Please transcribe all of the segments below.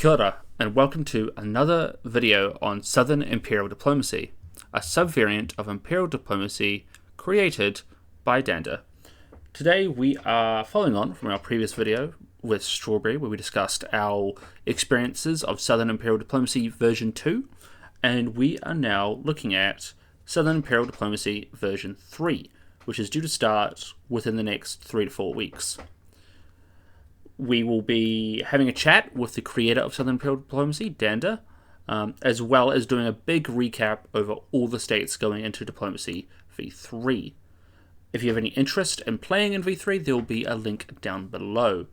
Kia ora, and welcome to another video on Southern Imperial Diplomacy, a subvariant of Imperial Diplomacy created by Danda. Today we are following on from our previous video with Strawberry, where we discussed our experiences of Southern Imperial Diplomacy version 2, and we are now looking at Southern Imperial Diplomacy version 3, which is due to start within the next 3 to 4 weeks. We will be having a chat with the creator of Southern Imperial Diplomacy, Danda, as well as doing a big recap over all the states going into Diplomacy V3. If you have any interest in playing in V3, there will be a link down below.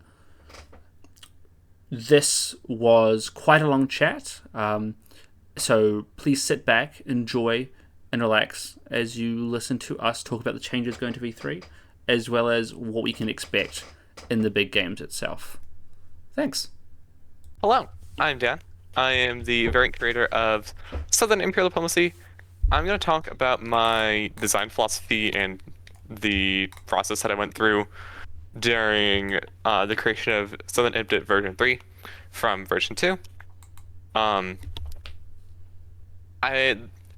This was quite a long chat, so please sit back, enjoy, and relax as you listen to us talk about the changes going to V3, as well as what we can expect in the big games itself. Thanks. Hello, I'm Dan. I am the variant creator of Southern Imperial Diplomacy. I'm going to talk about my design philosophy and the process that I went through during the creation of Southern Impd version 3 from version 2. I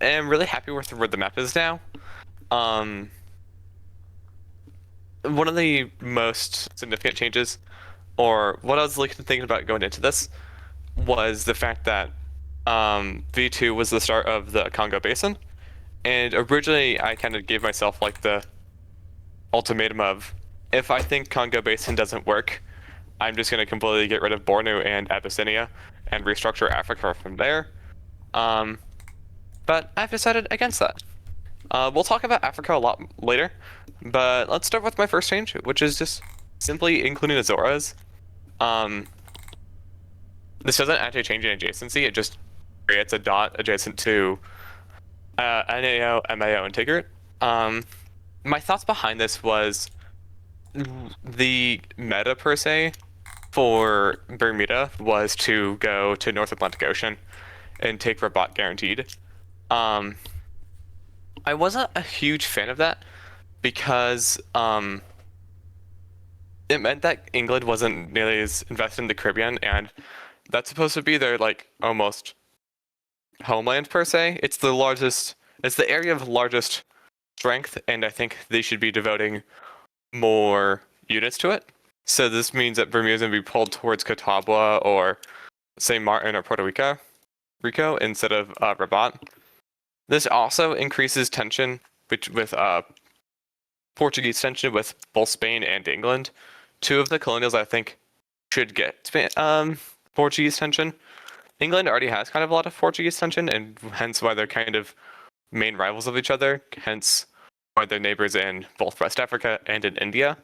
am really happy with where the map is now. One of the most significant changes, or what I was thinking about going into this, was the fact that V2 was the start of the Congo Basin, and originally I kind of gave myself like the ultimatum of, if I think Congo Basin doesn't work, I'm just going to completely get rid of Bornu and Abyssinia and restructure Africa from there. But I've decided against that. We'll talk about Africa a lot later, but let's start with my first change, which is just simply including Azores. This doesn't actually change an adjacency, it just creates a dot adjacent to NAO, MAO, and Tigert. My thoughts behind this was the meta, per se, for Bermuda was to go to North Atlantic Ocean and take Rabat guaranteed. I wasn't a huge fan of that because it meant that England wasn't nearly as invested in the Caribbean, and that's supposed to be their like almost homeland, per se. It's the area of largest strength, and I think they should be devoting more units to it. So this means that Bermuda is going to be pulled towards Catawba or St. Martin or Puerto Rico instead of Rabat. This also increases tension with Portuguese tension with both Spain and England. Two of the colonials I think should get Portuguese tension. England already has kind of a lot of Portuguese tension, and hence why they're kind of main rivals of each other, hence why they're neighbors in both West Africa and in India.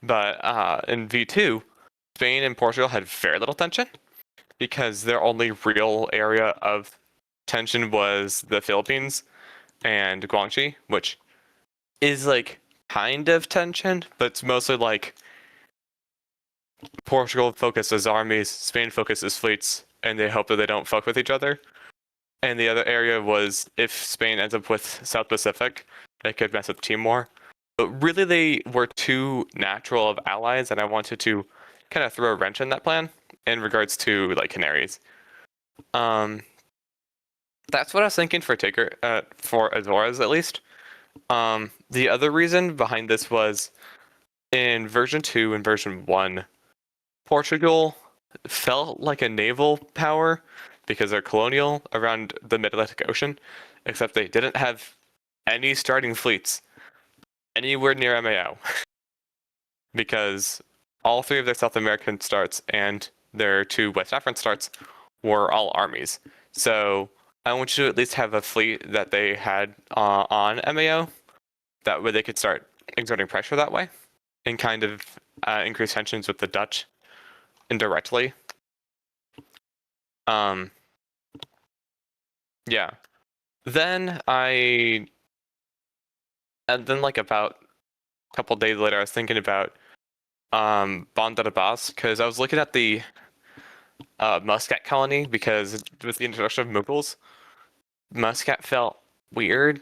But in V2, Spain and Portugal had very little tension because their only real area of tension was the Philippines and Guangxi, which is like kind of tension, but it's mostly like Portugal focuses armies, Spain focuses fleets, and they hope that they don't fuck with each other. And the other area was if Spain ends up with South Pacific, it could mess with Timor. But really, they were too natural of allies, and I wanted to kind of throw a wrench in that plan in regards to like Canaries. That's what I was thinking for for Azores at least. The other reason behind this was in version 2 and version 1, Portugal felt like a naval power because they're colonial around the Mid-Atlantic Ocean, except they didn't have any starting fleets anywhere near MAO because all three of their South American starts and their two West African starts were all armies. So I want you to at least have a fleet that they had on MAO. That way they could start exerting pressure that way and kind of increase tensions with the Dutch indirectly. Yeah. Then like about a couple days later, I was thinking about Bandar Abbas because I was looking at the Muscat colony because with the introduction of Mughals, Muscat felt weird.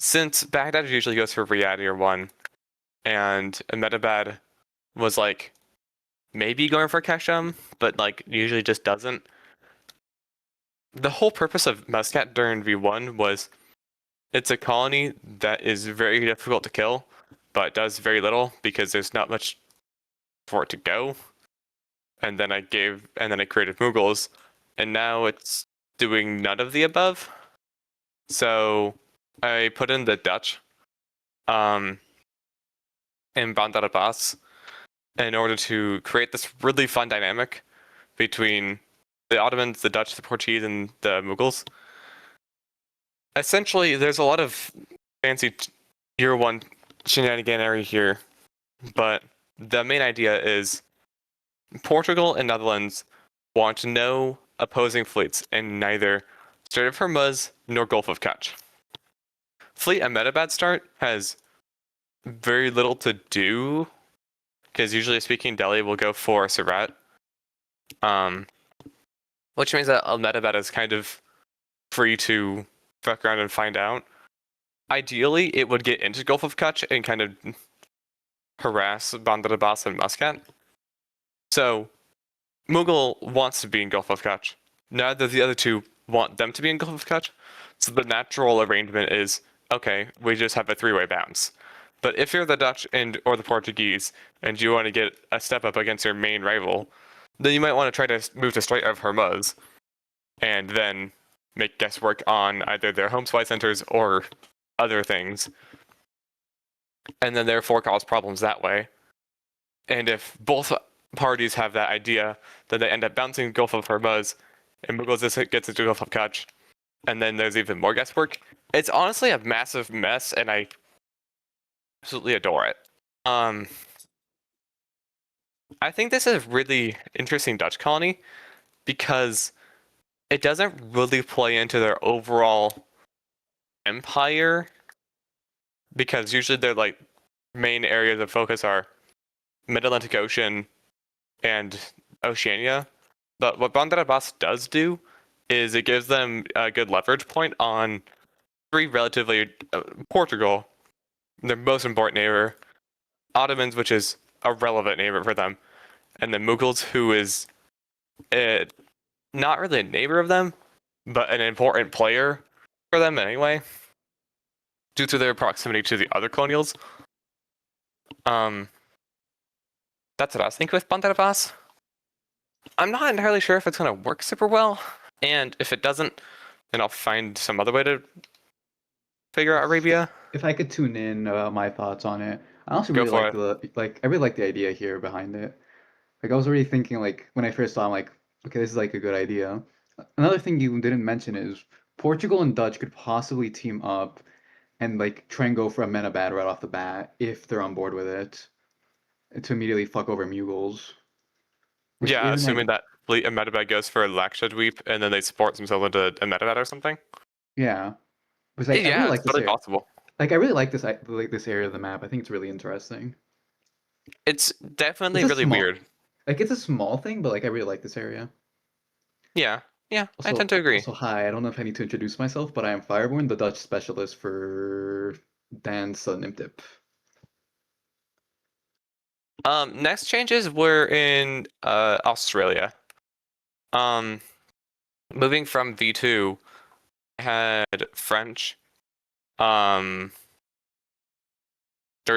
Since Baghdad usually goes for Riyadh Year 1, and Ahmedabad was like maybe going for Ketchum, but like usually just doesn't. The whole purpose of Muscat during V1 was it's a colony that is very difficult to kill, but does very little because there's not much for it to go. And then I created Mughals, and now it's doing none of the above. So I put in the Dutch in Bandar Abbas in order to create this really fun dynamic between the Ottomans, the Dutch, the Portuguese, and the Mughals. Essentially, there's a lot of fancy Year 1 shenaniganery here, but the main idea is Portugal and Netherlands want no opposing fleets in neither Strait of Hormuz nor Gulf of Kutch. Fleet Ahmedabad start has very little to do, because usually speaking, Delhi will go for Surat, which means that Ahmedabad is kind of free to fuck around and find out. Ideally, it would get into Gulf of Kutch and kind of harass Bandar Abbas and Muscat. So, Mughal wants to be in Gulf of Kutch. Neither of the other two want them to be in Gulf of Kutch. So the natural arrangement is, okay, we just have a three-way bounce. But if you're the Dutch or the Portuguese and you want to get a step up against your main rival, then you might want to try to move to Strait of Hormuz and then make guesswork on either their home supply centers or other things, and then therefore cause problems that way. And if both parties have that idea, then they end up bouncing Gulf of Hormuz, and Mughal gets into Gulf of Kutch, and then there's even more guesswork. It's honestly a massive mess, and I absolutely adore it. I think this is a really interesting Dutch colony because it doesn't really play into their overall empire, because usually their like main areas of focus are Mid-Atlantic Ocean and Oceania. But what Bandar Abbas does do is it gives them a good leverage point on three relatively Portugal, their most important neighbor, Ottomans, which is a relevant neighbor for them, and then Mughals, who is not really a neighbor of them, but an important player for them anyway, due to their proximity to the other colonials. That's what I was thinking with Bandar Abbas. I'm not entirely sure if it's going to work super well, and if it doesn't, then I'll find some other way to figure out Arabia. If I could tune in about my thoughts on it, I also Go really for like it. I really like the idea here behind it. Like I was already thinking like when I first saw, I'm like, okay, this is like a good idea. Another thing you didn't mention is Portugal and Dutch could possibly team up and like try and go for a Menabad right off the bat if they're on board with it, to immediately fuck over Mughals, which Yeah, isn't assuming like, that Fleet Ahmedabad goes for Lakshadweep and then they support themselves into Ahmedabad or something. yeah. Because I really Yeah, it's like this totally area. possible. Like I really like this area of the map. I think it's really interesting. It's It's definitely a really small, weird. like it's a small thing, but like I really like this area. Yeah, yeah, I tend Also, to agree. hi, I don't know if I need to introduce myself, but I am Fireborn, the Dutch specialist for Dan's Southern Imperial Diplomacy. Next changes were in Australia. Um, moving from V2, I had French, Dutch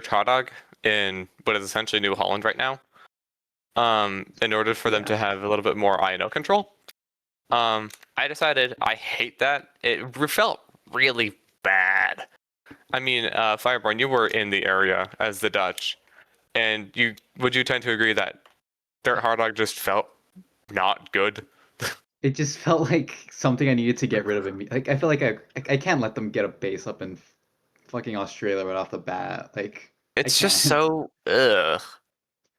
hot dog in what is essentially New Holland right now. In order for them Yeah. to have a little bit more INO control. I decided I hate that. It felt really bad. I mean, Fireborn, you were in the area as the Dutch, and would you tend to agree that Dirt Hard Dog just felt not good? It just felt like something I needed to get rid of immediately. Like I feel like I can't let them get a base up in fucking Australia right off the bat. Like I It's just can't. so ugh.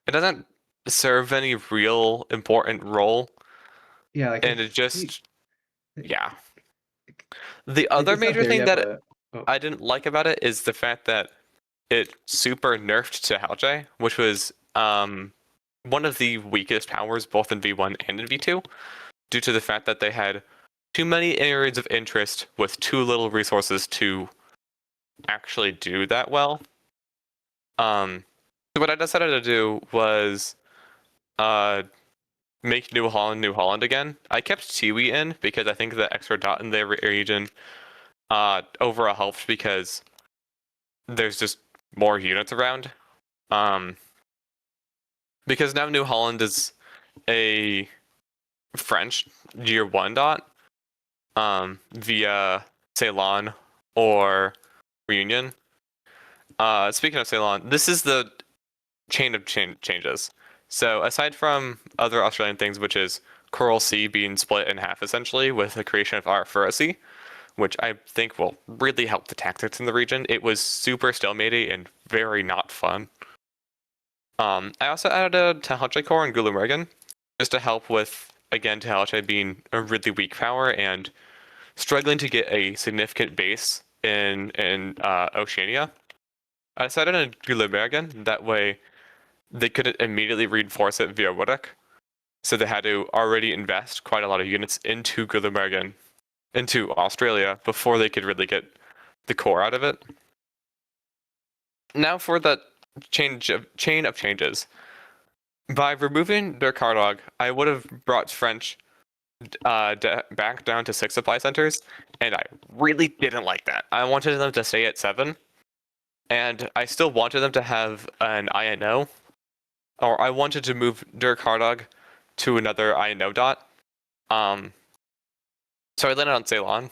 It doesn't serve any real important role, Yeah, like and it we, just yeah. The like other it's not major there thing yet, that but oh I didn't like about it is the fact that it super nerfed to Halj, which was one of the weakest powers both in V1 and in V2, due to the fact that they had too many areas of interest with too little resources to actually do that well. So what I decided to do was make New Holland again. I kept Tiwi in because I think the extra dot in the region overall helped because there's just more units around. Because now New Holland is a French year 1 dot via Ceylon or Reunion. Speaking of Ceylon, this is the chain of changes. So aside from other Australian things, which is Coral Sea being split in half essentially with the creation of Arafura Sea, which I think will really help the tactics in the region. It was super stalematy and very not fun. I also added a Tehache Corps in Gulamergan just to help with, again, Tehache being a really weak power and struggling to get a significant base in Oceania. I decided on Gulamergan, that way they couldn't immediately reinforce it via Woodok, so they had to already invest quite a lot of units into Gulamergan, into Australia, before they could really get the core out of it. Now for the chain of changes. By removing their Cardog, I would have brought French back down to 6 supply centers, and I really didn't like that. I wanted them to stay at 7, and I still wanted them to have an INO, or I wanted to move Dirk Hardog to another INO dot. So I landed on Ceylon.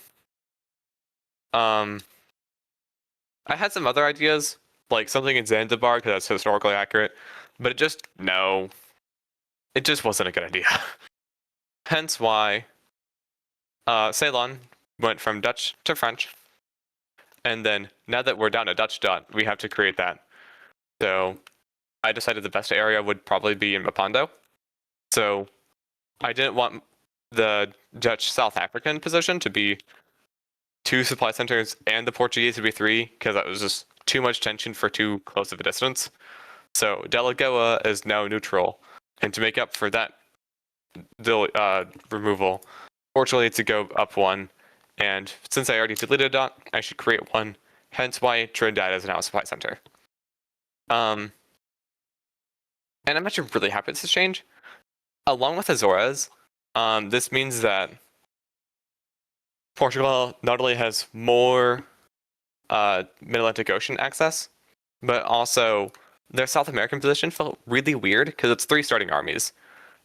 I had some other ideas, like something in Zanzibar, because that's historically accurate, but it just wasn't a good idea. Hence why Ceylon went from Dutch to French, and then now that we're down a Dutch dot, we have to create that. So I decided the best area would probably be in Mapondo. So I didn't want the Dutch South African position to be 2 supply centers and the Portuguese to be 3, because that was just too much tension for too close of a distance. So Delagoa is now neutral, and to make up for that removal, fortunately to go up 1, and since I already deleted a dot, I should create 1, hence why Trinidad is now a supply center. And I'm actually really happy with this change. Along with Azores, this means that Portugal not only has more Mid-Atlantic Ocean access, but also their South American position felt really weird because it's 3 starting armies.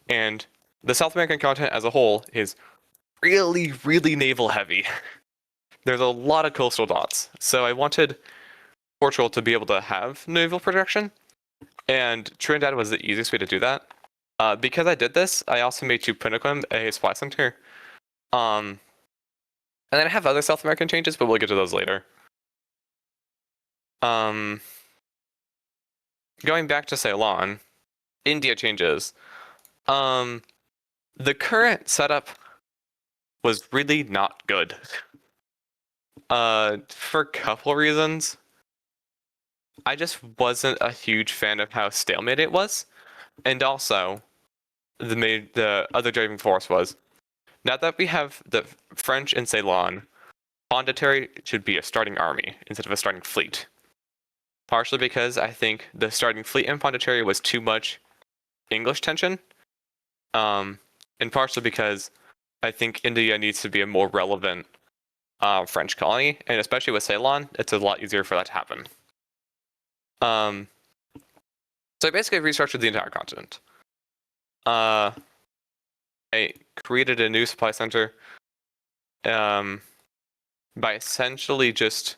And the South American continent as a whole is really, really naval heavy. There's a lot of coastal dots. So I wanted Portugal to be able to have naval protection, and Trinidad was the easiest way to do that. Because I did this, I also made Tupiniquim a supply center. And then I have other South American changes, but we'll get to those later. Going back to Ceylon, India changes. The current setup was really not good. For a couple of reasons. I just wasn't a huge fan of how stalemate it was. And also, the other driving force was, now that we have the French in Ceylon, Pondicherry should be a starting army instead of a starting fleet. Partially because I think the starting fleet in Pondicherry was too much English tension, and partially because I think India needs to be a more relevant French colony, and especially with Ceylon, it's a lot easier for that to happen. So I basically restructured the entire continent. I created a new supply center by essentially just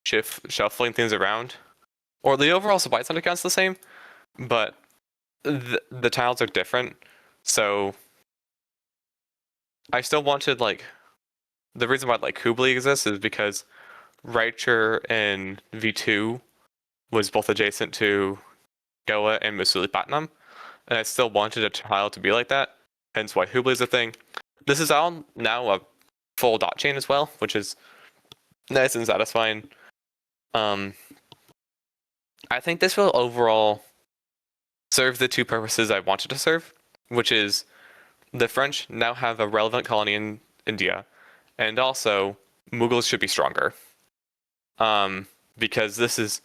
shuffling things around. Or the overall supply center count's the same, but the tiles are different. So I still wanted, like, the reason why like Hubli exists is because Raichur in V2 was both adjacent to Goa and Masulipatinam, and I still wanted a tile to be like that, hence why Hubli is a thing. This is all now a full dot chain as well, which is nice and satisfying. I think this will overall serve the 2 purposes I wanted to serve, which is the French now have a relevant colony in India, and also Mughals should be stronger. Because this is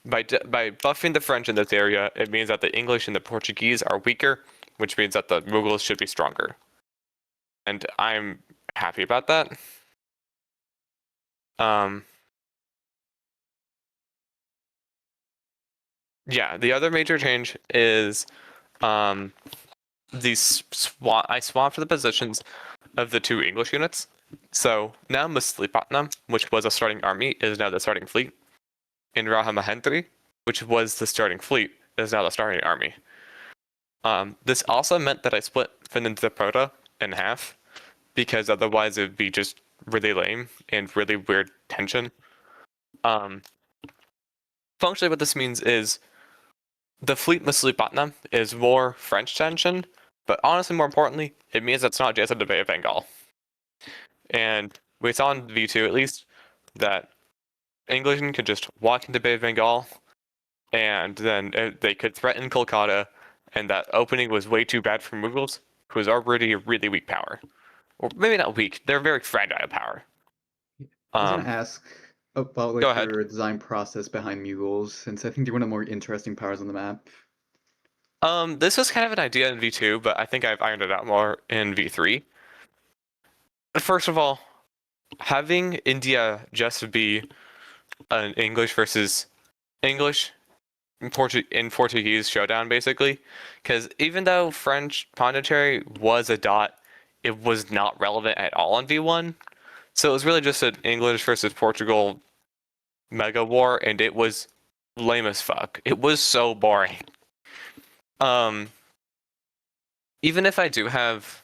by buffing the French in this area, it means that the English and the Portuguese are weaker, which means that the Mughals should be stronger. And I'm happy about that. Yeah, the other major change is I swapped the positions of the 2 English units. So now Masilepatnam, which was a starting army, is now the starting fleet. And Rajamahendri, which was the starting fleet, is now the starting army. This also meant that I split Finland-Zapota in half, because otherwise it would be just really lame and really weird tension. Functionally, what this means is the fleet Masilepatnam is more French tension, but honestly, more importantly, it means it's not just a Bay of Bengal. And we saw in V2 at least that Englishmen could just walk into Bay of Bengal, and then they could threaten Kolkata, and that opening was way too bad for Mughals, who was already a really weak power. Or maybe not weak, they're very fragile power. I was gonna ask about Go like ahead. your design process behind Mughals, since I think they're one of the more interesting powers on the map. This was kind of an idea in V2, but I think I've ironed it out more in V3. First of all, having India just be an English versus English in Portuguese showdown, basically, because even though French Pondicherry was a dot, it was not relevant at all in V1. So it was really just an English versus Portugal mega war, and it was lame as fuck. It was so boring. Even if I do have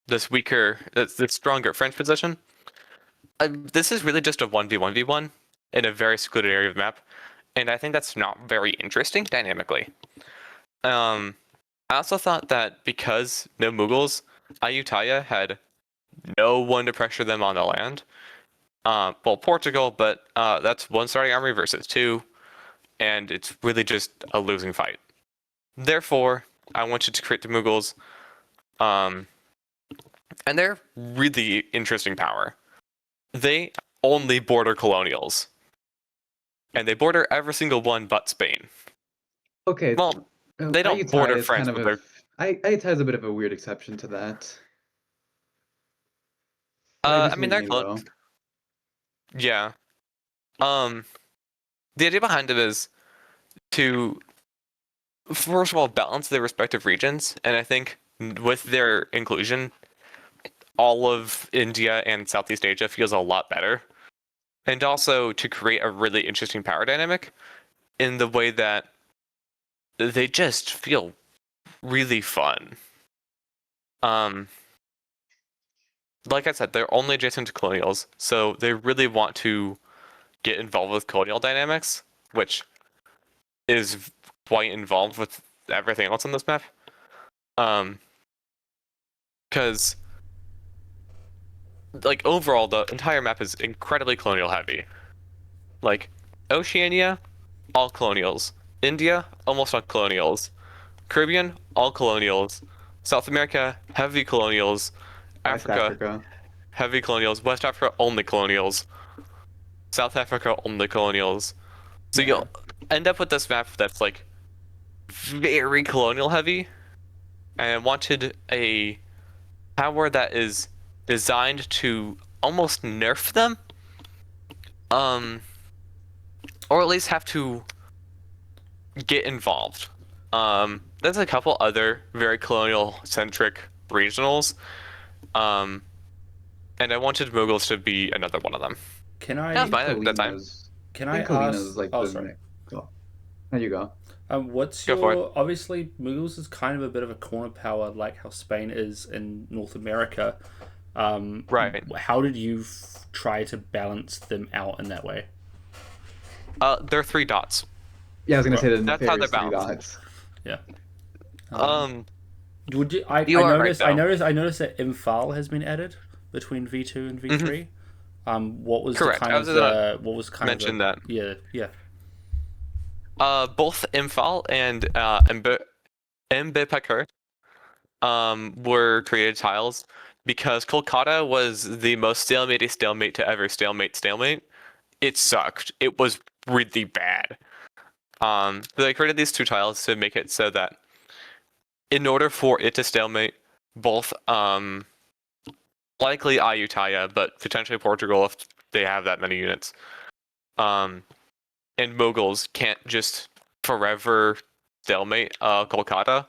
this stronger French position, this is really just a 1v1v1 in a very secluded area of the map, and I think that's not very interesting dynamically. I also thought that because no Mughals, Ayutthaya had no one to pressure them on the land. Well, Portugal, but that's 1 starting army versus 2, and it's really just a losing fight. Therefore, I wanted to create the Mughals, and they're really interesting power. They only border colonials, and they border every single one but Spain. Okay, Well, they don't Ayutthaya border is France, kind of but they're Ayutthaya is a bit of a weird exception to that. But I I just mean, mean they're you close. though. Yeah. The idea behind it is to, first of all, balance their respective regions, and I think with their inclusion, all of India and Southeast Asia feels a lot better. And also to create a really interesting power dynamic in the way that they just feel really fun. Like I said, they're only adjacent to colonials, so they really want to get involved with colonial dynamics, which is quite involved with everything else on this map. Because like overall, the entire map is incredibly colonial heavy. Like Oceania, all colonials. India, almost all colonials. Caribbean, all colonials. South America, heavy colonials. West Africa, Africa. heavy colonials. West Africa, only colonials. South Africa, only colonials. So Yeah. you'll end up with this map that's like very colonial heavy, and I wanted a power that is designed to almost nerf them, or at least have to get involved. There's a couple other very colonial-centric regionals, and I wanted Mughals to be another one of them. Can That's I fine at that time. can I I think Kalina's ask? like Oh, the sorry. next. Oh, there you go. What's Go for it. your obviously Mughals is kind of a bit of a corner power, like how Spain is in North America. Right. How did you try to balance them out in that way? They're 3 dots. Yeah, I was gonna say the That's how they're nefarious 3 balanced. dots. Yeah. Um, Would you? I you are right noticed. I though. noticed. I noticed that Imphal has been added between V2 and V3. What was Correct. the kind I of was gonna the? What was kind of mention the? that. Yeah. Yeah. Both Imphal and Mbepakar were created tiles because Kolkata was the most stalemate stalemate to ever stalemate. it sucked. It was really bad. So they created these 2 tiles to make it so that in order for it to stalemate, both likely Ayutthaya, but potentially Portugal if they have that many units, and Mughals can't just forever stalemate Kolkata.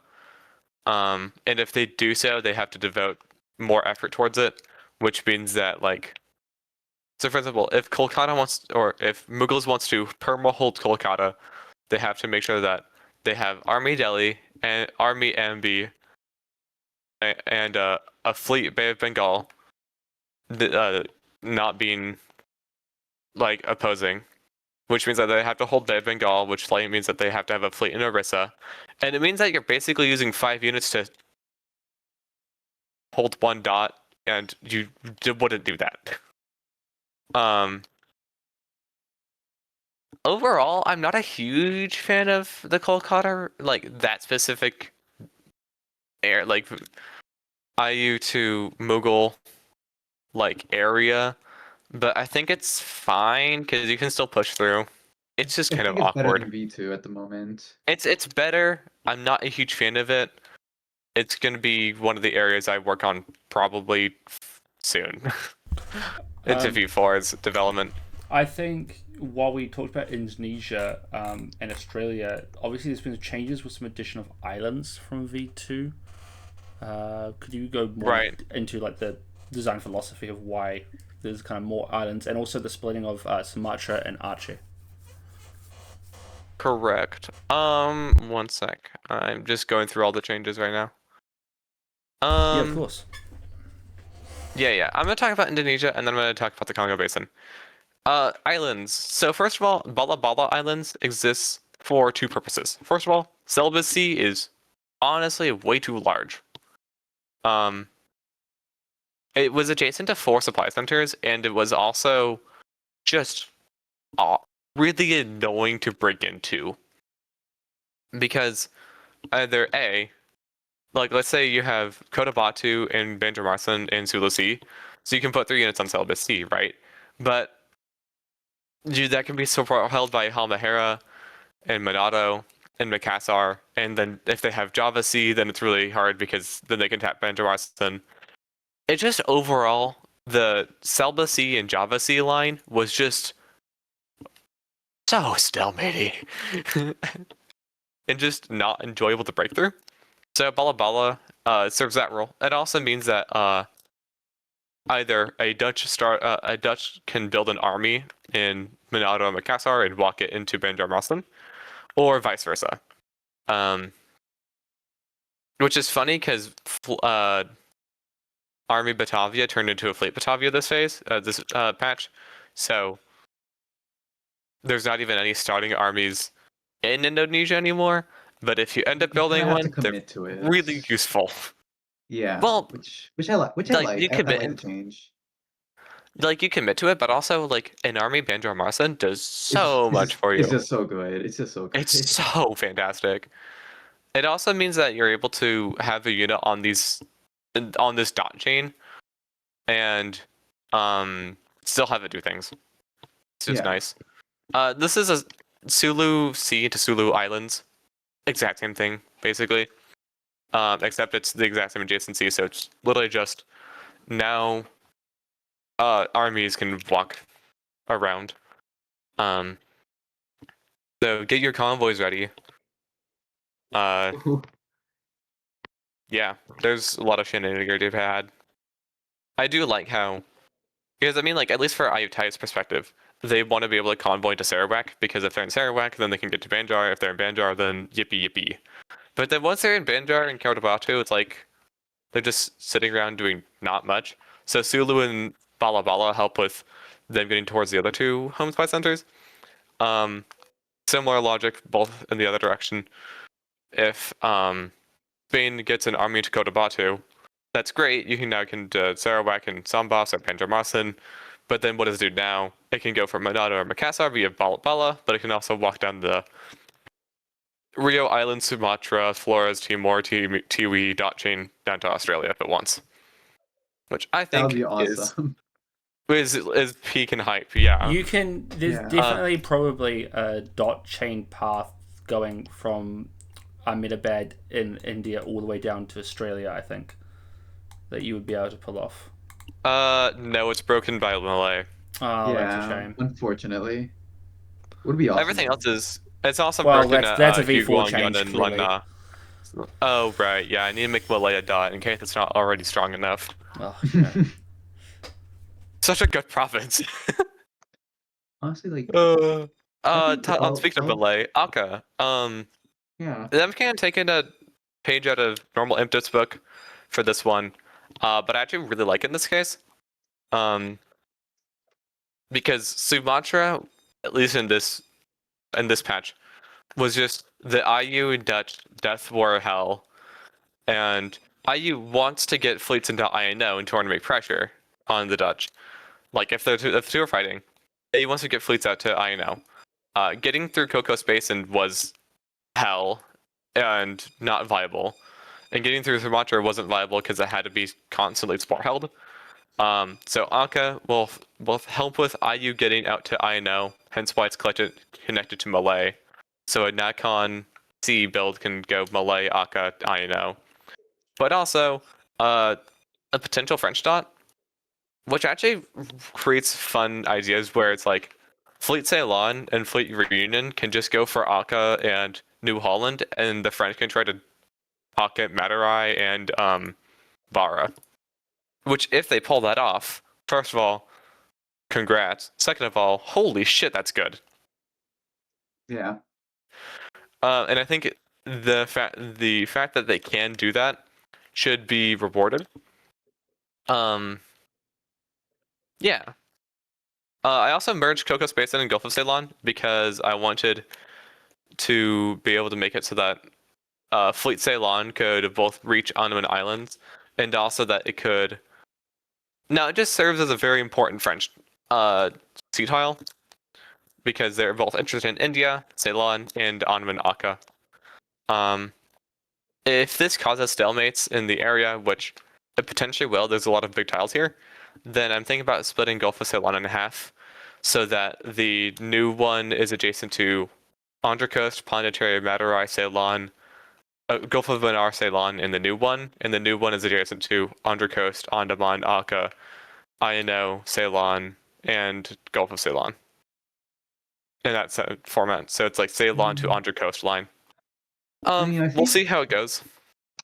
And if they do so, they have to devote more effort towards it, which means that so for example, if Kolkata wants, or if Mughals wants to perma-hold Kolkata, they have to make sure that they have Army Delhi and Army Ambi and a fleet Bay of Bengal not being opposing, which means that they have to hold Bay of Bengal, which means that they have to have a fleet in Orissa, and it means that you're basically using 5 units to hold 1 dot, and you wouldn't do that. Overall, I'm not a huge fan of the Kolkata, that specific IU to Mughal area, but I think it's fine because you can still push through. It's just I kind of think it's better awkward. than V2 at the moment. It's better. I'm not a huge fan of it. It's gonna be one of the areas I work on probably soon into V4's development. I think while we talked about Indonesia and Australia, obviously there's been changes with some addition of islands from V2. Could you go more into the design philosophy of why there's kind of more islands, and also the splitting of Sumatra and Aceh? Correct. 1 sec. I'm just going through all the changes right now. Yeah, of course. Yeah. I'm gonna talk about Indonesia, and then I'm gonna talk about the Congo Basin. Islands. So first of all, Bala Bala Islands exists for 2 purposes. First of all, celibacy is honestly way too large. It was adjacent to 4 supply centers, and it was also just really annoying to break into. Because either A, let's say you have Kota Batu and Banjarmasin and Sulawesi, so you can put 3 units on celibacy, right? But that can be so held by Halmahera and Manado and Makassar, and then if they have Java C, then it's really hard because then they can tap Banjarmasin. It just overall, the celibacy and Java C line was just so stalemating and just not enjoyable to break through. So Bala Bala serves that role. It also means that either a Dutch can build an army in Manado and Makassar and walk it into Banjarmasin, or vice versa. Which is funny because Army Batavia turned into a Fleet Batavia this patch, so there's not even any starting armies in Indonesia anymore. But if you end up building one, they're really useful. Yeah. Well, which I like. I like the change. You commit to it, but also an army Banjarmasin does so much for you. It's just so good. It's so fantastic. It also means that you're able to have a unit on this dot chain, and still have it do things. It's just nice. This is a Sulu Sea to Sulu Islands, exact same thing basically, except it's the exact same adjacency. So it's literally just now armies can walk around. So get your convoys ready. Yeah, there's a lot of shenanigans they've had. I do like how, because I mean, at least for Ayutthaya's perspective, they want to be able to convoy to Sarawak, because if they're in Sarawak, then they can get to Banjar. If they're in Banjar, then yippee. But then once they're in Banjar and Kota Batu, it's they're just sitting around doing not much. So Sulu and Bala Bala help with them getting towards the other 2 home supply centers. Similar logic, both in the other direction. If Spain gets an army to Kota Batu, that's great. You can now Sarawak and Sambas or Banjarmasin. But then what does it do now? It can go from Manado or Makassar via Bala Bala, but it can also walk down the Rio Island, Sumatra, Flores, Timor, Tiwi dot chain down to Australia if it wants. Which I think that would be awesome. is peak and hype. Yeah. You can. There's Yeah. definitely probably a dot chain path going from Ahmedabad in India all the way down to Australia. I think that you would be able to pull off. No, it's broken by Malay. Oh, that's a Yeah, shame. unfortunately. Would be awesome Everything though. else is. It's also Well, broken that's at a V4 Huguangyan change and clearly. Lana. Oh, right. Yeah, I need to make Malay a dot in case it's not already strong enough. Oh yeah. Such a good province. Honestly, like uh, I think speaking of Malay, Akka. Yeah. I'm kind of taking a page out of normal Imtip's book for this one, but I actually really like it in this case. Because Sumatra, at least in this patch, was just the IU Dutch death war hell, and IU wants to get fleets into INO and to make pressure on the Dutch. Like if the two are fighting, he wants to get fleets out to INO. Getting through Cocos Basin was hell and not viable, and getting through Sumatra wasn't viable because it had to be constantly spar held. So Akka will help with IU getting out to INO, hence why it's connected to Malay. So a Nakon C build can go Malay, Akka, INO. But also a potential French dot, which actually creates fun ideas where it's like Fleet Ceylon and Fleet Reunion can just go for Akka and New Holland, and the French can try to pocket Madurai and Bara. Which, if they pull that off, first of all, congrats. Second of all, holy shit, that's good. Yeah. And I think the fact that they can do that should be rewarded. Yeah. I also merged Cocos Basin and Gulf of Ceylon because I wanted to be able to make it so that Fleet Ceylon could both reach Andaman Islands, and also that it could. Now it just serves as a very important French sea tile because they're both interested in India, Ceylon, and Andaman Akka. Um, if this causes stalemates in the area, which it potentially will, there's a lot of big tiles here, then I'm thinking about splitting Gulf of Ceylon in half so that the new one is adjacent to Andhra Coast, Pondicherry, Madurai, Ceylon, Gulf of Benar, Ceylon in the new one, and the new one is adjacent to Andhra Coast, Andaman, Akka, INO, Ceylon, and Gulf of Ceylon. In that format, so it's like Ceylon to Andhra coastline. We'll see how it goes.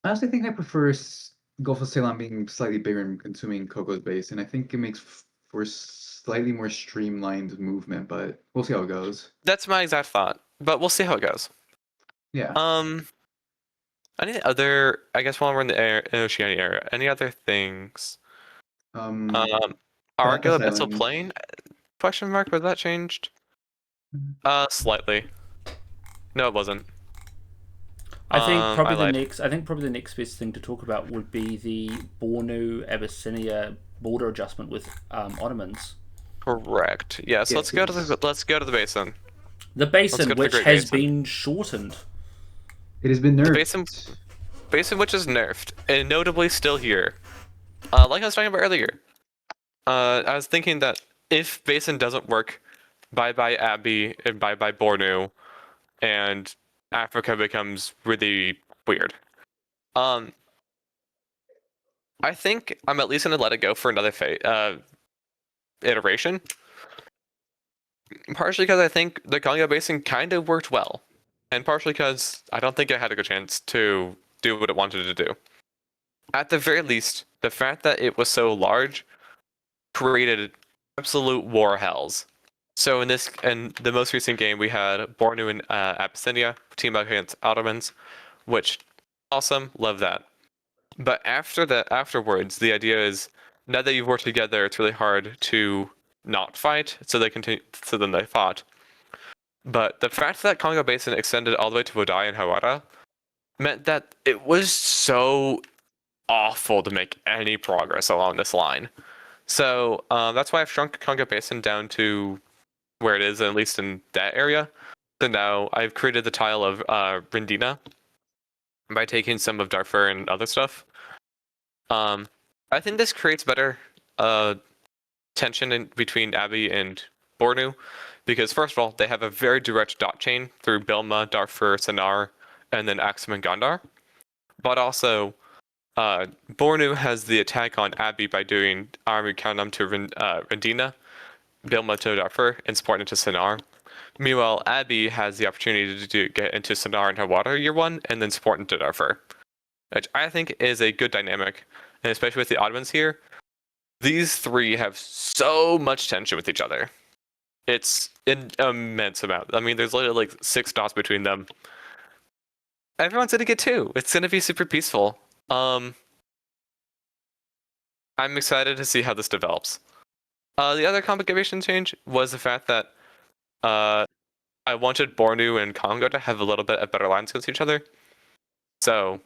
I honestly think I prefer Gulf of Ceylon being slightly bigger and consuming Cocos Basin. I think it makes for slightly more streamlined movement, but we'll see how it goes. That's my exact thought, but we'll see how it goes. Yeah. Any other? I guess while we're in the Oceania area, any other things? Argo Missile Plane? Question mark? Was that changed? Slightly. No, it wasn't. I think probably the next best thing to talk about would be the Bornu Abyssinia border adjustment with Ottomans. Correct. Yeah. So let's go to the basin. The basin, which has been shortened. It has been nerfed. The basin which is nerfed, and notably still here. Like I was talking about earlier. I was thinking that if basin doesn't work, bye bye Abbey and bye bye Bornu, and Africa becomes really weird. I think I'm at least gonna let it go for another iteration. Partially because I think the Congo Basin kind of worked well, and partially because I don't think it had a good chance to do what it wanted to do. At the very least, the fact that it was so large created absolute war hells. So in the most recent game, we had Bornu and Abyssinia team up against Ottomans, which awesome, love that. But afterwards, the idea is now that you've worked together, it's really hard to not fight. So then they fought. But the fact that Congo Basin extended all the way to Wadai and Hawara meant that it was so awful to make any progress along this line. So that's why I've shrunk Congo Basin down to where it is, at least in that area. So now I've created the tile of Rindina by taking some of Darfur and other stuff. I think this creates better tension between Abbey and Bornu, because first of all, they have a very direct dot chain through Bilma, Darfur, Sennar, and then Axum and Gondar. But also, Bornu has the attack on Abbey by doing Army Khanum to Rendina, Bilma to Darfur, and Sport into Sennar. Meanwhile, Abbey has the opportunity to get into Sennar and Hawata year 1, and then Sport into Darfur, which I think is a good dynamic, and especially with the Ottomans here. These three have so much tension with each other. It's an immense amount. I mean, there's literally like 6 dots between them. Everyone's gonna get 2. It's gonna be super peaceful. I'm excited to see how this develops. The other configuration change was the fact that I wanted Bornu and Congo to have a little bit of better lines against each other. So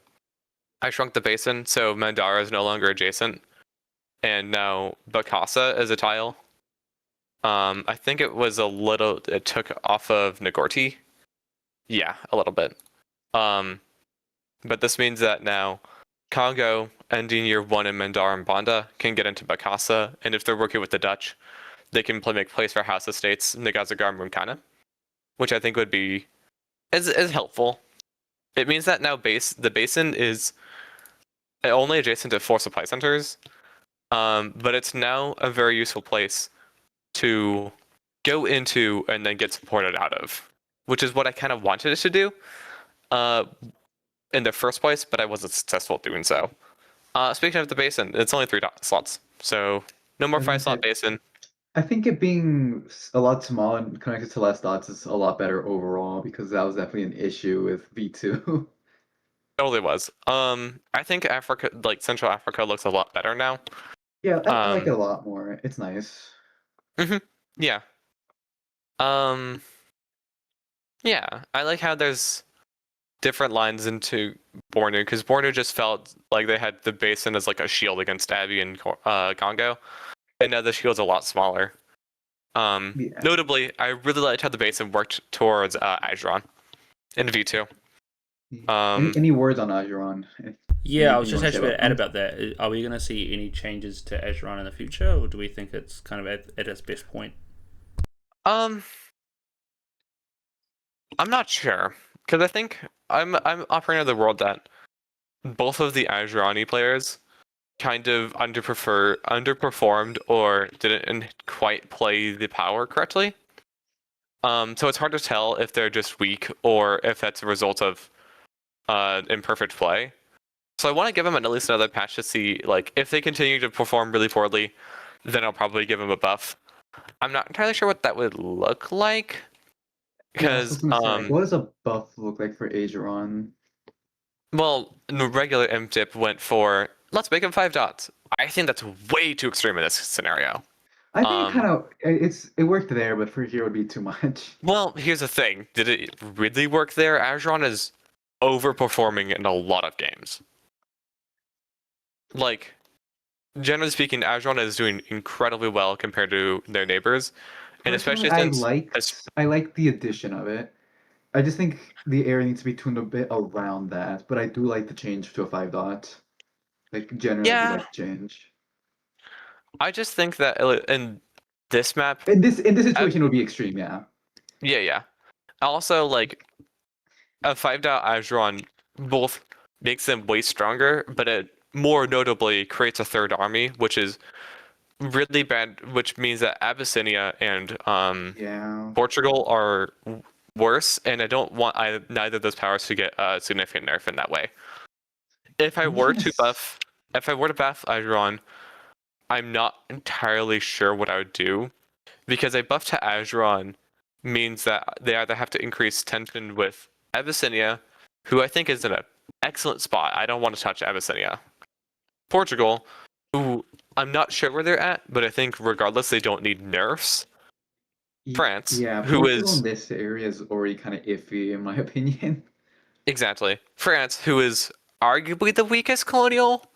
I shrunk the basin, so Mandara is no longer adjacent. And now Bakasa is a tile. I think it took off of Nagorti. Yeah, a little bit. But this means that now Congo, ending year 1 in Mandara and Banda, can get into Bakasa, and if they're working with the Dutch, they can make place for House Estates, Nagazagar and Rumkana, which I think would be is helpful. It means that now the basin is only adjacent to 4 supply centers, but it's now a very useful place to go into and then get supported out of, which is what I kind of wanted it to do in the first place, but I wasn't successful at doing so. Speaking of the basin, it's only 3 slots, so no more 5-slot basin. I think it being a lot smaller and connected to less dots is a lot better overall, because that was definitely an issue with V2. Totally was. I think Africa, like Central Africa, looks a lot better now. Yeah, I like it a lot more. It's nice. Yeah. Yeah, I like how there's different lines into Bornu, because Bornu just felt like they had the basin as like a shield against Abbey and Congo, and now the shield's a lot smaller. Yeah. Notably, I really liked how the basin worked towards Ajuran in V2. Any words on Ajuran? Yeah, I was just actually going to add about that. Are we going to see any changes to Ajuran in the future, or do we think it's kind of at its best point? I'm not sure, because I think I'm operating in the world that both of the Ajurani players kind of underperformed or didn't quite play the power correctly. So it's hard to tell if they're just weak or if that's a result of imperfect play. So I want to give them at least another patch to see, like, if they continue to perform really poorly, then I'll probably give them a buff. I'm not entirely sure what that would look like, because what does a buff look like for Ajuran? Well, the regular M-Dip went for, let's make him 5 dots. I think that's way too extreme in this scenario. I think it worked there, but for here would be too much. Well, here's the thing. Did it really work there? Ajuran is overperforming in a lot of games. Like, generally speaking, Ajuran is doing incredibly well compared to their neighbors. And especially since I like the addition of it. I just think the area needs to be tuned a bit around that, but I do like the change to a 5 dot. Like, generally, I do like the change. I just think that in this map, in this situation, it would be extreme, yeah. Yeah. Also, like, a 5 dot Ajuran both makes them way stronger, but it more notably creates a third army, which is really bad, which means that Abyssinia and Portugal are worse, and I don't want neither of those powers to get a significant nerf in that way. If I were to buff Ajuran, I'm not entirely sure what I would do, because a buff to Ajuran means that they either have to increase tension with Abyssinia, who I think is in an excellent spot. I don't want to touch Abyssinia. Portugal, who I'm not sure where they're at, but I think regardless they don't need nerfs. France, who Portugal in this area is already kind of iffy in my opinion. Exactly. France, who is arguably the weakest colonial.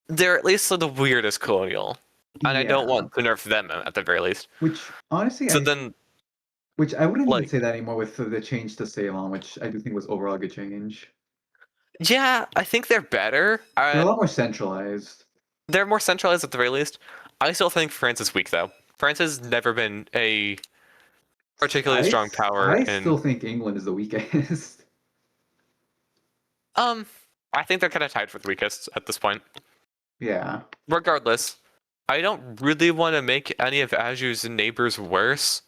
They're at least the weirdest colonial. And I don't want to nerf them at the very least. Which, honestly, which I wouldn't even say that anymore with the change to Ceylon, which I do think was overall a good change. Yeah, I think they're better. They're a lot more centralized. They're more centralized at the very least. I still think France is weak, though. France has never been a particularly strong power I in. still think England is the weakest. I think they're kind of tied for the weakest at this point. Yeah. Regardless, I don't really want to make any of Azure's neighbors worse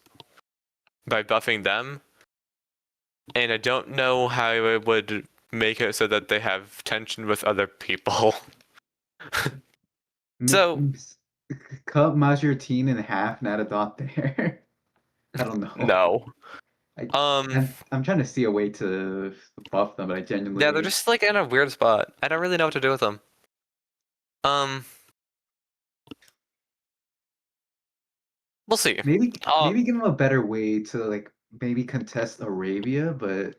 by buffing them, and I don't know how I would make it so that they have tension with other people. So Cut Majortine in half, not a dot there. I don't know. no. I'm trying to see a way to buff them, but I genuinely Yeah, they're just like in a weird spot. I don't really know what to do with them. We'll see. maybe give them a better way to like maybe contest Arabia, but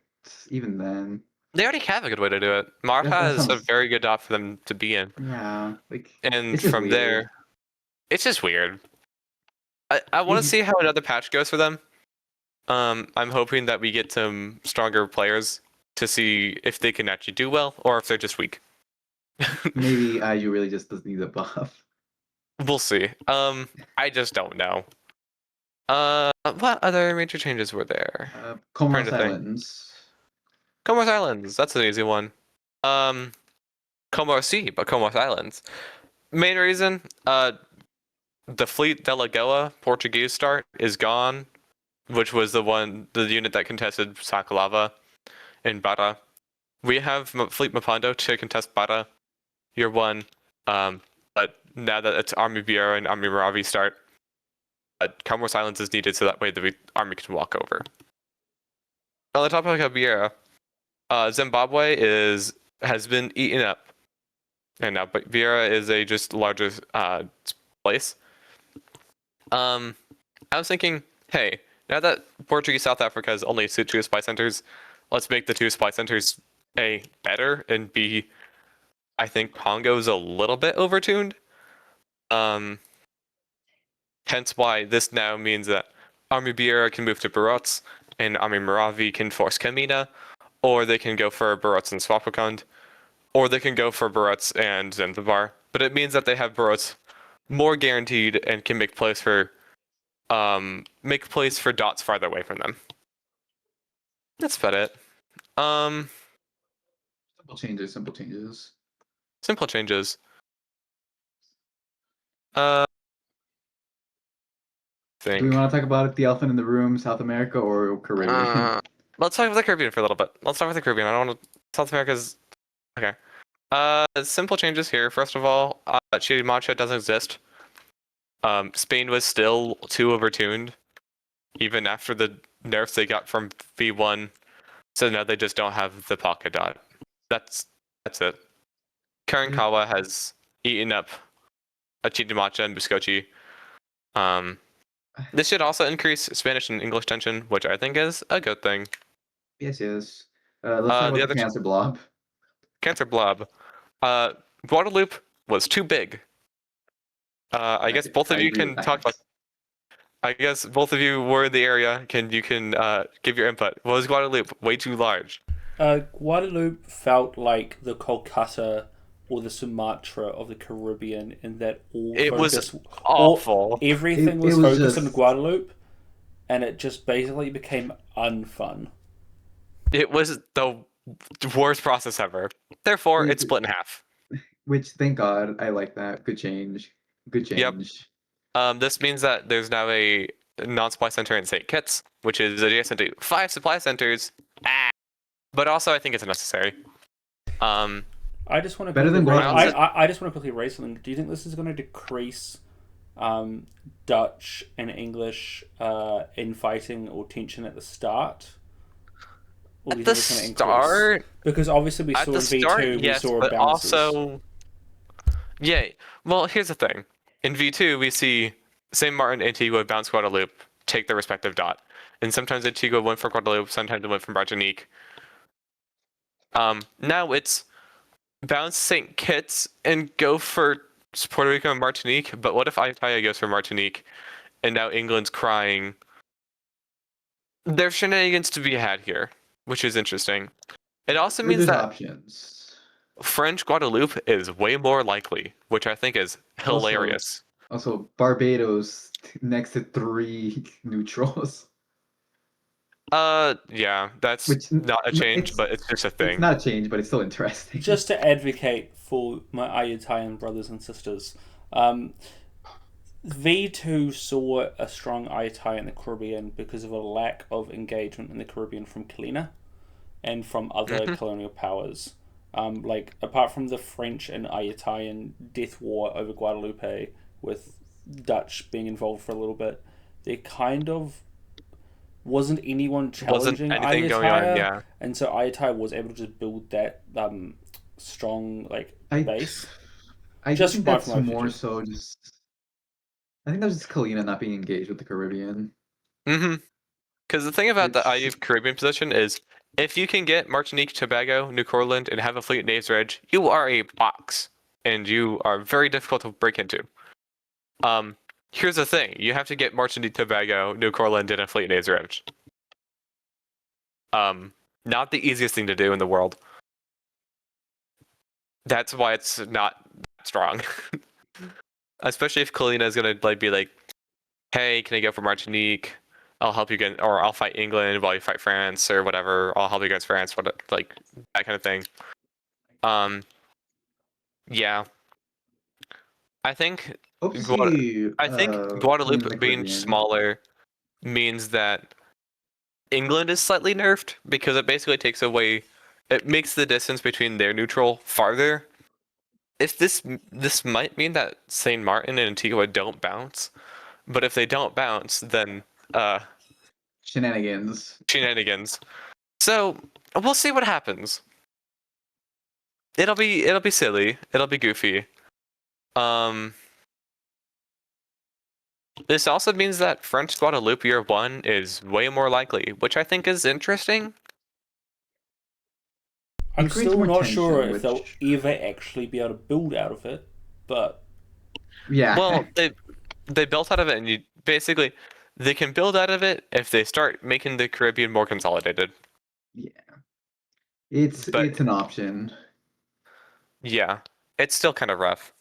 even then, They already have a good way to do it. Marfa that's is what a I'm very good dot for them to be in. yeah, like And it's just from weird. there, it's just weird. I want to see how another patch goes for them. I'm hoping that we get some stronger players to see if they can actually do well or if they're just weak. Maybe IU really just doesn't need a buff. We'll see. I just don't know. What other major changes were there? Comoros to think. Islands. Comoros Islands, that's an easy one. Comoros Sea, but Comoros Islands. Main reason, the Fleet de Lagoa Portuguese start is gone, which was the unit that contested Sakalava in Bara. We have Fleet Mapando to contest Bara, year one. But now that it's Army Biera and Army Maravi start, Comoros Islands is needed so that way the army can walk over. On the topic of Biera, Zimbabwe has been eaten up, and now but Biera is a just larger place. I was thinking, hey, now that Portuguese South Africa has only 2 supply centers, let's make the 2 supply centers A, better, and B, I think Congo's a little bit overtuned. Hence why this now means that Army Biera can move to Barot's, and Army Moravi can force Kamina, or they can go for Barot's and Swapokond, or they can go for Barot's and Zanzibar. But it means that they have Barot's more guaranteed and can make place for dots farther away from them. That's about it. Simple changes. Simple changes. Simple changes. Do we want to talk about the elephant in the room, South America or Caribbean? Let's talk about the Caribbean for a little bit. Let's start with the Caribbean. I don't want to. South America's okay. Simple changes here. First of all, Chirimacha doesn't exist. Spain was still too overtuned, even after the nerfs they got from V1. So now they just don't have the pocket dot. That's it. Karankawa has eaten up Chirimacha and Buscochi. This should also increase Spanish and English tension, which I think is a good thing. Yes. Let's talk about the cancer blob. Cancer blob. Guadeloupe was too big. I guess both of you can talk about. I guess both of you were in the area. You can give your input. Was Guadeloupe way too large? Guadeloupe felt like the Kolkata or the Sumatra of the Caribbean, in that it was awful. Everything was focused on Guadeloupe, and it just basically became unfun. It was the worst process ever. Therefore, it's split in half. Which, thank God, I like that. Good change. Yep. This means that there's now a non-supply center in St. Kitts, which is adjacent to 5 supply centers. But also, I think it's necessary. I just want to I just want to quickly raise something. Do you think this is going to decrease Dutch and English infighting or tension at the start? Or at the start? Because obviously we saw in V2, we saw but bounces. Also, yeah. Well, here's the thing. In V2, we see St. Martin, Antigua, bounce Guadeloupe, take their respective dot. And sometimes Antigua went for Guadeloupe, sometimes it went from Martinique. Now it's bounce St. Kitts and go for Puerto Rico and Martinique, but what if Ayutthaya goes for Martinique, and now England's crying? There's shenanigans to be had here, which is interesting. It also means that options. French Guadeloupe is way more likely, which I think is hilarious. Also, Barbados next to 3 neutrals, Yeah, that's which not a change, it's but it's just a it's thing. not a change, but it's still interesting. Just to advocate for my Ayutayan brothers and sisters, um, V2 saw a strong Ayatai in the Caribbean because of a lack of engagement in the Caribbean from Kalina and from other Hmm. colonial powers. Like, apart from the French and Ayutayan death war over Guadeloupe, with Dutch being involved for a little bit, there kind of wasn't anyone Wasn't challenging anything going on, Ayutthaya, yeah. and so Ayutthaya was able to just build that strong like I base. I do Just think by that's from my more futures. so just. I think that was just Kalina not being engaged with the Caribbean, Hmm. Because the thing about the which IU Caribbean position is, if you can get Martinique, Tobago, New Courland, and have a fleet at Nave's Edge, you are a box, and you are very difficult to break into. Um, Here's the thing: you have to get Martinique, Tobago, New Courland, and a fleet at Nave's Edge. Um, Not the easiest thing to do in the world. That's why it's not that strong. Especially if Kalina is gonna like be like, "Hey, can I go for Martinique? I'll help you get, or I'll fight England while you fight France, or whatever. I'll help you against France, what like that kind of thing." Um, yeah, I think hope to Guada- see I think Kalina in the Guadeloupe being Caribbean. smaller means that England is slightly nerfed because it basically takes away, it makes the distance between their neutral farther. If this might mean that Saint Martin and Antigua don't bounce, but if they don't bounce, then uh Shenanigans. shenanigans. So we'll see what happens. It'll be silly. It'll be goofy. Um, this also means that French Guadeloupe Year 1 is way more likely, which I think is interesting. I'm It creates still more not sure tension, if they'll which ever actually be able to build out of it, but yeah, Well, they built out of it, and you basically they can build out of it if they start making the Caribbean more consolidated. yeah, it's But it's an option. yeah, it's still kind of rough.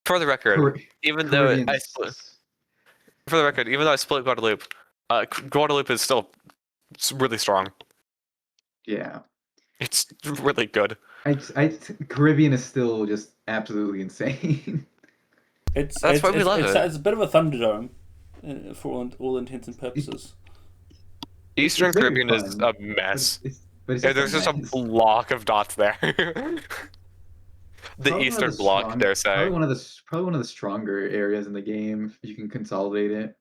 For the record, Car- even though I split, Caribbeans, for the record, even though I split Guadeloupe, Guadeloupe is still really strong. yeah. It's really good. Caribbean is still just absolutely insane. it's That's it's why we it's love it's, it. it's a bit of a thunderdome for all intents and It, purposes. Eastern it's very Caribbean is fun, a mess. but it's Yeah, just a there's just a mess. block of dots there. The Probably one of the Eastern Bloc, dare say. probably one of the stronger areas in the game if you can consolidate it.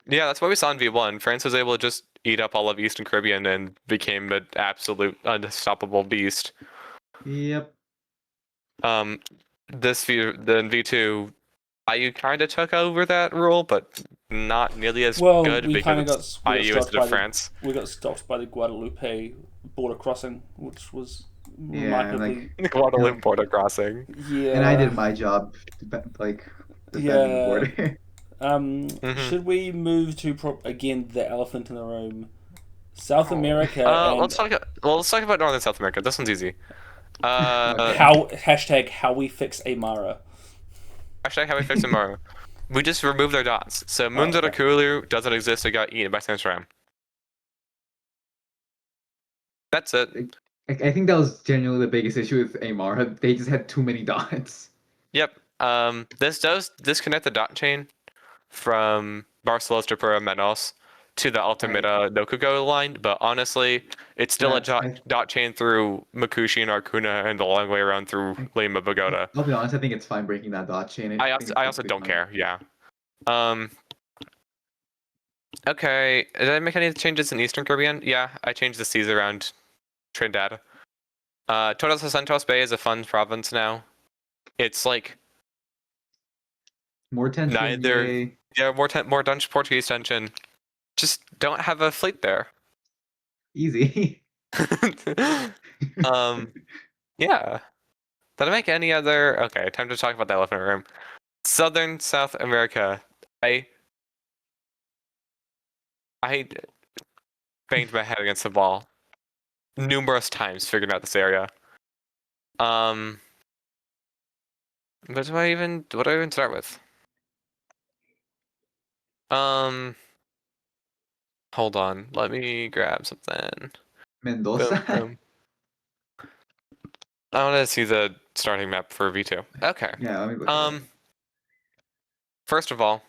Yeah, that's what we saw in V1. France was able to just eat up all of Eastern Caribbean and became an absolute unstoppable beast. Yep. Um, then V2, IU kind of took over that role, but not nearly as Well, good because it's we got IU stopped instead of by the France. Guadalupe border crossing, which was Yeah, and remarkably you Guadeloupe know, border crossing. and I yeah did my job, like defending the yeah. border. Hmm. Should we move to again the elephant in the room, South America and Let's talk about North and South America. This one's easy. Uh, Okay. how hashtag how we fix Amara? Hashtag how we fix tomorrow. We just removed their dots. So Oh, okay. Munzarakulu doesn't exist. It got eaten by Sandstorm. That's it. I think that was genuinely the biggest issue with Amara. They just had too many dots. Yep. This does disconnect the dot chain from Barcelos to Pura Menos to the I Altamira Nokugo line, but honestly, it's still a that I dot chain through Makushi and Arcuna and the long way around through I Lima Bogota. I'll be honest. I think it's fine breaking that dot chain. I think it's I also perfectly don't fine. care. Yeah. Um. Okay. Did I make any changes in Eastern Caribbean? Yeah, I changed the seas around Trinidad. Torres de Santos Bay is a fun province now. It's like More tension, neither. yay. Yeah, more Dutch Portuguese tension. Just don't have a fleet there. Easy. um, yeah. Did I make any other? Okay, time to talk about the elephant room. Southern South America. I I banged my head against the wall numerous times figuring out this area. Um, but what do I even start with? Hold on. Let me grab something. Mendoza. Boom, boom. I want to see the starting map for V2. Okay. Yeah, let me look it up. First of all,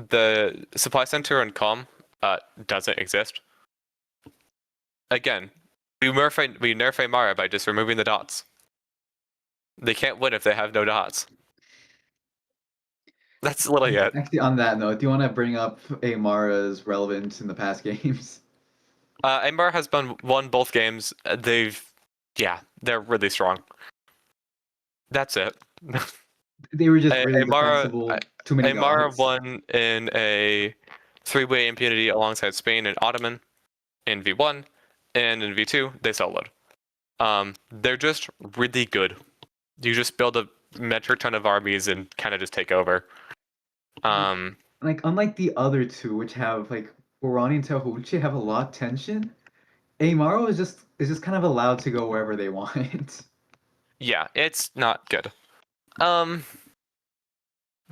the supply center and comm doesn't exist. Again, we nerf Amara by just removing the dots. They can't win if they have no dots. That's literally it. Actually, on that note, do you want to bring up Amara's relevance in the past games? Amara has won both games. They're really strong. That's it. They were just really Amara, defensible. Too many Amara gods. won in a three-way impunity alongside Spain and Ottoman in V1, and in V2 they soloed. They're just really good. You just build a metric ton of armies and kind of just take over. Like unlike the other two, which have like Orani and Tehuchi have a lot of tension, Amaro is just kind of allowed to go wherever they want. Yeah, it's not good. I'm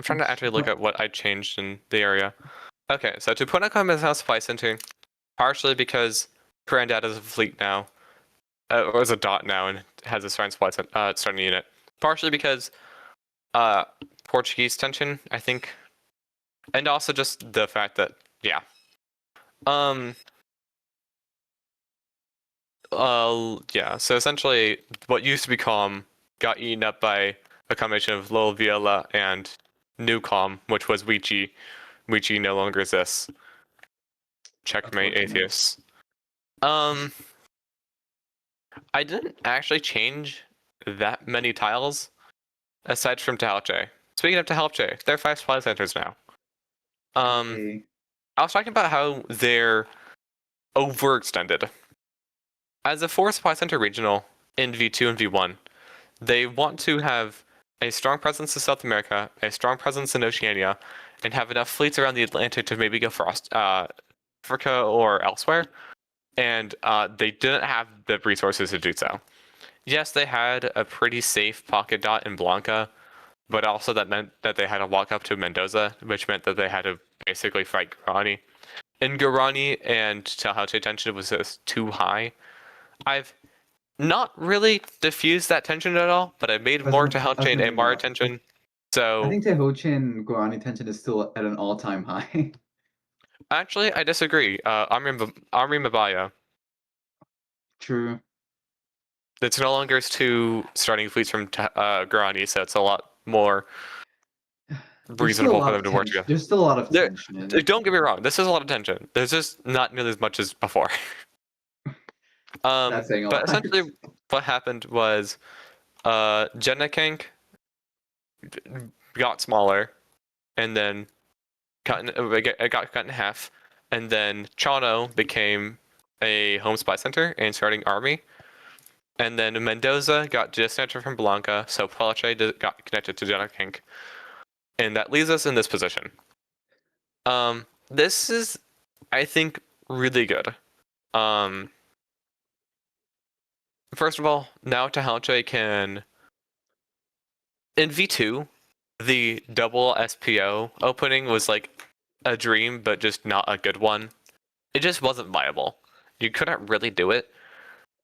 trying to actually look at what I changed in the area. Okay, so to put Tupunakam has supply center, partially because Granddad is a fleet now, or is a dot now, and has a starting supply starting unit. Partially because Portuguese tension, I think, and also just the fact that so essentially what used to be Calm got eaten up by a combination of Lil Viola and New Calm, which was Wichi. Wichi no longer exists. Checkmate atheists. I didn't actually change that many tiles aside from Tehalche. Speaking of Tehalche, there are 5 supply centers now. Okay. I was talking about how they're overextended. As a 4 supply center regional in V2 and V1, they want to have a strong presence in South America, a strong presence in Oceania, and have enough fleets around the Atlantic to maybe go for Africa or elsewhere. And they didn't have the resources to do so. Yes, they had a pretty safe pocket dot in Blanca, but also that meant that they had to walk up to Mendoza, which meant that they had to basically fight Guarani. In Guarani and Tahalche tension was just too high. I've not really diffused that tension at all, but I made more Tahalche and Amara tension. So I think Tehuchi and Guarani tension is still at an all-time high. actually, I disagree. Amri Mabaya. True. It's no longer 2 starting fleets from Guarani, so it's a lot more There's still a reasonable lot for of them to work tension. together. There's still a lot of tension in it. Don't get me wrong, this is a lot of tension. There's just not nearly as much as before. That's saying a But lot. essentially, what happened was Genakank got smaller, and then it got cut in half, and then Chano became a home supply center and starting army, and then Mendoza got disconnected from Blanca, so Palache got connected to Genakank, and that leaves us in this position. This is, I think, really good. First of all, now Tahalche can in V2, the double SPO opening was like a dream, but just not a good one. It just wasn't viable. You couldn't really do it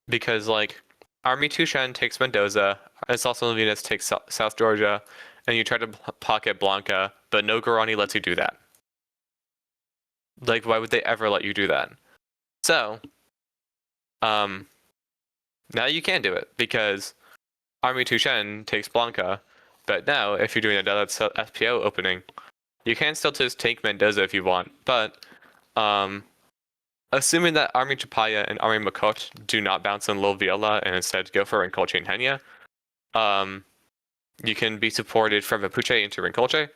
because like Army Tushen takes Mendoza, also Venus takes South Georgia, and you try to pocket Blanca, but no Guarani lets you do that. Like, why would they ever let you do that? So, now you can do it because Army Tushen takes Blanca, but now if you're doing another SPO opening, you can still just take Mendoza if you want, but assuming that Army Chapaya and Army Makot do not bounce on Lil Viola and instead go for Rincolche and Henya, you can be supported from Mapuche into Rincolche,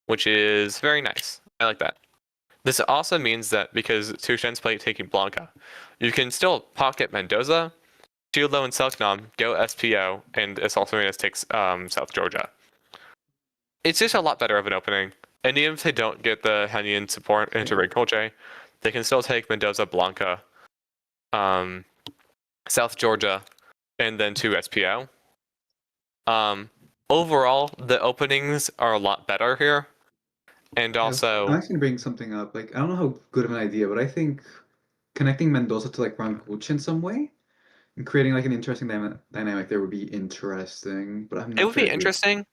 which is very nice. I like that. This also means that because Tushen's taking Blanca, you can still pocket Mendoza, Shieldo and Selknam go SPO, and Assaultarius takes South Georgia. It's just a lot better of an opening. And even if they don't get the Henyan support into Rincolche, they can still take Mendoza, Blanca, South Georgia, and then 2 SPO. Overall, the openings are a lot better here. And Yeah, also, I'm actually gonna bring something up. Like, I don't know how good of an idea, but I think connecting Mendoza to like Ranguch in some way and creating like an interesting dynamic there would be interesting. But I'm it not would sure be I agree. interesting.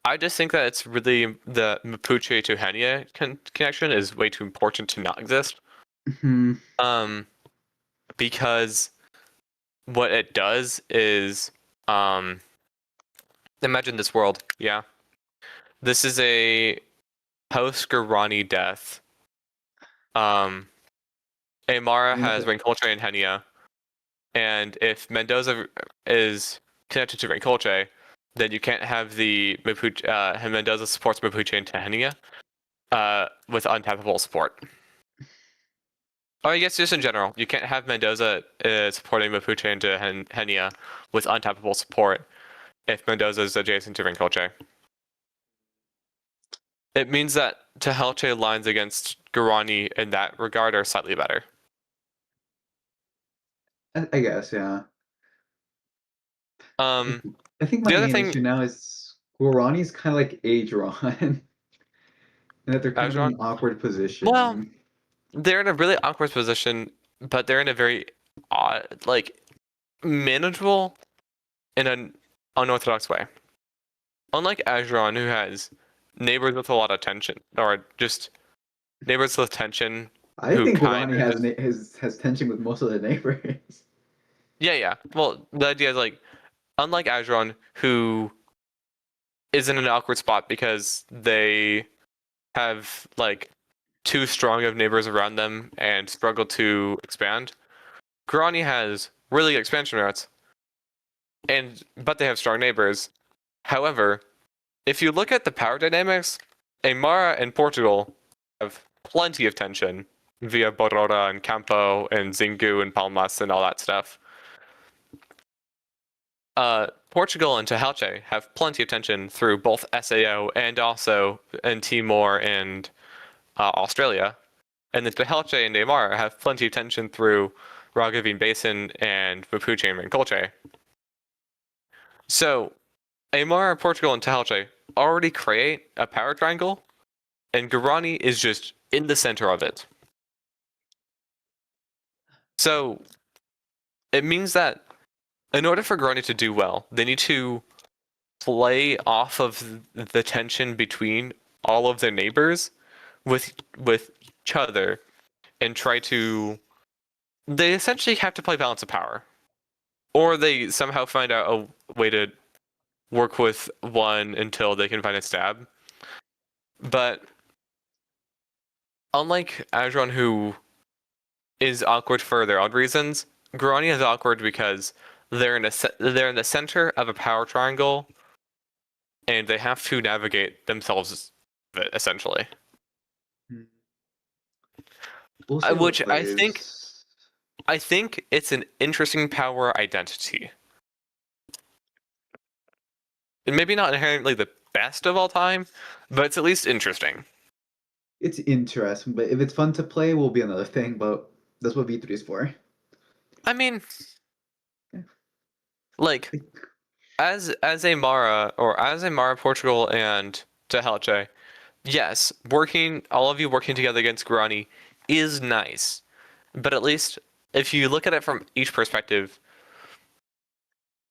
I just think that it's really the Mapuche to Henia connection is way too important to not exist. Hmm. Um, because what it does is, um, imagine this world. Yeah, this is a post-Garani death. Aymara has Rincolche and Henia, and if Mendoza is connected to Rincolche, then you can't have the Mapuche. Mendoza supports Mapuche and Henia with untappable support. Or I guess just in general, you can't have Mendoza supporting Mapuche and Henia with untappable support if Mendoza is adjacent to Rincolche. It means that Tehelche lines against Guarani in that regard are slightly better. I guess, yeah. Um, I think my the other main thing, issue now is Guarani's kind of like Adron, and that they're kind of in Ajuran, an awkward well, position. they're in a really awkward position, but they're in a very odd, like manageable in an unorthodox way. Unlike Ajuran, who has neighbors with a lot of tension, or just neighbors with tension I who think kind Guarani of has just has tension with most of the neighbors. yeah. Well, the idea is like unlike Ajuran, who is in an awkward spot because they have like too strong of neighbors around them and struggle to expand. Guarani has really good expansion routes, and but they have strong neighbors. However, if you look at the power dynamics, Aymara and Portugal have plenty of tension via Borora and Campo and Zingu and Palmas and all that stuff. Portugal and Tehelche have plenty of tension through both SAO and also in Timor and Australia. And the Tehelche and Aymara have plenty of tension through Ragavine Basin and Mapuche and Rincolche. So Aymara, Portugal, and Tehelche already create a power triangle, and Guarani is just in the center of it. So it means that in order for Guarani to do well, they need to play off of the tension between all of their neighbors with each other and try to they essentially have to play balance of power. Or they somehow find out a way to work with one until they can find a stab. But unlike Ajuran, who is awkward for their own reasons, Guarani is awkward because they're in the center of a power triangle, and they have to navigate themselves essentially. We'll see how it Which plays. I think it's an interesting power identity. And maybe not inherently the best of all time, but it's at least interesting. It's interesting, but if it's fun to play, will be another thing. But that's what V3 is for. I mean, Yeah. like as a Mara or as a Mara Portugal and Tehelche, yes, all of you working together against Guarani is nice. But at least if you look at it from each perspective,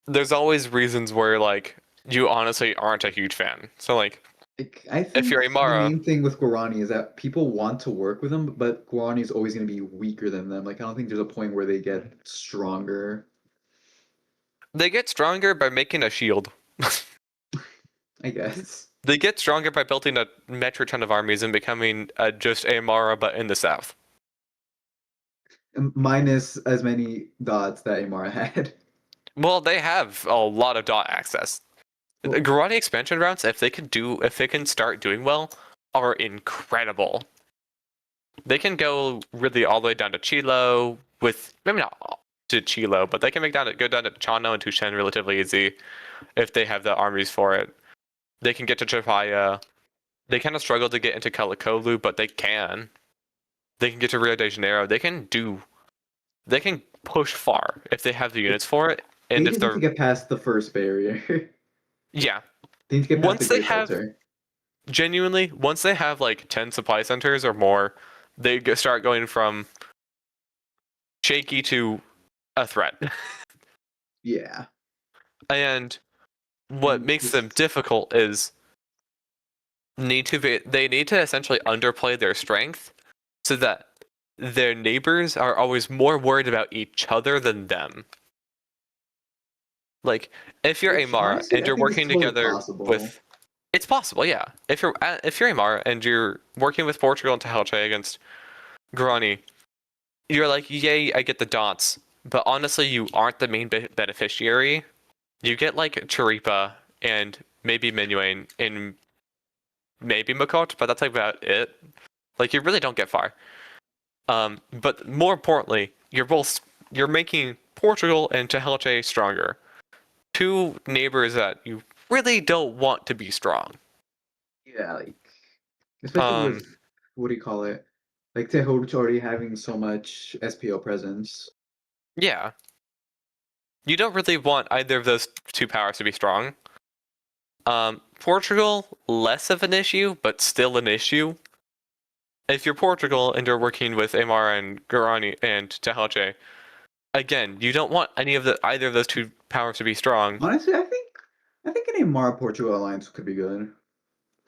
there's always reasons where like you honestly aren't a huge fan. So like I if think you're a the Mara, main thing with Guarani is that people want to work with them, but Guarani is always going to be weaker than them. Like, I don't think there's a point where they get stronger. they get stronger by making a shield. I guess. They get stronger by building a metric ton of armies and becoming just a Mara but in the south. Minus as many dots that Amara had. Well, they have a lot of dot access. The Well, Guarani expansion routes, if they can start doing well, are incredible. They can go really all the way down to Chilo with maybe not to Chilo, but they can go down to Chano and Tushen relatively easy if they have the armies for it. They can get to Chapaya. They kind of struggle to get into Kalikolu, but they can. They can get to Rio de Janeiro. They can push far if they have the units for it. they And if just need to they're get past the first barrier. yeah, They need to get past the once they Great have Filter. genuinely, once they have like 10 supply centers or more, they start going from shaky to a threat. Yeah. And what And makes them just difficult is they need to essentially underplay their strength so that their neighbors are always more worried about each other than them. Like, if you're which Amara honestly and I you're think is working totally together possible. with, it's possible, yeah. If you're Amara and you're working with Portugal and Tehelche against Grani, you're like, yay, I get the dots. But honestly, you aren't the main beneficiary. You get like Chiripa and maybe Minuane and maybe Makot, but that's like about it. Like, you really don't get far. But more importantly, you're making Portugal and Tehelche stronger. Two neighbors that you really don't want to be strong. Yeah, like especially Um, with what do you call it? Like Tehoch already having so much SPO presence. yeah. You don't really want either of those two powers to be strong. Portugal, less of an issue, but still an issue. If you're Portugal and you're working with Amara and Guarani and Tehelche, again, you don't want either of those two powers to be strong. Honestly, I think an Amara Portugal alliance could be good.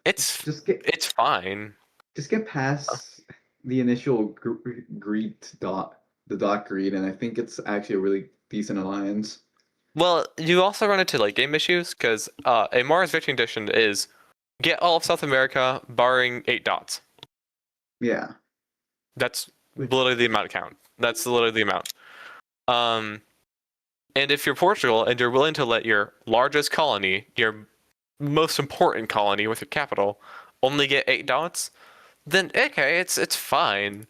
It's Just get it's fine. just get past the initial the dot greed, and I think it's actually a really decent alliance. Well, you also run into like game issues because Amara's victory condition is get all of South America barring 8 dots. Yeah. That's Which, literally the amount count. That's literally the amount. Um, and if you're Portugal and you're willing to let your largest colony, your most important colony with your capital, only get 8 dots, then okay, it's fine.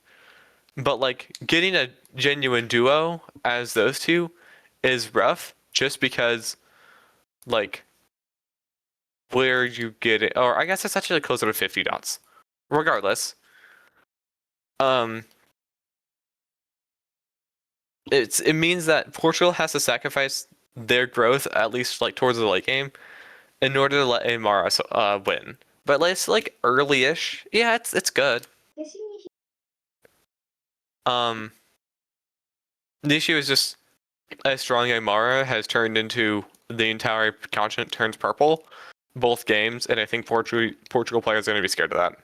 But like getting a genuine duo as those two is rough, just because like where you get it, or I guess it's actually closer to 50 dots. Regardless, um, it means that Portugal has to sacrifice their growth, at least like towards the late game, in order to let Amara win. But it's like early-ish. Yeah, it's good. Um, the issue is just as strong Amara has turned into the entire continent turns purple, both games, and I think Portugal players are going to be scared of that.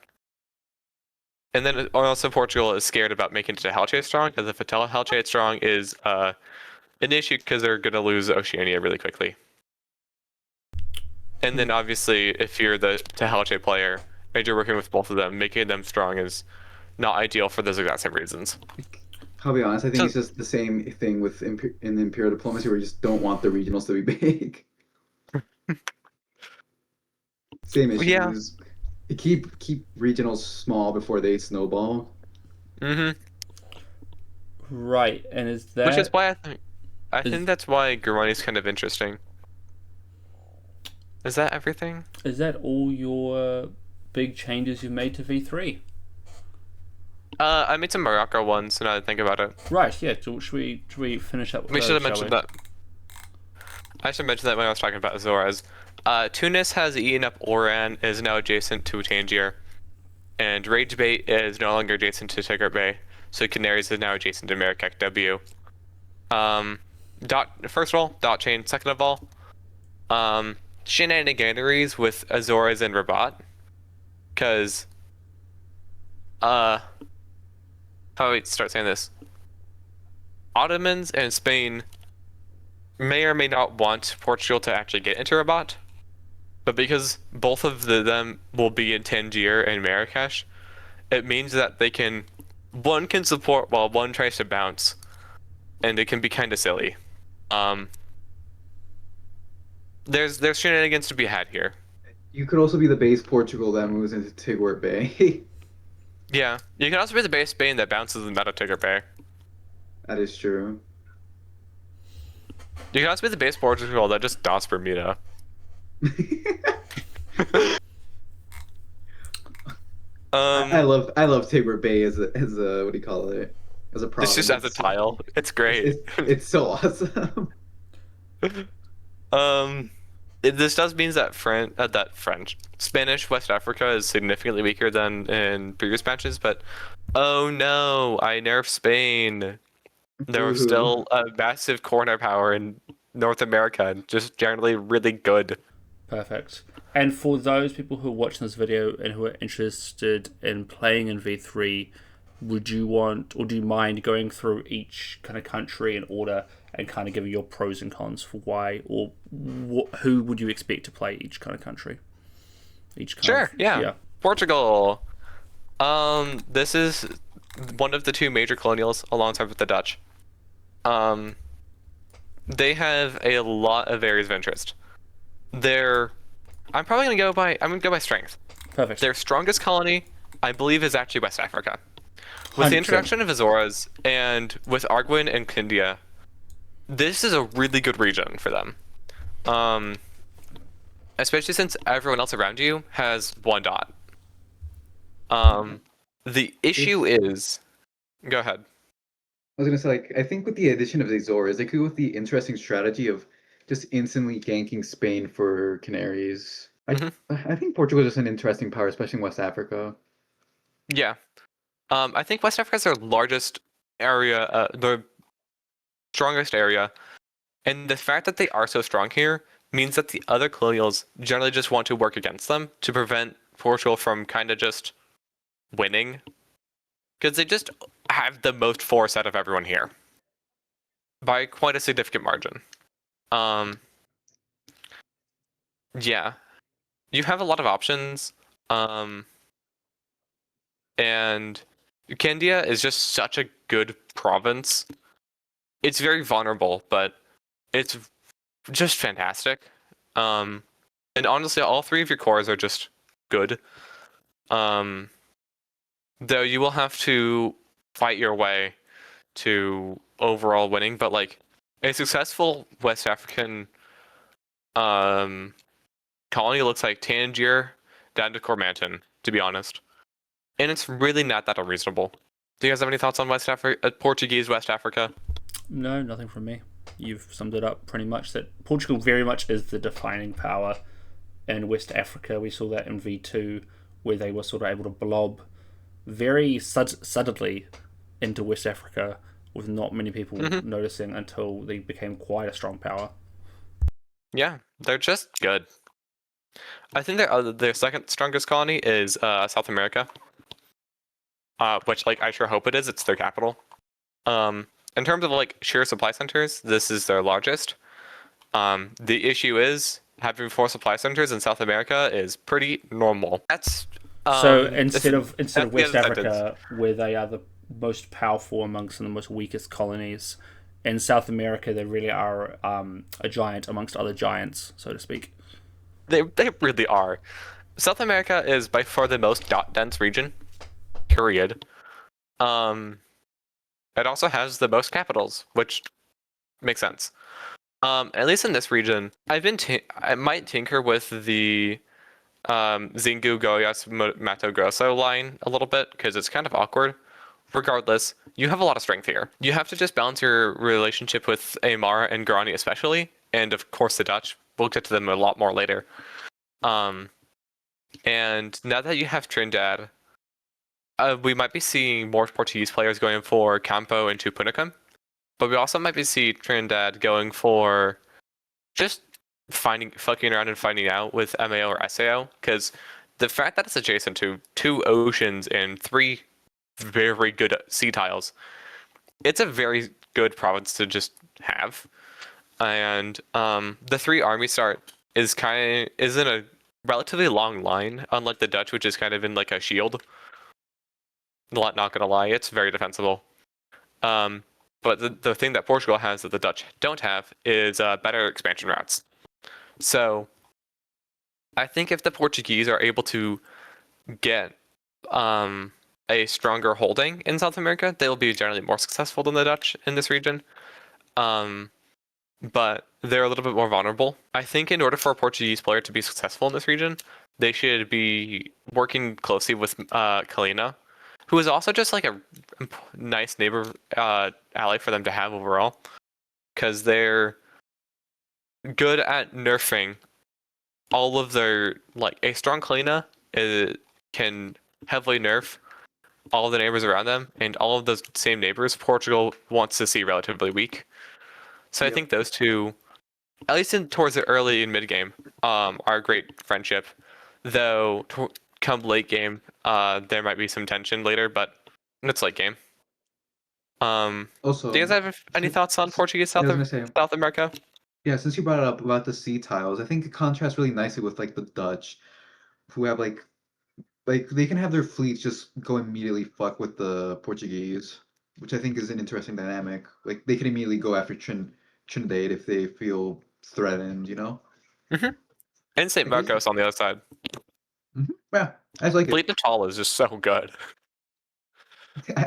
And then also Portugal is scared about making Tehelche strong, because if Tehelche strong is an issue because they're going to lose Oceania really quickly. And then obviously, if you're the Tehelche player and you're working with both of them, making them strong is not ideal for those exact same reasons. I'll be honest, I think So it's just the same thing with in Imperial Diplomacy where you just don't want the regionals to be big. Same yeah, issues. Keep regionals small before they snowball. mm-hmm. Right, and Which is why I is think that's why Gurmani is kind of interesting. Is that everything? is that all your big changes you've made to V3? I made some Morocco ones, now that I think about it. Right, yeah. So should we finish up with We should those, have shall mentioned we? that. I should mention that when I was talking about Azores. Tunis has eaten up Oran, is now adjacent to Tangier. And Rage Bait is no longer adjacent to Tigger Bay. So Canaries is now adjacent to Marrakech W. First of all, dot chain. Second of all, shenaniganeries with Azores and Rabat. Because, how do we start saying this? Ottomans and Spain may or may not want Portugal to actually get into Rabat, but because both of them will be in Tangier and Marrakesh, it means that one can support while one tries to bounce, and it can be kind of silly. Um, there's shenanigans to be had here. You could also be the base Portugal that moves into Tigwart Bay. Yeah, you can also be the base Spain that bounces in Meta Tigger Bay. That is true. You can also be the base Portugal that just dots Bermuda. I love Tigwart Bay as a what do you call it? As a It's just as a province. tile. It's It's, great. it's, it's so awesome. Um, This does mean that Spanish West Africa is significantly weaker than in previous matches, but oh no, I nerfed Spain. There was Boo-hoo. still a massive corner power in North America, just generally really good. Perfect. And for those people who are watching this video and who are interested in playing in V3, would you want or do you mind going through each kind of country in order and kind of giving your pros and cons for why or who would you expect to play each kind of country? Each kind Sure, of, yeah. Portugal. This is one of the two major colonials alongside with the Dutch. Um, they have a lot of areas of interest. I'm gonna go by strength. Perfect. Their strongest colony, I believe, is actually West Africa. With the 100%. introduction of Azores and with Arguin and Kindia, this is a really good region for them. Especially since everyone else around you has one dot. The issue is, go ahead. I was gonna say, like, I think with the addition of the Azores, they could go with the interesting strategy of just instantly ganking Spain for Canaries. I think Portugal is just an interesting power, especially in West Africa. Yeah. I think West Africa is their largest area, the strongest area, and the fact that they are so strong here means that the other colonials generally just want to work against them to prevent Portugal from kind of just winning, because they just have the most force out of everyone here by quite a significant margin. Yeah, you have a lot of options, and Candia is just such a good province. It's very vulnerable, but it's just fantastic. And honestly, all three of your cores are just good. Though you will have to fight your way to overall winning, but like a successful West African colony looks like Tangier down to Cormanton, to be honest. And it's really not that unreasonable. Do you guys have any thoughts on West Africa, Portuguese West Africa? No, nothing from me. You've summed it up pretty much. That Portugal very much is the defining power in West Africa. We saw that in V2, where they were sort of able to blob very suddenly into West Africa with not many people noticing until they became quite a strong power. Yeah, they're just good. I think their second strongest colony is South America, which like I sure hope it is. It's their capital. In terms of like sheer supply centers, this is their largest. The issue is having 4 supply centers in South America is pretty normal. That's so instead of West Africa, sentence. where they are the most powerful amongst the most weakest colonies, in South America they really are a giant amongst other giants, so to speak. They really are. South America is by far the most dot dense region. Period. It also has the most capitals, which makes sense. At least in this region, I might tinker with the Zingu Goiás Mato Grosso line a little bit because it's kind of awkward. Regardless, you have a lot of strength here. You have to just balance your relationship with Aymara and Guarani especially, and of course the Dutch. We'll get to them a lot more later. And now that you have Trinidad, we might be seeing more Portuguese players going for Campo and Tupunicum, but we also might be seeing Trinidad going for just fucking around and finding out with MAO or SAO, because the fact that it's adjacent to 2 oceans and 3 very good sea tiles, it's a very good province to just have. And the 3 army start is in a relatively long line, unlike the Dutch, which is kind of in like a shield. Not gonna lie, it's very defensible. But the thing that Portugal has that the Dutch don't have is better expansion routes. So I think if the Portuguese are able to get a stronger holding in South America, they'll be generally more successful than the Dutch in this region. But they're a little bit more vulnerable. I think in order for a Portuguese player to be successful in this region, they should be working closely with Kalina, who is also just like a nice neighbor ally for them to have overall, because they're good at nerfing all of their like a strong Kalina can heavily nerf all of the neighbors around them, and all of those same neighbors Portugal wants to see relatively weak. So I Yep. think those two, at least towards the early and mid game, are a great friendship. Though come late game, there might be some tension later, but it's late game. Do you Also, guys have any thoughts on Portuguese yeah, I was gonna say, South America? yeah, since you brought it up about the sea tiles, I think it contrasts really nicely with like the Dutch, who have like they can have their fleets just go immediately fuck with the Portuguese, which I think is an interesting dynamic. Like they can immediately go after Trinidad if they feel threatened, you know? Mm-hmm. And St. Like Marcos on the other side. yeah, I just like it. Fleet Natal is just so good.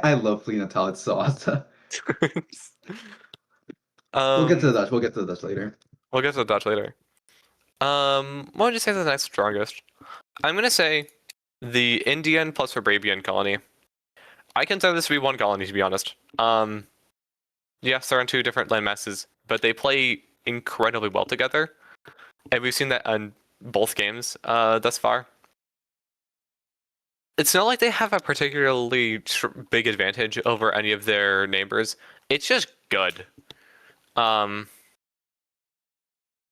I love Fleet Natal. It's so awesome. We'll get to um, the Dutch. We'll get to the Dutch later. we'll get to the Dutch later. What would you say is the next strongest? I'm gonna say the Indian plus Arabian colony. I consider this to be one colony, to be honest. Yes, they're on two different land masses, but they play incredibly well together, and we've seen that on both games thus far. It's not like they have a particularly big advantage over any of their neighbors. It's just good. Um,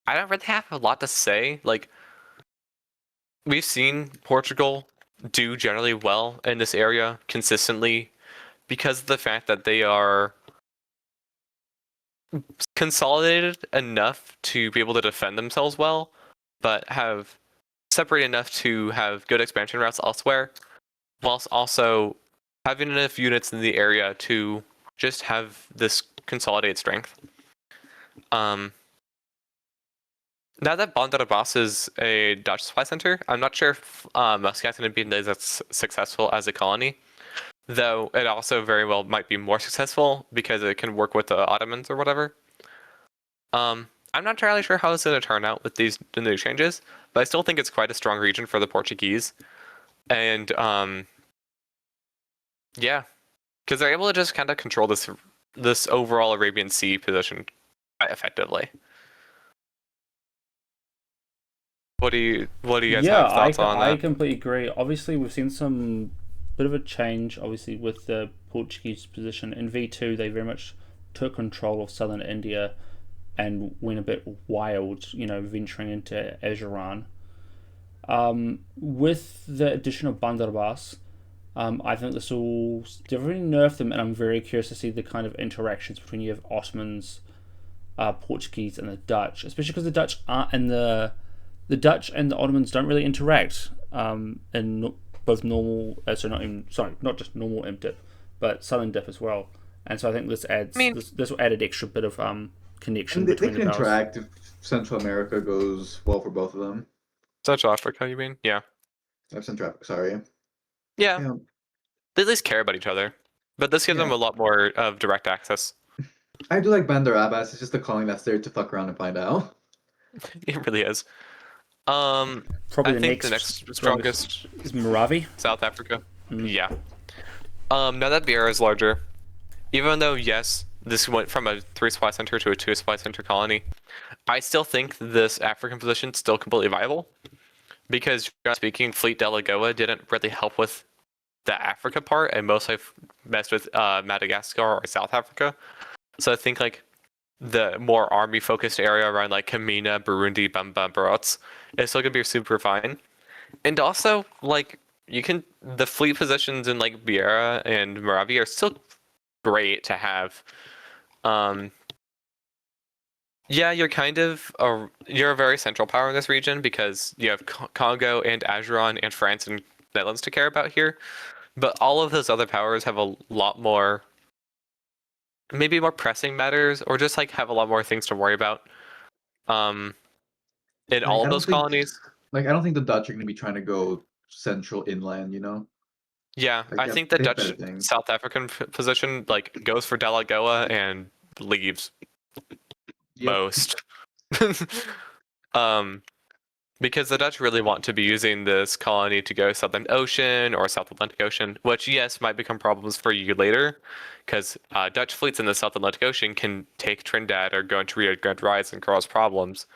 I don't really have a lot to say. Like, we've seen Portugal do generally well in this area consistently because of the fact that they are consolidated enough to be able to defend themselves well, but have separated enough to have good expansion routes elsewhere, whilst also having enough units in the area to just have this consolidated strength. Now that Bandar Abbas is a Dutch supply center, I'm not sure if Muscat's going to be as successful as a colony, though it also very well might be more successful because it can work with the Ottomans or whatever. I'm not entirely sure how it's going to turn out with the new changes, but I still think it's quite a strong region for the Portuguese. And yeah, because they're able to just kind of control this overall Arabian Sea position quite effectively. What do you guys Yeah, have thoughts on I that? completely agree. Obviously, we've seen some bit of a change, obviously, with the Portuguese position. In V2, they very much took control of southern India and went a bit wild, venturing into Ajuran. With the addition of Bandar Abbas, I think this will definitely nerf them, and I'm very curious to see the kind of interactions between you have Ottomans, Portuguese, and the Dutch, especially because the Dutch aren't in the Dutch and the Ottomans don't really interact in both normal, not just normal imp but southern dip as well. And so I think this I mean, this will add an extra bit of connection And they between can the powers. interact if Central America goes well for both of them. Central Africa, you mean? Yeah. Central Africa, sorry. Yeah. Yeah, They at least care about each other. But this gives them yeah. a lot more of direct access. I do like Bandar Abbas. It's just a calling that's there to fuck around and find out. It really is. Probably I the think the next next strongest strongest is Moravi. South Africa. Yeah. Now that Beira is larger, even though yes, this went from a 3 supply center to a 2 supply center colony, I still think this African position is still completely viable. Because generally speaking, Fleet de la Goa didn't really help with the Africa part and mostly messed with Madagascar or South Africa. So I think like the more army focused area around like Kamina, Burundi, Bamba, Barots is still gonna be super fine. And also like the fleet positions in like Beira and Moravia are still great to have. Um, yeah, you're a very central power in this region because you have Congo and Ajuran and France and Netherlands to care about here. But all of those other powers have a lot more, maybe more pressing matters, or just like have a lot more things to worry about. In Like all I of don't those think colonies. I don't think the Dutch are gonna be trying to go central inland, you know? Yeah, Like I think the they have better Dutch things. South African position like goes for Delagoa and leaves Yep. most. um, because the Dutch really want to be using this colony to go Southern Ocean or South Atlantic Ocean, which yes might become problems for you later, because Dutch fleets in the South Atlantic Ocean can take Trinidad or go into Rio Grande Rise and cause problems.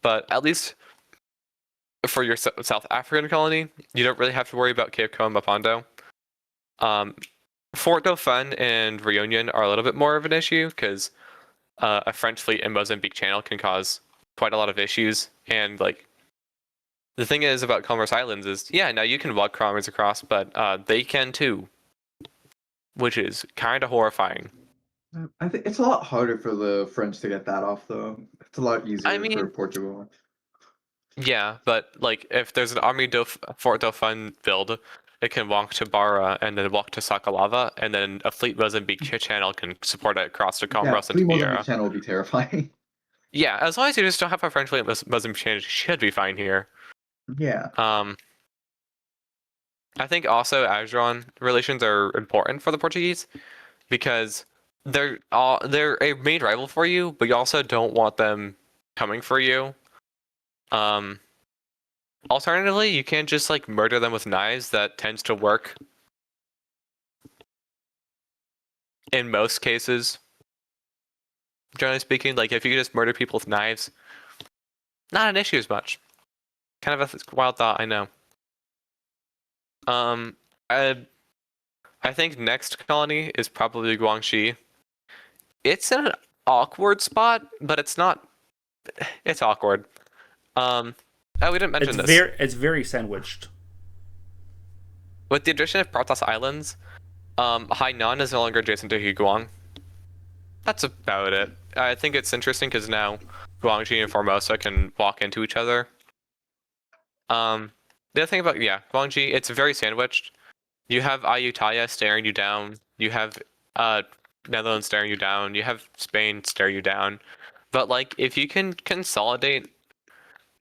But at least for your South African colony, you don't really have to worry about Cape Coa and Mapondo. Fort Dauphin and Reunion are a little bit more of an issue because a French fleet in Mozambique Channel can cause quite a lot of issues. And like the thing is about Comoros Islands is, yeah, now you can walk kilometers across, but they can too, which is kind of horrifying. I think it's a lot harder for the French to get that off, though. It's a lot I easier for mean, Portugal. yeah, but like if there's an Fort Dauphin build, it can walk to Barra and then walk to Sakalava, and then a fleet Mozambique Channel can support it across to Yeah, Comoros and Free to Mozambique Vieira. Channel would be terrifying. Yeah, as long as you just don't have a French fleet, Mozambique Channel should be fine here. Yeah. I think also Ajuran relations are important for the Portuguese because they're a main rival for you, but you also don't want them coming for you. Alternatively, you can just like murder them with knives. That tends to work in most cases. Generally speaking, like if you just murder people with knives, not an issue as much. Kind of a wild thought, I know. I think next colony is probably Guangxi. It's in an awkward spot, but it's not. It's awkward. Oh, we didn't mention this. It's very sandwiched. With the addition of Pratas Islands, Hainan is no longer adjacent to Huguang. That's about it. I think it's interesting because now Guangxi and Formosa can walk into each other. The other thing about Guangxi, it's very sandwiched. You have Ayutthaya staring you down. You have Netherlands staring you down. You have Spain stare you down. But like, if you can consolidate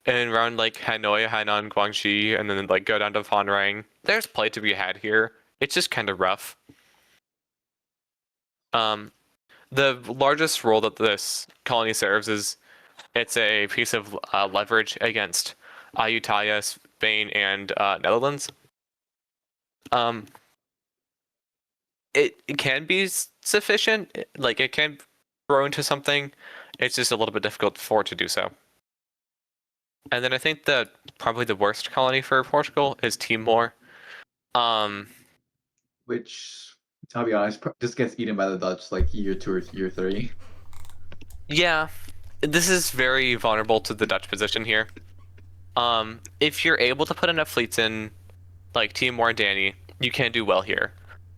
and around like Hanoi, Hainan, Guangxi, and then like go down to Phan Rang, there's play to be had here. It's just kind of rough. The largest role that this colony serves is it's a piece of leverage against Ayutthaya, Spain, and Netherlands. It can be sufficient, like it can grow into something. It's just a little bit difficult for it to do so. And then I think that probably the worst colony for Portugal is Timor. Which, I'll be honest, just gets eaten by the Dutch like year 2 or year 3. Yeah, this is very vulnerable to the Dutch position here. If you're able to put enough fleets in, like Timor and Danny, you can do well here.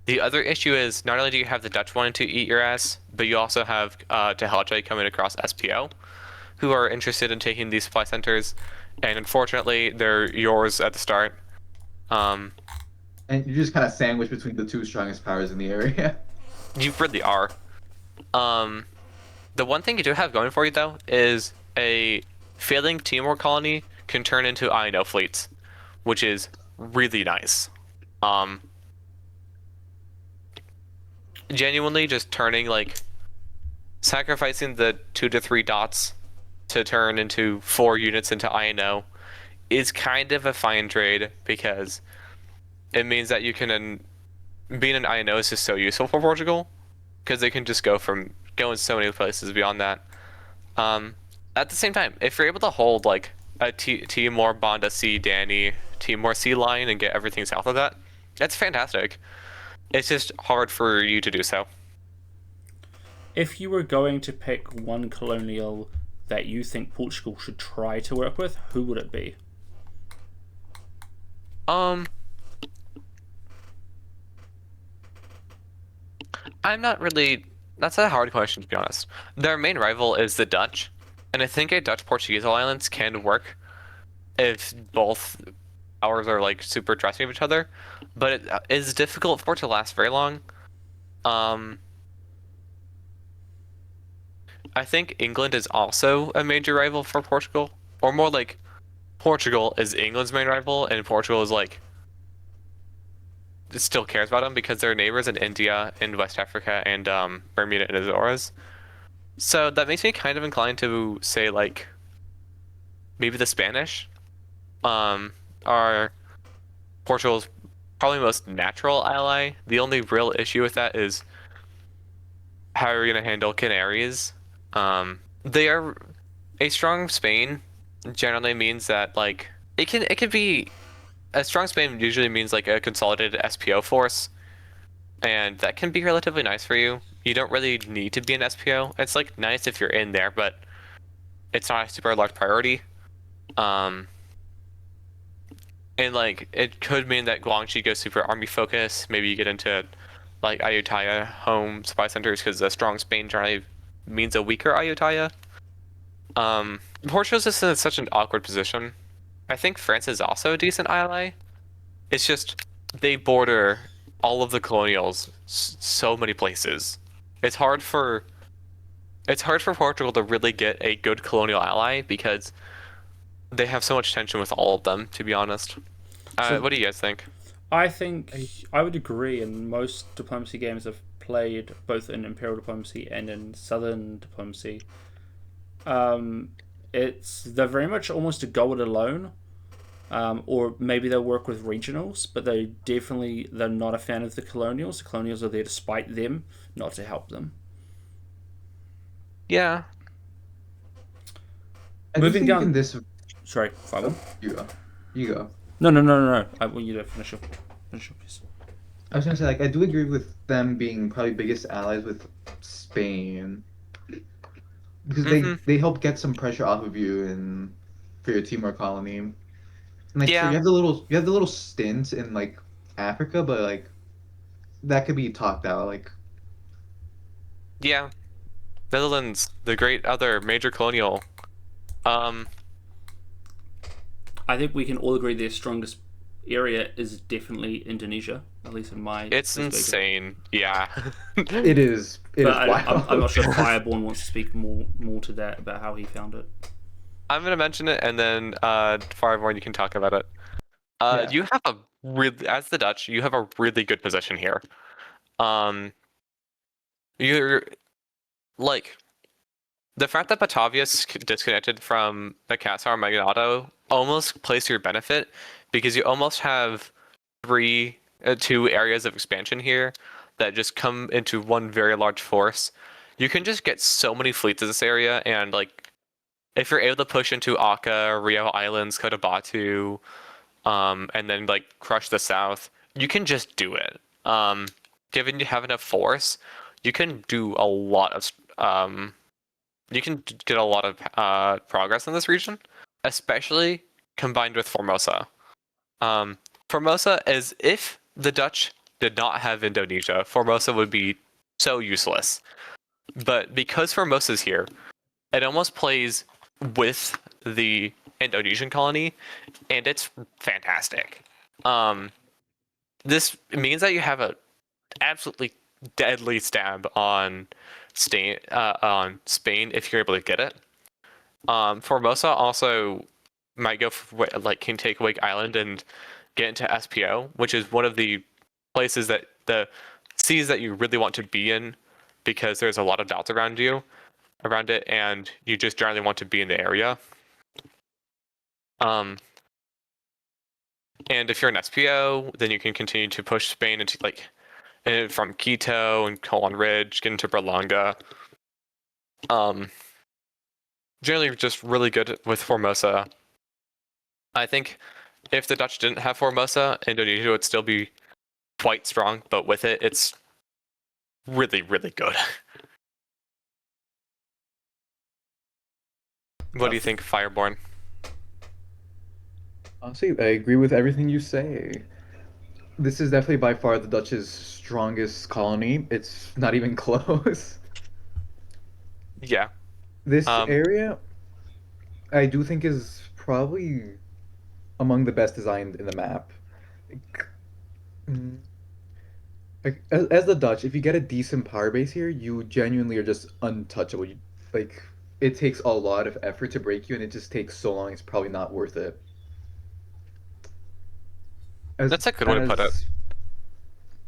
The other issue is not only do you have the Dutch wanting to eat your ass, but you also have Tehelche coming across SPO, who are interested in taking these supply centers, and unfortunately, they're yours at the start. And you're just kind of sandwiched between the two strongest powers in the area. You really are. The one thing you do have going for you, though, is a failing Timor colony can turn into INO fleets, which is really nice. Genuinely just turning, like, sacrificing the 2 to 3 dots to turn into 4 units into INO is kind of a fine trade because it means that you can, being an INO is just so useful for Portugal because they can just go in so many places beyond that. At the same time, if you're able to hold like a Timor Banda C Danny Timor C line and get everything south of that, that's fantastic. It's just hard for you to do so. If you were going to pick one colonial that you think Portugal should try to work with, who would it be? I'm not really. That's a hard question, to be honest. Their main rival is the Dutch, and I think a Dutch-Portuguese alliance can work if both powers are like super trusting of each other, but it is difficult for it to last very long. I think England is also a major rival for Portugal, or more like Portugal is England's main rival, and Portugal is like still cares about them because they're neighbors in India, in West Africa, and Bermuda and Azores. So that makes me kind of inclined to say like maybe the Spanish are Portugal's probably most natural ally. The only real issue with that is how are you going to handle Canaries? They are a strong Spain generally means that like it can be a strong Spain usually means like a consolidated SPO force, and that can be relatively nice for you. You don't really need to be an SPO. It's like nice if you're in there, but it's not a super large priority. Um, and like it could mean that Guangxi goes super army focus. Maybe you get into like Ayutthaya home supply centers because a strong Spain generally means a weaker Ayutthaya. Portugal's just in such an awkward position. I think France is also a decent ally. It's just they border all of the colonials so many places. It's hard for Portugal to really get a good colonial ally because they have so much tension with all of them, to be honest. So What do you guys think? I think I would agree. And most diplomacy games I've played, both in Imperial Diplomacy and in Southern Diplomacy, um, they're very much almost a go it alone. Or maybe they'll work with regionals, but they're not a fan of the colonials. The colonials are there to spite them, not to help them. Yeah, I do Moving think in down. this. Sorry, five Oh, one. you go. You go. No. I want you to finish your piece. I was gonna say, like, I do agree with them being probably biggest allies with Spain because mm-hmm. they help get some pressure off of you and for your Timor colony. And like, sure, Yeah, you have the little stints in like Africa, but like that could be talked out. Like, yeah. Netherlands, the great other major colonial. Um, I think we can all agree their strongest area is definitely Indonesia, at least in my it's perspective. insane. Yeah. it But is I'm not wild. sure if Fireborn wants to speak more to that about how he found it. I'm gonna mention it, and then Fireborn, you can talk about it. Yeah. You have a really, as the Dutch, you have a really good position here. Um, you're like the fact that Batavia's disconnected from Makassar and Magnato almost plays to your benefit because you almost have two areas of expansion here that just come into one very large force. You can just get so many fleets in this area, and like if you're able to push into Aka, Rio Islands, Cotabato, and then like crush the south, you can just do it. Given you have enough force, you can do a lot of you can get a lot of progress in this region, especially combined with Formosa. Um, Formosa is if the Dutch did not have Indonesia, Formosa would be so useless. But because Formosa's here, it almost plays with the Indonesian colony, and it's fantastic. Um, this means that you have a absolutely deadly stab on Spain if you're able to get it. Formosa also might go for, like can take Wake Island and get into SPO, which is one of the places that the seas that you really want to be in because there's a lot of doubts around it, and you just generally want to be in the area. Um, and if you're an SPO, then you can continue to push Spain into like from Quito and Colon Ridge, get into Berlanga. Um, Generally just really good with Formosa. I think if the Dutch didn't have Formosa, Indonesia would still be quite strong, but with it, it's really, really good. What do you think, Fireborn? Honestly, I agree with everything you say. This is definitely by far the Dutch's strongest colony. It's not even close. Yeah. This Um, area, I do think, is probably among the best designed in the map. Like, mm, like as the Dutch, if you get a decent power base here, you genuinely are just untouchable. Like it takes a lot of effort to break you, and it just takes so long. It's probably not worth it. As that's a good way to put it. as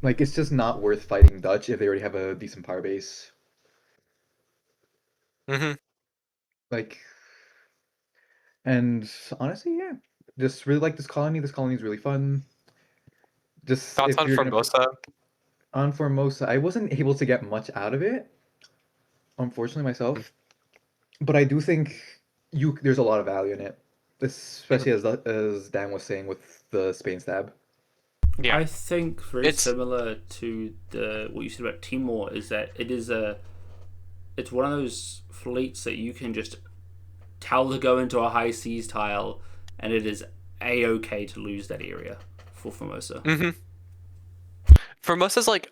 like it's just not worth fighting Dutch if they already have a decent power base. Hmm. Like, and honestly, yeah, just really like this colony. This colony is really fun. Just Thoughts if on you're gonna put Formosa? on Formosa, I wasn't able to get much out of it, unfortunately myself. But I do think you there's a lot of value in it. especially as Dan was saying with the Spain stab. Yeah. I think very It's similar to the what you said about Timor is that it's one of those fleets that you can just tell to go into a high seas tile, and it is a-okay to lose that area for Formosa. hmm Formosa's like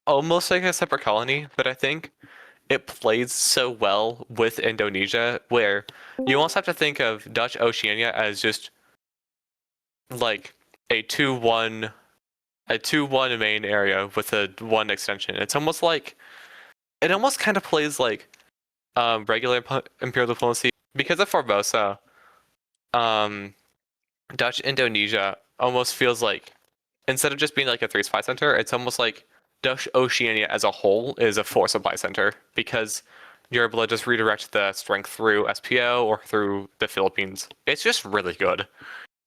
almost like a separate colony, but I think it plays so well with Indonesia, where you almost have to think of Dutch Oceania as just like a 2-1 main area with a 1 extension. It's almost like it almost kind of plays like regular imperial diplomacy because of Formosa. Um, Dutch Indonesia almost feels like instead of just being like a 3 supply center, it's almost like Dutch Oceania as a whole is a 4 supply center because you're able to just redirect the strength through SPO or through the Philippines. It's just really good.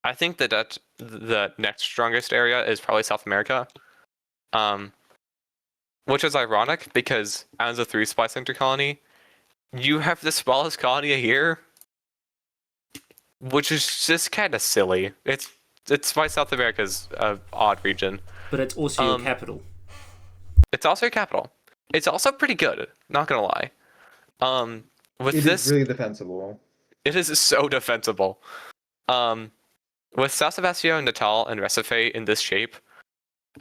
I think the next strongest area is probably South America, um, which is ironic because as a 3 supply center colony, you have the smallest colony here, which is just kind of silly. It's why South America's an odd region. But it's also your Um, capital. It's also your capital. It's also pretty good, not gonna lie. With It is this, really defensible. it is so defensible. Um, with Sao Sebastião, Natal, and Recife in this shape,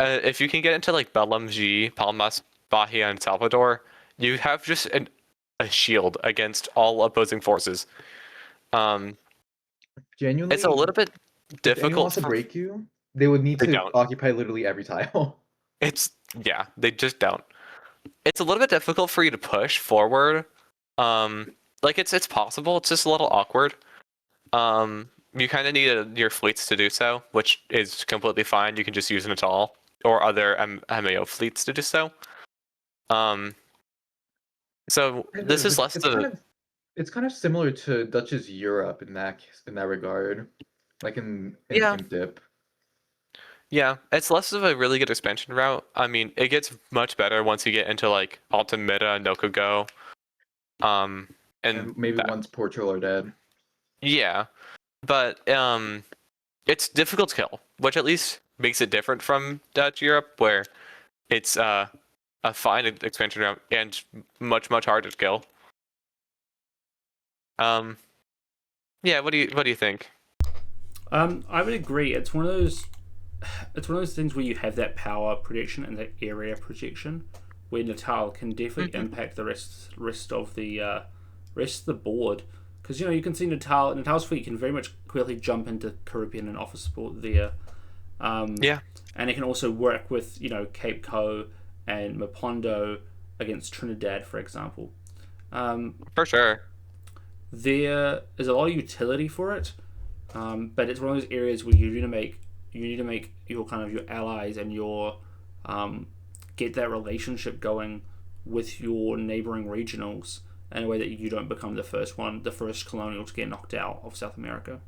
if you can get into like Belém, G, Palmas, Bahia, and Salvador, you have just a shield against all opposing forces. Um, Genuinely, it's a little bit if anyone difficult wants to for break you, they would need they to don't. occupy literally every tile. It's yeah, they just don't. It's a little bit difficult for you to push forward. Like it's possible. It's just a little awkward. You kind of need your fleets to do so, which is completely fine. You can just use Natal or other MAO fleets to do so. Um, so It this is. is less It's kind of similar to Dutch's Europe in that regard, like in yeah, Imp Dip. yeah. It's less of a really good expansion route. I mean, it gets much better once you get into like Altamira and Nokogo. Um, and And maybe that once Portugal are dead. yeah, but it's difficult to kill, which at least makes it different from Dutch Europe, where it's a fine expansion route and much harder to kill. Um, yeah. What do you think? I would agree. It's one of those things where you have that power projection and that area projection, where Natal can definitely impact the rest of the board. Because you can see Natal's fleet can very much quickly jump into Caribbean and offer support there. Yeah, And it can also work with Cape Co and Mapondo against Trinidad, for example. for sure. There is a lot of utility for it, but it's one of those areas where you need to make your kind of your allies and your get that relationship going with your neighboring regionals in a way that you don't become the first colonial to get knocked out of South America.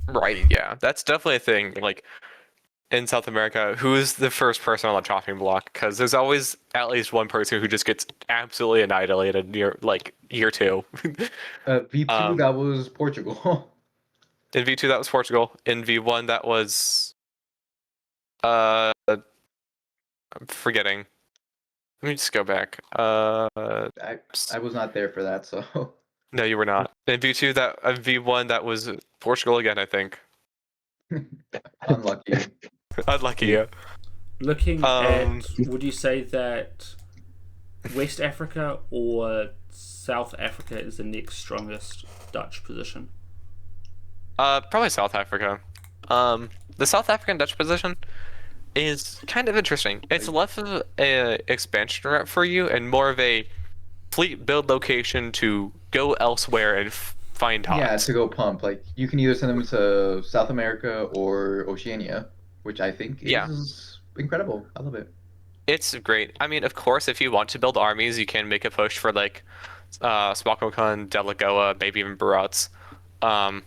Right. Yeah, that's definitely a thing. Like in South America, who's the first person on the chopping block? Because there's always at least one person who just gets absolutely annihilated near like year 2. V2, um, that was Portugal. in V2 that was Portugal. In V1 that was I'm forgetting. Let me just go back. I was not there for that, so No, you were not. In V2 that V1 that was Portugal again, I think. unlucky. Unlucky you. Looking Um, at, would you say that West Africa or South Africa is the next strongest Dutch position? Probably South Africa. The South African Dutch position is kind of interesting. It's less of a expansion route for you and more of a fleet build location to go elsewhere and find Yeah, hots. to go pump. Like you can either send them to South America or Oceania, which I think Yeah, is incredible. I love it. it's great. I mean, of course, if you want to build armies, you can make a push for like Spokane, Delagoa, maybe even Barats. Um,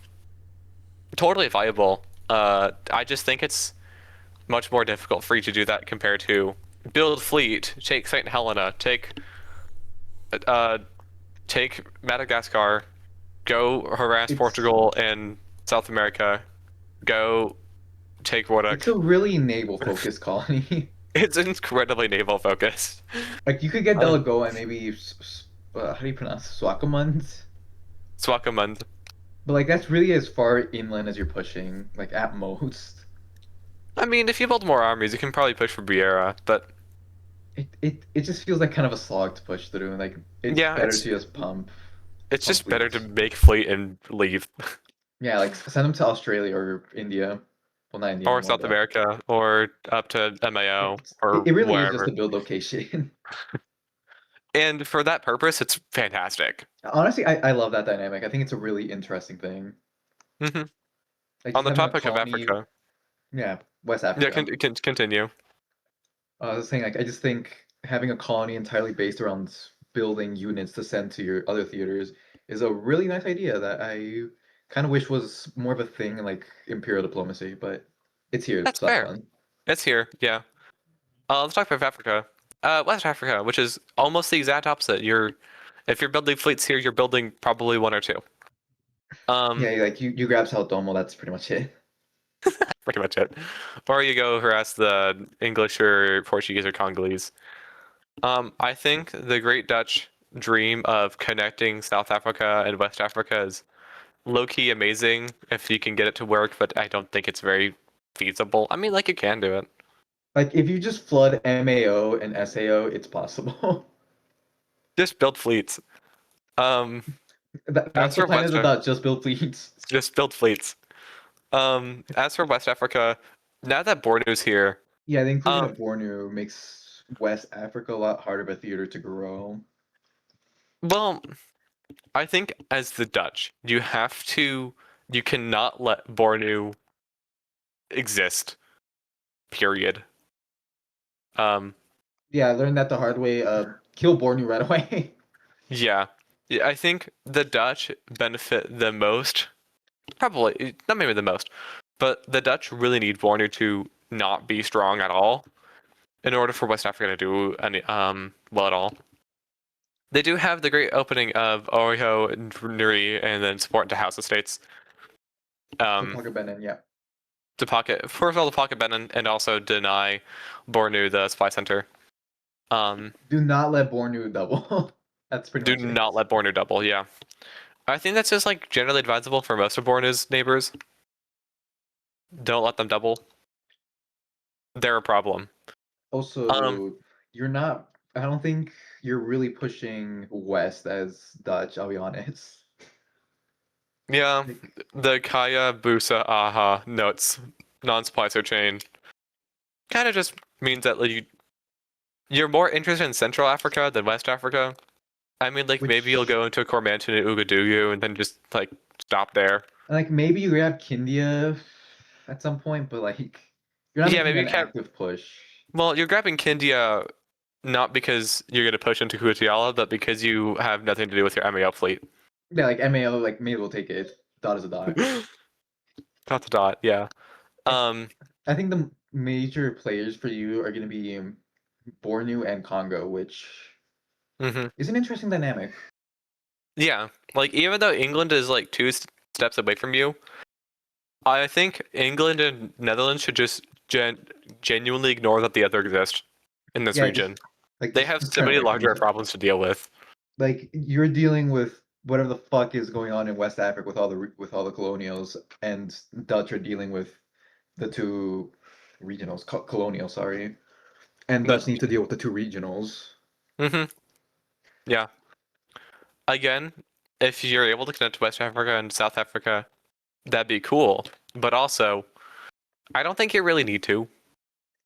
totally viable. I just think it's much more difficult for you to do that compared to build fleet, take St. Helena, uh, take Madagascar, go harass It's Portugal and South America, go take It's Warwick. a really naval-focused colony. It's incredibly naval focused. Like you could get Uh, Delagoa and maybe how do you pronounce it? Swakopmund? Swakopmund. But like that's really as far inland as you're pushing, like at most. I mean, if you build more armies, you can probably push for Beera, but It just feels like kind of a slog to push through, and like it's yeah, better to just it's pump just better to fleets. make fleet and leave. Yeah, like send them to Australia or India. Well, not India Or anymore, South but America, or up to MAO, or it really is just wherever. a build location. And for that purpose, it's fantastic. Honestly, I love that dynamic. I think it's a really interesting thing. hmm Like On just the having a topic of colony, Africa, yeah, West yeah, Africa. continue. I was saying, like, I just think having a colony entirely based around building units to send to your other theaters is a really nice idea that I kind of wish was more of a thing in like imperial diplomacy, but it's here, That's so that's fair. fun. It's here, yeah. Let's talk about Africa. West Africa, which is almost the exact opposite. If you're building fleets here, you're building probably one or two. Yeah, like you grab Sao Tomo, that's pretty much it. Pretty much it. Or you go harass the English or Portuguese or Congolese. I think the Great Dutch dream of connecting South Africa and West Africa is low-key amazing if you can get it to work, but I don't think it's very feasible. I mean, like, you can do it. Like if you just flood MAO and SAO, it's possible. Just build fleets. Um, That's as the for plan of West, the Dutch, just build fleets. just build fleets. As for West Africa, now that Bornu's here, Yeah, the inclusion um, of Bornu makes West Africa a lot harder of a theater to grow. well, I think as the Dutch, you cannot let Bornu exist. Period. Um, Yeah, I learned that the hard way. Kill Bornu right away. yeah. Yeah, I think the Dutch benefit the most. Probably not maybe the most, but the Dutch really need Bornu to not be strong at all in order for West Africa to do any well at all. They do have the great opening of Oriho and Nuri and then support to House Estates. Pocket Benin, yeah. To pocket first of all the pocket Benin and also deny Bornu the supply center. Do not let Bornu double. That's pretty Do much it. not let Bornu double, yeah. I think that's just like generally advisable for most of Bornu's neighbors. Don't let them double. They're a problem. Also, you're not. I don't think you're really pushing west as Dutch. I'll be honest. Yeah, Like, the Kaya Busa Aha notes non-splicer chain kind of just means that like, you're more interested in Central Africa than West Africa. I mean, like maybe you'll which, go into Cormanton and Ouagadougou and then just like stop there. like maybe you grab Kindia at some point, but like you're not Yeah, making maybe you an can't. active push. Well, you're grabbing Kindia not because you're gonna push into Kutiala, but because you have nothing to do with your MAL fleet. Yeah, like MAO, like maybe we'll take it. Dot is a dot. Dot to dot, yeah. Um, I think the major players for you are going to be Bornu and Congo, which mhm. is an interesting dynamic. Yeah, like even though England is like steps away from you, I think England and Netherlands should just genuinely ignore that the other exist in this Yeah, region. like They have just so turn many away from larger it. problems to deal with. Like you're dealing with whatever the fuck is going on in West Africa with all the colonials, and Dutch are dealing with the two regionals, colonial, sorry, and The, Dutch need to deal with the two regionals. yeah. Again, if you're able to connect to West Africa and South Africa, that'd be cool. But also, I don't think you really need to.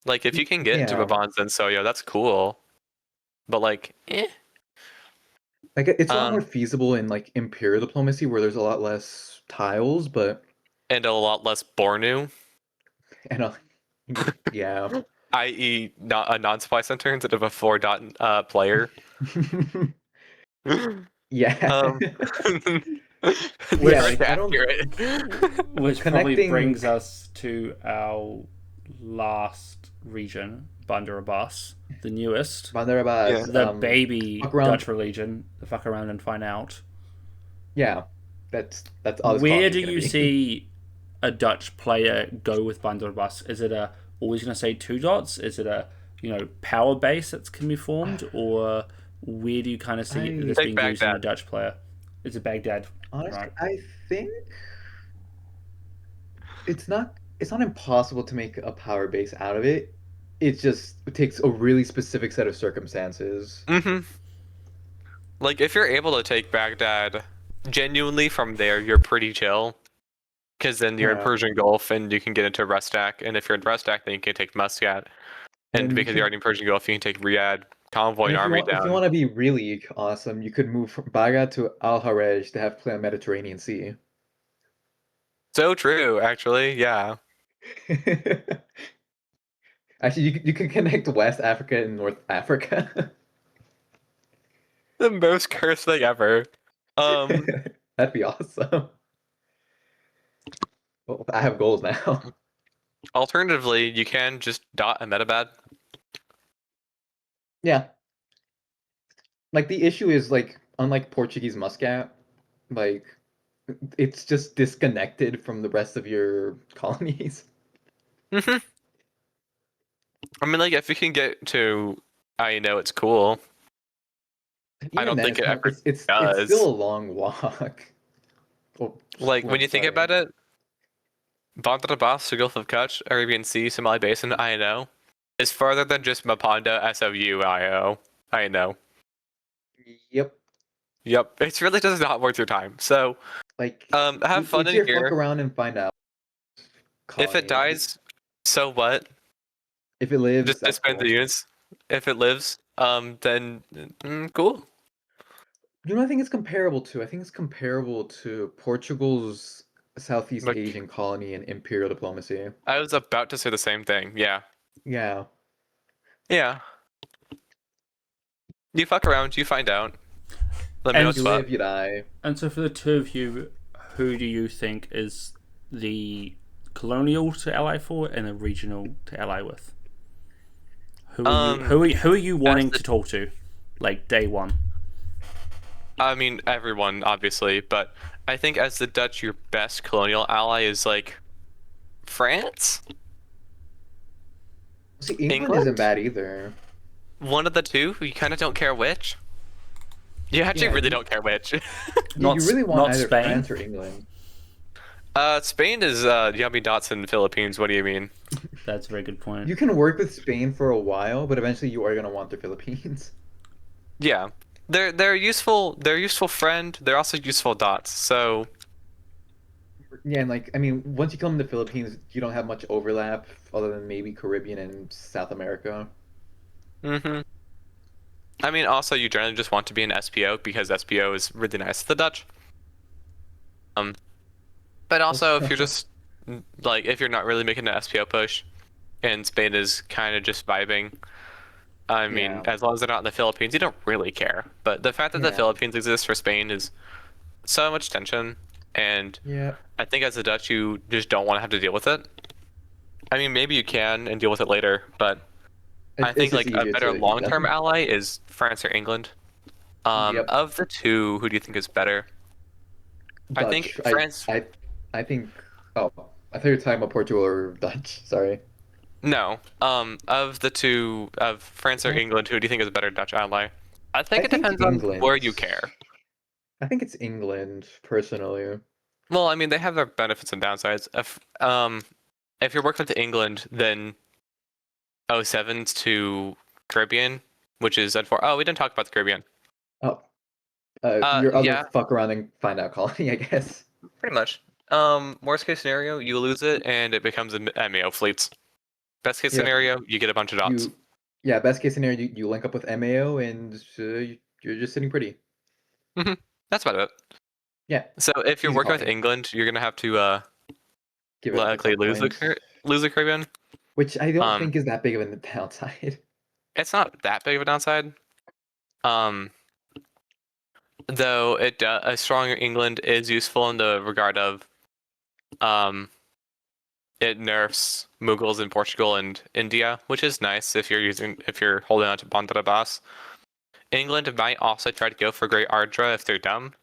Like, if you can get into Yeah, Brabant and Soyo, that's cool. But like, like it's a lot more um, feasible in like imperial diplomacy where there's a lot less tiles, but and a lot less Bornu, and yeah. i.e., not a non-supply center instead of a four dot player. Yeah. Um, Yeah, very like I don't accurate. Which probably connecting brings us to our last region, Bandar Abbas, the newest, Bandarabas, the baby fuck around. Dutch religion. Fuck around and find out. Yeah. That's all this Where colony's do gonna you be. see a Dutch player go with Banderbus? Is it always going to say 2 dots? Is it a power base that can be formed, or where do you kind of see this Take being used in a Baghdad. Dutch player? Is it Baghdad? Honestly, Right. I think it's not impossible to make a power base out of it. It takes a really specific set of circumstances. Like, if you're able to take Baghdad genuinely from there, you're pretty chill. Because then you're in Yeah. Persian Gulf and you can get into Restak. And if you're in Restak, then you can take Muscat. And And you because could, you're already in Persian Gulf, you can take Riyadh, convoy and an army if you down. want to be really awesome, you could move from Baghdad to Al-Haraj to have play on Mediterranean Sea. So true, actually. Yeah. Actually, you can connect West Africa and North Africa. The most cursed thing ever. That'd be awesome. Well, I have goals now. Alternatively, you can just dot a metabad. Yeah. Like the issue is like unlike Portuguese Muscat, like it's just disconnected from the rest of your colonies. I mean, like, if you can get to, I know it's cool. I Even don't then, think it ever it's does. still a long walk. Well, Like, when you think sorry. about it, Bandar Abbas, the Gulf of Kutch, Arabian Sea, Somali Basin, INO, is further than just Maponda, SOU, IO. I know. Yep. Yep, it really does not worth your time. So, Like have fun it's in your fuck here. around and find out. If it Colony. dies, so what? If it lives, Just that's disband cool. the units. If it lives, then cool. You know what I think it's comparable to? I think it's comparable to Portugal's Southeast Like, Asian colony and imperial diplomacy. I was about to say the same thing. Yeah. Yeah. Yeah. You fuck around, you find out. Let me And know You what's what. live, you die. And so, for the two of you, who do you think is the colonial to ally for and the regional to ally with? Who are you? Who are you wanting to talk to, like day one? I mean, everyone, obviously, but I think as the Dutch, your best colonial ally is like France? See, England England? isn't bad either. One of the two? You kind of don't care which? You actually Yeah, really don't care which. Not you really want not either Spain? France or England. Spain is Yummy Dots in the Philippines. What do you mean? That's a very good point. You can work with Spain for a while, but eventually you are gonna want the Philippines. Yeah, they're useful. They're a useful friend. They're also useful dots. So Yeah, and like I mean, once you come to the Philippines, you don't have much overlap other than maybe Caribbean and South America. hmm I mean, also you generally just want to be an SPO because SPO is really nice to the Dutch. But also if you're just like if you're not really making an SPO push, and Spain is kind of just vibing. I mean, Yeah. as long as they're not in the Philippines, you don't really care. But the fact that the Yeah. Philippines exists for Spain is so much tension, and Yeah. I think as a Dutch, you just don't want to have to deal with it. I mean, maybe you can and deal with it later, but I It's think just like a easier better to eat long-term them. ally is France or England. Yep. Of the two, who do you think is better? I think Dutch. France. I think. Oh, I thought you were talking about Portugal or Dutch. Sorry. No. Of the two, of France or England, who do you think is a better Dutch ally? I I think it think depends on where England. you care. I think it's England personally. Well, I mean, they have their benefits and downsides. If you're working with England, then 07's to Caribbean, which is oh, we didn't talk about the Caribbean. Oh, your other Yeah, fuck around and find out colony, I guess. pretty much. Worst case scenario, you lose it and it becomes a MAO fleets. Best case Yeah. scenario, you get a bunch of dots. Yeah, best case scenario, you link up with MAO and you're just sitting pretty. That's about it. Yeah, So if you're easy working with colony. England, you're gonna have to Give it up at likely some lose point. lose the Caribbean. Which I don't Um, think is that big of a downside. it's not that big of a downside. Though a stronger England is useful in the regard of it nerfs Mughals in Portugal and India, which is nice if you're holding on to Bandar Abbas. England might also try to go for Great Ardra if they're dumb.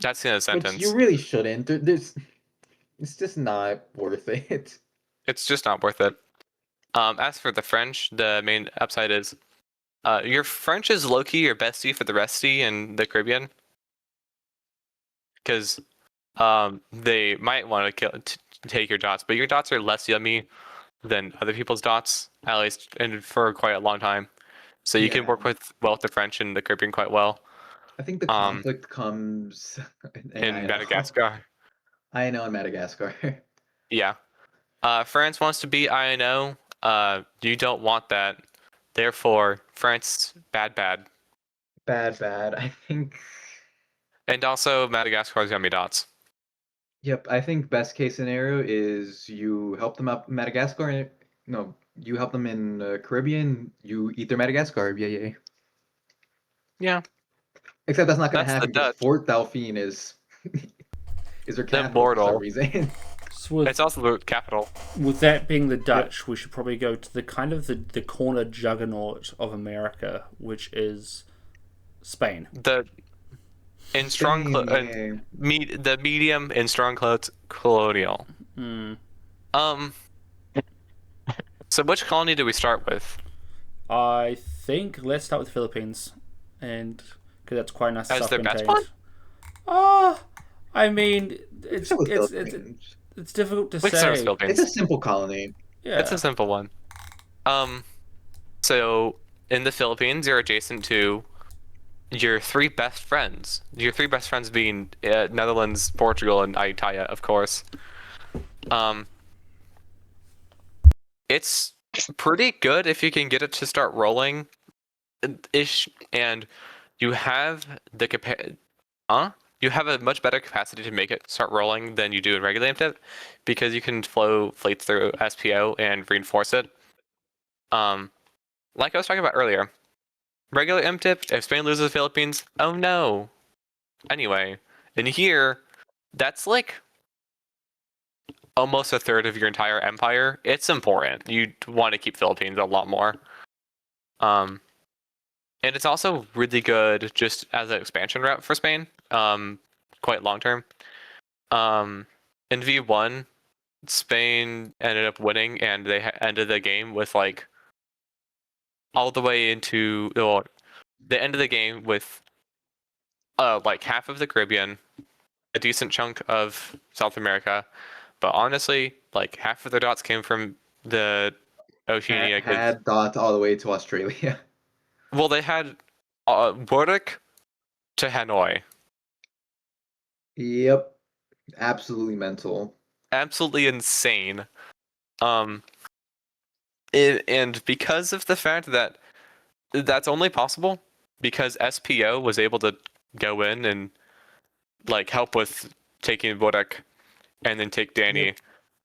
That's in a Which sentence. you really shouldn't. There's It's just not worth it. It's just not worth it. As for the French, the main upside is your French is low-key your bestie for the restie in the Caribbean. Because they might want to take your dots, but your dots are less yummy than other people's dots, at least and for quite a long time. So you can work Yeah. with the French and the Caribbean quite well. I think the conflict comes In I know. Madagascar. I know in Madagascar. Yeah. France wants to be INO. You don't want that. Therefore, France, bad. Bad. I think. And also, Madagascar's yummy dots. Yep. I think best case scenario is you help them out in Madagascar. No, you help them in Caribbean. You eat their Madagascar. Yeah. Yeah, Except that's not going to that's the happen because Dutch. Fort Delphine is their The capital for some mortal. reason. So with, It's also the capital. with that being the Dutch, we should probably go to the kind of the corner juggernaut of America, which is Spain. The in strong Spain, yeah. the medium in strong clothes colonial. Hmm. So which colony do we start with? I think let's start with the Philippines, and because that's quite nice, As their best self-contained. one? I mean, it's Start with it's Philippines. it's difficult to We can start with say. Philippines. It's a simple colony. Yeah. It's a simple one. So in the Philippines, you're adjacent to your three best friends. Your three best friends being Netherlands, Portugal, and Ayutthaya, of course. It's pretty good if you can get it to start rolling, ish, and you have the you have a much better capacity to make it start rolling than you do in regular MTIP, because you can flow fleets through SPO and reinforce it. Like I was talking about earlier, regular MTIP, if Spain loses the Philippines, oh no. Anyway, in here, that's like almost a third of your entire empire. It's important. You want to keep Philippines a lot more. And it's also really good just as an expansion route for Spain. Quite long term. In V1, Spain ended up winning, and they ended the game with like all the way into the end of the game with like half of the Caribbean, a decent chunk of South America, but honestly, like half of their dots came from the Oceania. Had dot all the way to Australia. Well, they had Burdick to Hanoi. Yep. Absolutely mental. Absolutely insane. And because of the fact that that's only possible because SPO was able to go in and like help with taking Burdick and then take Danny, Yep.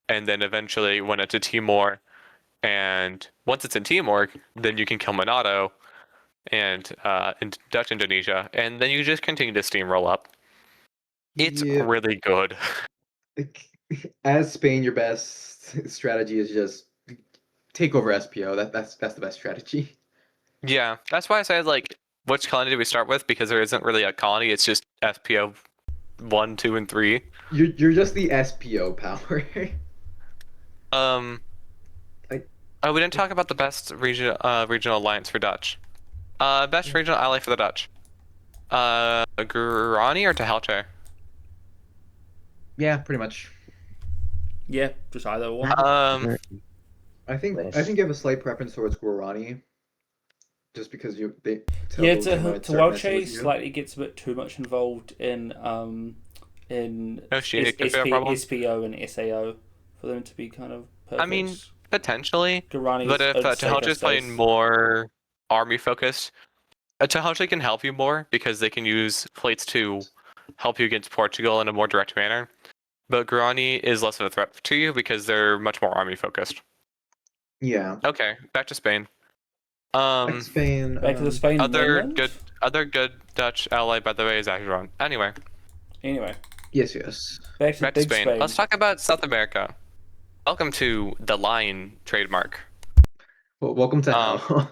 and then eventually when it's to Timor, and once it's in Timor, then you can kill Monado and in Dutch Indonesia, and then you just continue to steamroll up. It's Yep. really good. As Spain, your best strategy is just take over SPO. That's the best strategy. Yeah, that's why I said like, which colony do we start with? Because there isn't really a colony. It's just SPO 1, 2, and 3. You're just the SPO power. Oh, we didn't talk about the best regional alliance for Dutch. Best regional ally for the Dutch. Guarani or Tehelche? Yeah, pretty much. Yeah, just either one. I think you have a slight preference towards Guarani, just because Yeah, Tehuelche slightly gets a bit too much involved in Oceania could be a problem. SPO and SAO for them to be kind of perfect. I mean, potentially. Guarani But if Tehelche is playing more army focused, Tehelche can help you more because they can use fleets to help you against Portugal in a more direct manner. But Guarani is less of a threat to you because they're much more army focused. Yeah. Okay, back to Spain. Back to Spain. Back to the Spain. Other mainland? good Dutch ally, by the way, is Ageron. Anyway. Yes. Back to Back Spain. Let's talk about South America. Welcome to the Line trademark. Well, welcome to hell.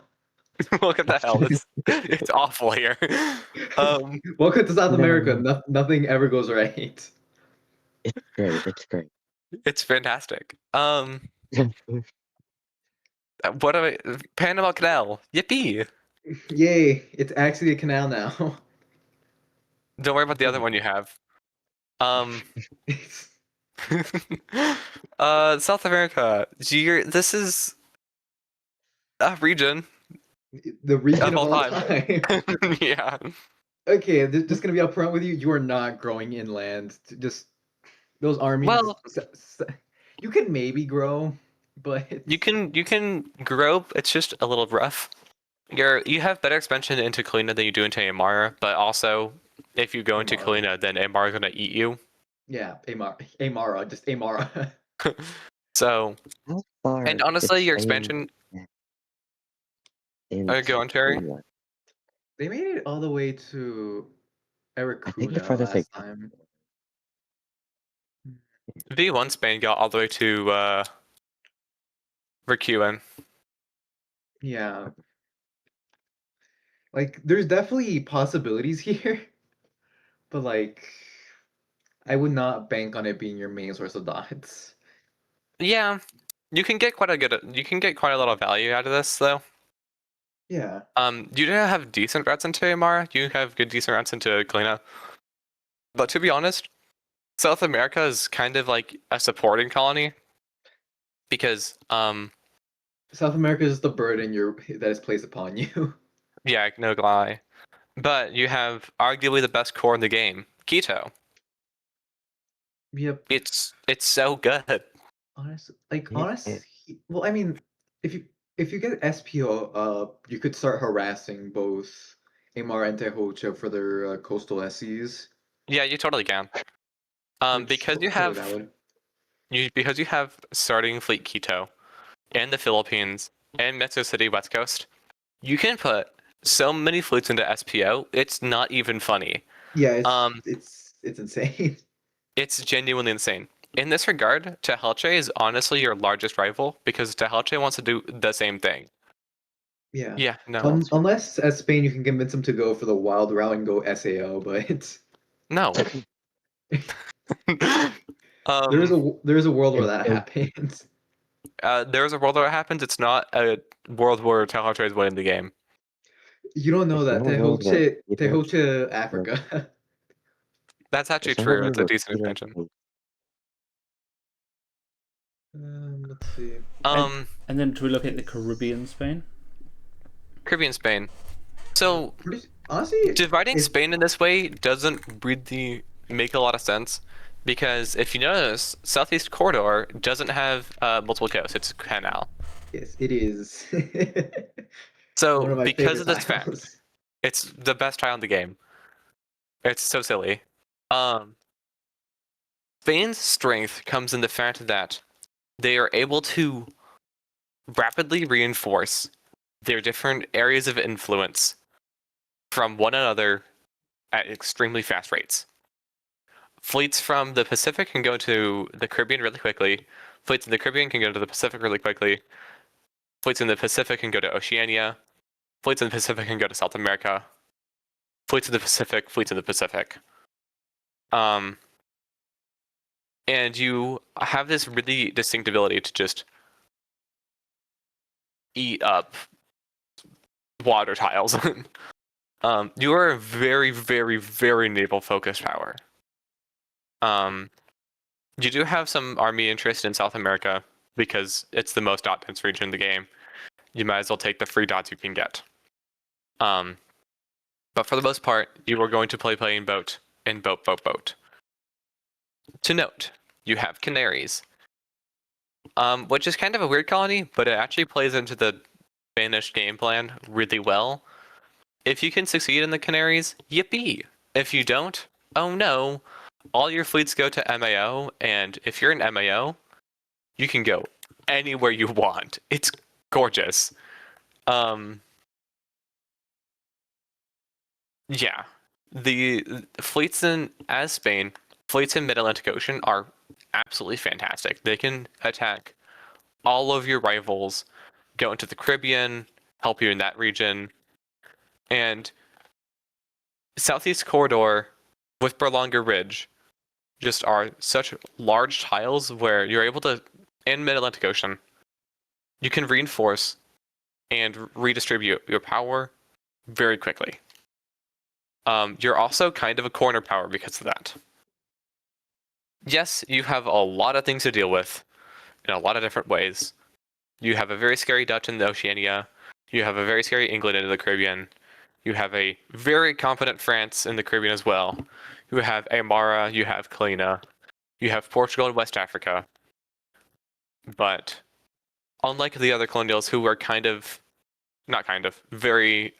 Welcome to hell. It's awful here. Welcome to South America. Nothing ever goes right. It's great. It's fantastic. What am I? Panama Canal. Yippee! Yay! It's actually a canal now. Don't worry about the other one you have. Um, It's South America. This is a region the region of of all all time. time. Yeah. Okay, just gonna be upfront with you. You are not growing inland. Just those armies. Well, You can maybe grow, but you can grow. It's just a little rough. You have better expansion into Kalina than you do into Amara, but also if you go into Amara. Kalina, then Amara is gonna eat you. Yeah, Amara, just Amara. So, How far and did honestly, your Spain expansion. get into Go on, Terry. Korea? They made it all the way to I think the Aracuna farthest they last got. time. V1 Spain got all the way to Rikuan. Yeah. Like, there's definitely possibilities here, but like, I would not bank on it being your main source of dots. Yeah, you can get quite a lot of value out of this though. Yeah. You do have decent routes into Amara. You have good decent routes into Kalina. But to be honest, South America is kind of like a supporting colony because South America is the burden that is placed upon you. yeah, no lie. But you have arguably the best core in the game, Quito. Yep. It's so good. Yeah, it, Well, I mean, if you get SPO up, you could start harassing both Amara and Tehocha for their coastal SCs, Yeah, you totally can. which Because you totally have valid. because you have starting fleet Quito and the Philippines and Mexico City West Coast, you can put so many fleets into SPO. It's not even funny. Yeah, Um, it's insane. it's genuinely insane. In this regard, Tehelche is honestly your largest rival because Tehelche wants to do the same thing. Yeah. Yeah, no, Unless as Spain you can convince them to go for the wild route and go SAO, but no. there is a world where it, that it, happens. There's a world where it happens. It's not a world where Tehelche is winning the game. You don't know there's that no world where Peter Tehocha was, Africa. That's actually there's no true. world It's a where decent Peter expansion. was. Let's see. And then do we look at the It's Caribbean Spain? Caribbean Spain. So honestly, dividing it's Spain in this way doesn't really make a lot of sense because if you notice, Southeast Corridor doesn't have multiple coasts. It's a canal. yes, it is So one of my because favorite of this fact, tiles. it's the best tile in the game. It's so silly. Um, Spain's strength comes in the fact that they are able to rapidly reinforce their different areas of influence from one another at extremely fast rates. Fleets from the Pacific can go to the Caribbean really quickly. Fleets in the Caribbean can go to the Pacific really quickly. Fleets in the Pacific can go to Oceania. Fleets in the Pacific can go to South America. Fleets in the Pacific, fleets in the Pacific. And you have this really distinct ability to just eat up water tiles. You are a very, very, very naval focused power. You do have some army interest in South America because it's the most dot dense region in the game. You might as well take the free dots you can get. But for the most part, you are going to play playing boat and boat. To note, you have Canaries, which is kind of a weird colony, but it actually plays into the Spanish game plan really well. If you can succeed in the Canaries, yippee! If you don't, oh no, all your fleets go to MAO, and if you're an MAO, you can go anywhere you want. It's gorgeous. Yeah. The fleets in Spain, fleets in Mid-Atlantic Ocean are absolutely fantastic. They can attack all of your rivals, go into the Caribbean, help you in that region, and Southeast Corridor with Berlanga Ridge just are such large tiles where you're able to, in Mid-Atlantic Ocean, you can reinforce and redistribute your power very quickly. You're also kind of a corner power because of that. Yes, you have a lot of things to deal with in a lot of different ways. You have a very scary Dutch in the Oceania. You have a very scary England in the Caribbean. You have a very competent France in the Caribbean as well. You have Aymara, you have Kalina, you have Portugal and West Africa. But unlike the other colonials who were very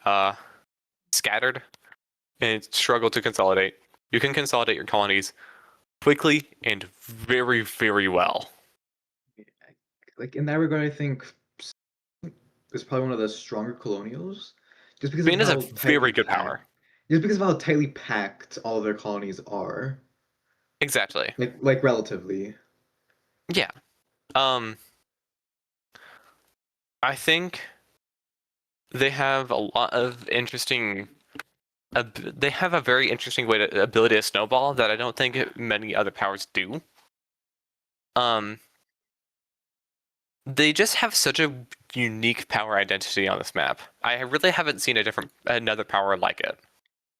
scattered and struggle to consolidate, you can consolidate your colonies quickly and very, very well. Like in that regard, I think it's probably one of the stronger colonials, just because Spain of is a how very tightly good packed, power. just because of how tightly packed all of their colonies are. Exactly. Like relatively. Yeah. I think they have a lot of interesting. They have a very interesting ability to snowball that I don't think many other powers do. They just have such a unique power identity on this map. I really haven't seen another power like it.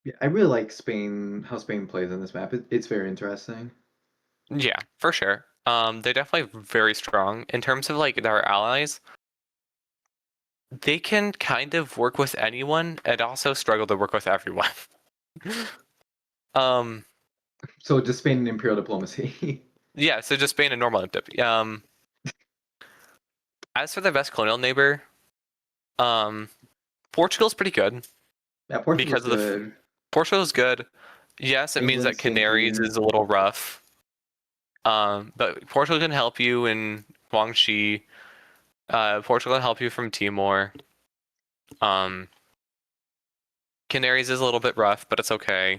Yeah, I really like Spain, how Spain plays in this map. It's very interesting. Yeah, for sure. They're definitely very strong in terms of like their allies. They can kind of work with anyone and also struggle to work with everyone. So just Spain and Imperial Diplomacy. Yeah, so just being a normal dip. As for the best colonial neighbor, Portugal's pretty good. Yeah, Portugal's because of good. Portugal's good. Yes, it means that England's Canaries shaky. is a little rough. But Portugal can help you in Guangxi. Portugal can help you from Timor. Canaries is a little bit rough, but it's okay.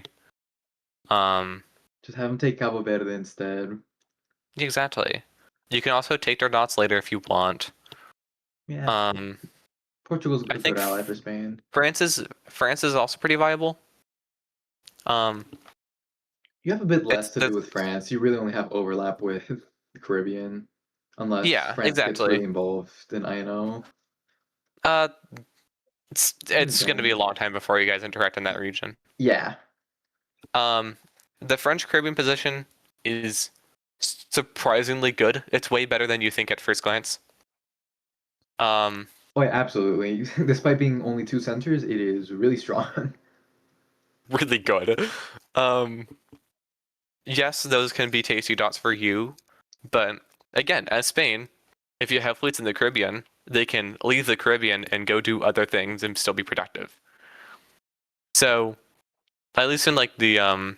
Just have them take Cabo Verde instead. Exactly. You can also take their dots later if you want. Yeah. Portugal's a I good think ally for Spain. France is also pretty viable. You have a bit less It's to do with France. You really only have overlap with the Caribbean, unless Yeah, France gets exactly. really involved in INO. It's going to be a long time before you guys interact in that region. Yeah. The French Caribbean position is surprisingly good. It's way better than you think at first glance. Oh yeah, absolutely. Despite being only 2 centers, it is really strong. Really good. Yes, those can be tasty dots for you, but again, as Spain, if you have fleets in the Caribbean, they can leave the Caribbean and go do other things and still be productive. So, at least in like the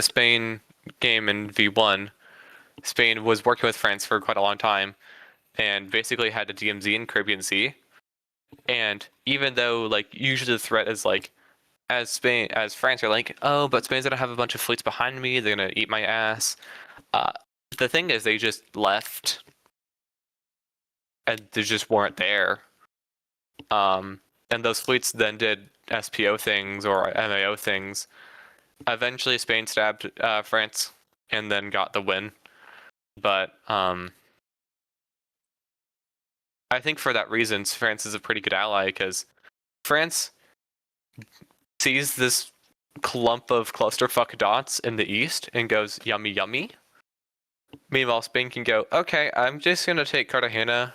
Spain game in V1, Spain was working with France for quite a long time and basically had a DMZ in Caribbean Sea. And even though like usually the threat is like as France are like, oh, but Spain's gonna have a bunch of fleets behind me, they're gonna eat my ass. The thing is they just left and they just weren't there. And those fleets then did SPO things or MAO things. Eventually Spain stabbed France and then got the win. But I think for that reason, France is a pretty good ally because France sees this clump of clusterfuck dots in the east and goes, yummy, yummy. Meanwhile, Spain can go, okay, I'm just going to take Cartagena,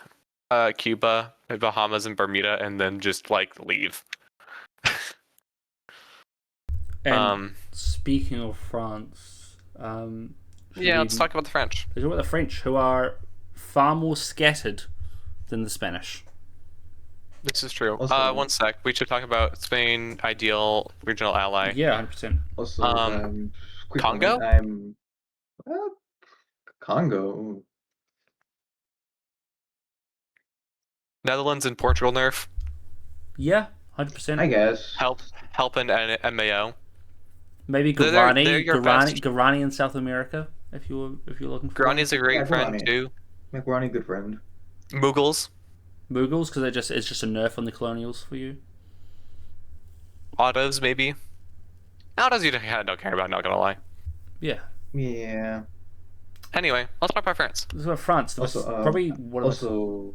Cuba, Bahamas, and Bermuda, and then just, like, leave. And speaking of France, let's talk about the French. Let's talk about the French, who are far more scattered than the Spanish. This is true. Also, one sec. We should talk about Spain, ideal regional ally. Yeah, 100%. Also, quick Congo? Comment, Congo. Netherlands and Portugal nerf. Yeah, 100%. I guess. Help in MAO. Maybe They're your best. Guarani in South America, if you're looking for. Guarani's a great friend Guarani. too. Yeah, Guarani, good friend. Mughals. Mughals, because it's just a nerf on the colonials for you. Autos, maybe. Autos you kind of don't care about, not gonna lie. Yeah, Yeah. Anyway, let's talk about France. This is about France. Also, Probably one of the also,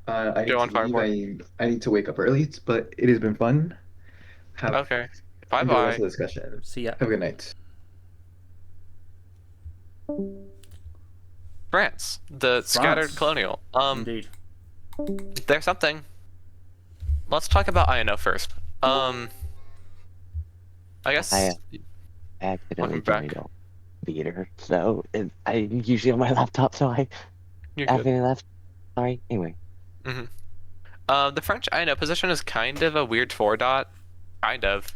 I need Go to on, leave. Fireboy. I need to wake up early, but it has been fun. Have Okay. Bye enjoy the rest bye. of the discussion. see ya. Have a good night. France, the scattered France. colonial. Indeed. There's something. Let's talk about INO first. I guess. I accidentally Welcome back. joined a theater, so I'm usually on my laptop, so I You're good. accidentally left. Sorry. Anyway, The French INO position is kind of a weird four dot. Kind of.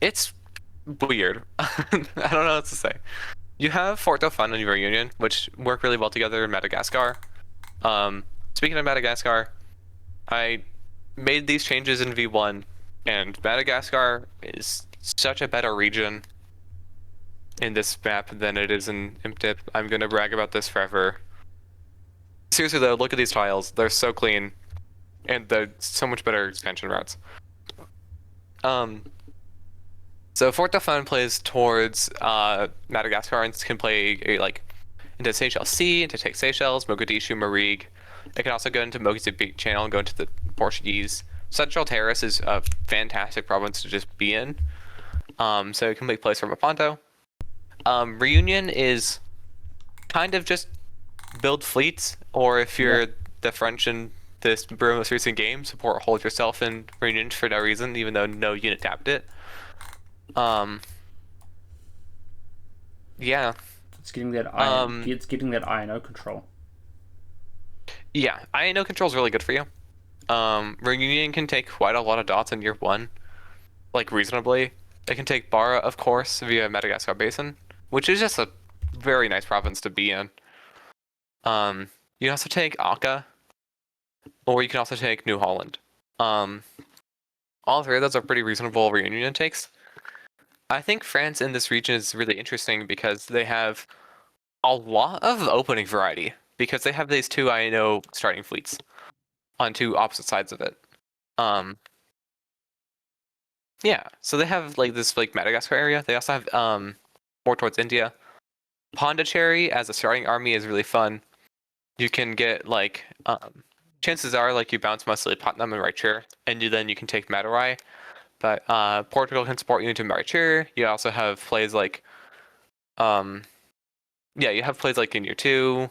It's weird. I don't know what to say. You have Fort Dauphin and Reunion, which work really well together in Madagascar. Speaking of Madagascar, I made these changes in V1, and Madagascar is such a better region in this map than it is in IMTIP. I'm gonna brag about this forever. Seriously though, look at these tiles. They're so clean, and they're so much better expansion routes. So Fort Dauphin plays towards Madagascar and can play into Seychelles Sea, into take Seychelles, Mogadishu, Marigue. It can also go into Mozambique Channel and go into the Portuguese. Central Terrace is a fantastic province to just be in. So it can make plays from Aponto. Reunion is kind of just build fleets, or if you're the French in this most recent game, support hold yourself in Reunion for no reason, even though no unit tapped it. Yeah. It's getting that it's getting that INO control. Yeah, INO control is really good for you. Reunion can take quite a lot of dots in year one, like reasonably. It can take Bara, of course, via Madagascar Basin, which is just a very nice province to be in. You can also take Aka, or you can also take New Holland. All three of those are pretty reasonable Reunion takes. I think France in this region is really interesting because they have a lot of opening variety, because they have these two INO starting fleets on two opposite sides of it. Yeah, so they have this Madagascar area. They also have more towards India. Pondicherry as a starting army is really fun. You can get chances are you bounce mostly Putnam and Raichur, and then you can take Madurai. But Portugal can support you into Raichur. You also have plays you have plays in year 2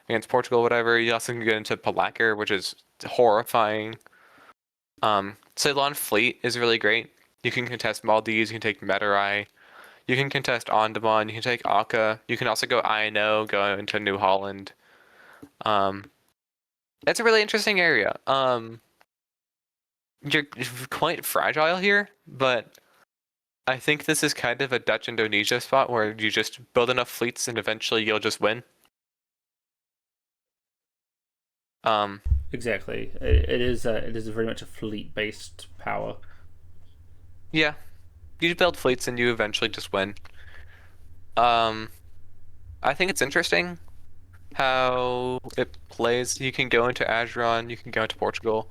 against Portugal, whatever. You also can get into Palakar, which is horrifying. Ceylon Fleet is really great. You can contest Maldives, you can take Madurai, you can contest Andaman, you can take Aka, you can also go INO, go into New Holland. It's a really interesting area. You're quite fragile here, but I think this is kind of a Dutch Indonesia spot where you just build enough fleets and eventually you'll just win. Exactly. It is very much a fleet-based power. Yeah, you build fleets and you eventually just win. I think it's interesting how it plays. You can go into Ageron, you can go into Portugal.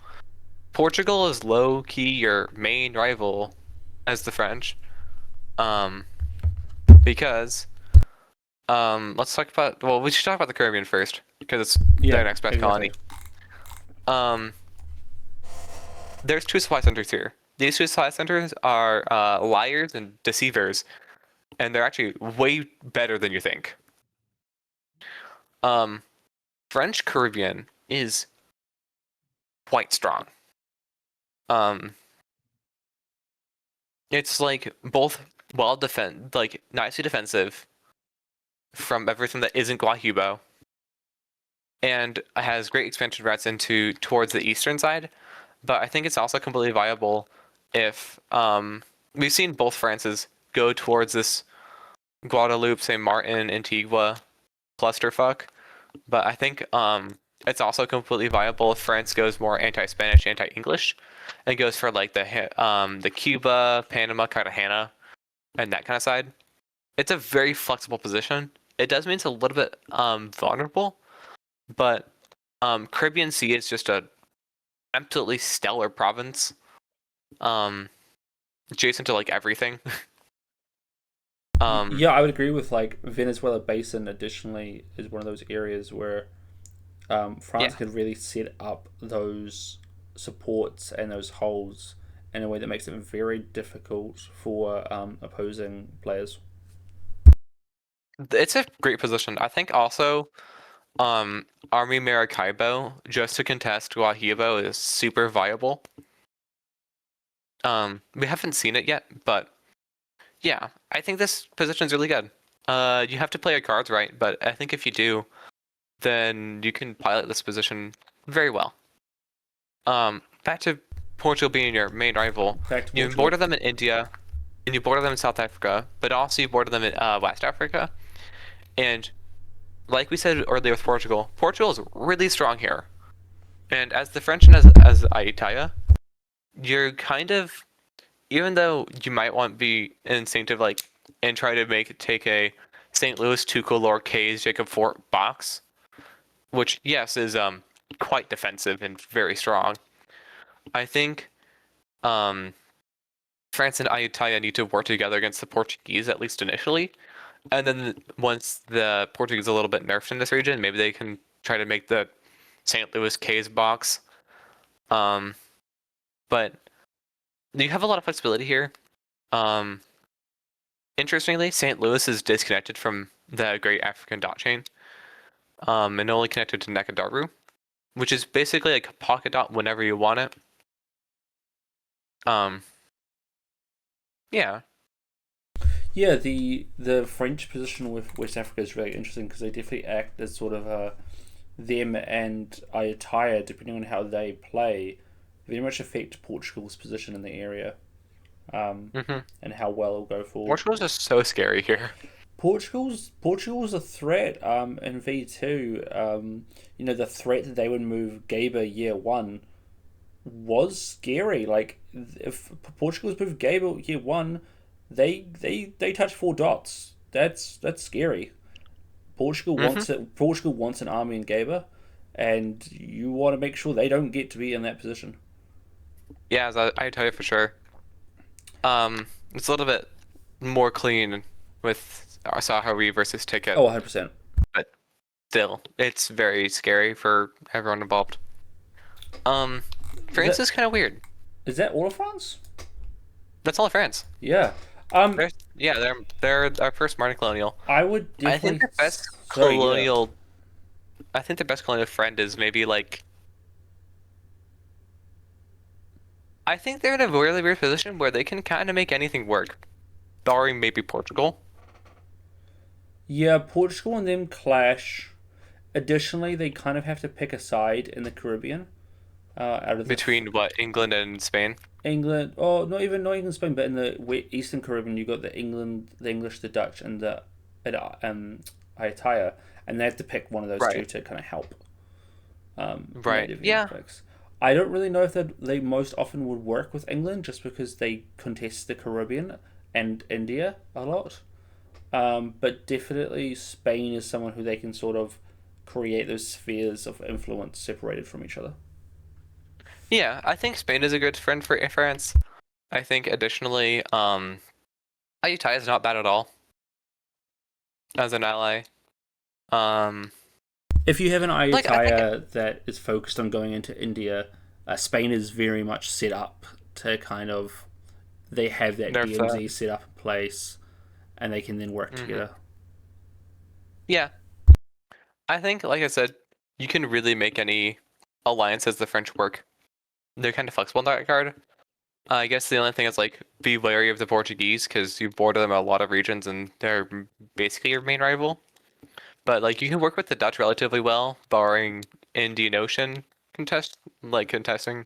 Portugal is low-key your main rival as the French. Because let's talk about, well, we should talk about the Caribbean first, because it's their next best colony. There's two supply centers here. These two supply centers are liars and deceivers, and they're actually way better than you think. French Caribbean is quite strong. It's both nicely defensive from everything that isn't Guahibo, and has great expansion routes towards the eastern side. But I think it's also completely viable if we've seen both Frances go towards this Guadeloupe, Saint Martin, Antigua clusterfuck. But I think it's also completely viable if France goes more anti-Spanish, anti-English, and goes for the Cuba, Panama, Cartagena, and that kind of side. It's a very flexible position. It does mean it's a little bit vulnerable, but Caribbean Sea is just a absolutely stellar province. adjacent to like everything. Yeah, I would agree with like Venezuela Basin. Additionally, is one of those areas where France Yeah. could really set up those supports and those holes in a way that makes it very difficult for opposing players. It's a great position. I think also Army Maracaibo just to contest Guahibo is super viable. We haven't seen it yet, but yeah, I think this position's really good. You have to play your cards right, but I think if you do, then you can pilot this position very well. Back to Portugal being your main rival. Back to You Portugal. border them in India, and you border them in South Africa, but also you border them in West Africa. And like we said earlier with Portugal, Portugal is really strong here. And as the French and as Ayutthaya, you're kind of, even though you might want to be instinctive like and try to take a St. Louis, Tuco, Lord K's, Jacob Fort box, which yes is quite defensive and very strong. I think France and Ayutthaya need to work together against the Portuguese at least initially, and then once the Portuguese are a little bit nerfed in this region, maybe they can try to make the St. Louis K's box. But you have a lot of flexibility here. Interestingly, St. Louis is disconnected from the Great African Dot Chain, and only connected to Nekadaru, which is basically like a pocket dot whenever you want it. Yeah. Yeah, the French position with West Africa is really interesting because they definitely act as sort of them and Ayutthaya, depending on how they play, very much affect Portugal's position in the area, and how well it'll go for. Portugal's just so scary here. Portugal's a threat in V2. The threat that they would move Gaber year one was scary. Like if Portugal's moved Gaber year one, they touch 4 dots. That's scary. Portugal wants it. Portugal wants an army in Gaber, and you want to make sure they don't get to be in that position. Yeah, I tell you for sure. It's a little bit more clean with Sahawi versus Ticket. Oh, 100%. But still, it's very scary for everyone involved. France is kind of weird. Is that all of France? That's all of France. Yeah. They're our first modern colonial. I would definitely. I think the best Sorry, colonial. Yeah. I think the best colonial friend is maybe like. I think they're in a really weird position where they can kind of make anything work, barring maybe Portugal. Yeah, Portugal and them clash. Additionally, they kind of have to pick a side in the Caribbean. Out of Between what, England and Spain? England, oh, not even Spain, but in the Eastern Caribbean, you got the English, the Dutch, and the Ayutthaya, and they have to pick one of those two Right. to kind of help. Right. native Yeah. conflicts. I don't really know if they most often would work with England just because they contest the Caribbean and India a lot. But definitely Spain is someone who they can sort of create those spheres of influence separated from each other. Yeah, I think Spain is a good friend for France. I think additionally, Ayutthaya is not bad at all as an ally. If you have an Like, I Ayutthaya that is focused on going into India, Spain is very much set up to kind of. They have that Nerf DMZ set up in place, and they can then work together. Yeah, I think, like I said, you can really make any alliance as the French work. They're kind of flexible in that regard. I guess the only thing is like be wary of the Portuguese because you border them in a lot of regions and they're basically your main rival. But like you can work with the Dutch relatively well, barring Indian Ocean contesting.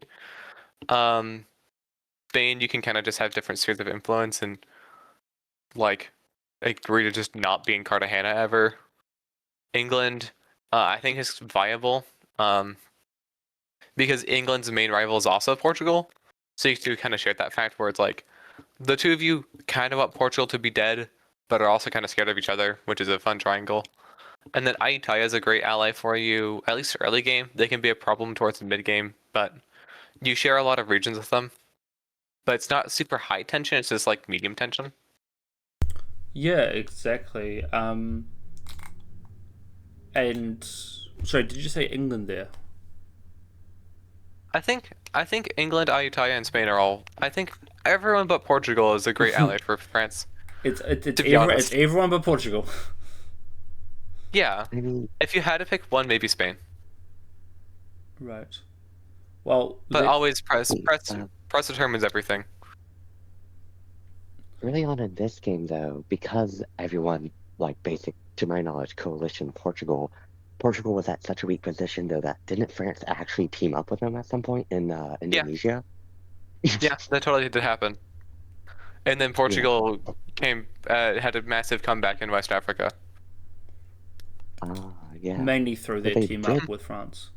Spain, you can kind of just have different spheres of influence and like agree to just not be in Cartagena ever. England, I think is viable. Because England's main rival is also Portugal. So you two kind of share that fact where it's like the two of you kind of want Portugal to be dead, but are also kind of scared of each other, which is a fun triangle. And then Ayutthaya is a great ally for you, at least early game. They can be a problem towards the mid game, but you share a lot of regions with them. but it's not super high tension. It's just like medium tension. Yeah, exactly. And sorry, did you say England there? I think England, Italia, and Spain are all. I think everyone but Portugal is a great ally for France. It's To be honest, everyone but Portugal. yeah. I mean, If you had to pick one, maybe Spain. Right. Well, But always press uh, determines everything. early on in this game, though, because everyone, like, basic, to my knowledge, coalition Portugal was at such a weak position, though, that didn't France actually team up with them at some point in Yeah. Indonesia? Yeah, that totally did happen. And then Yeah. Portugal had a massive comeback in West Africa. Yeah. mainly through their they team did. up with France.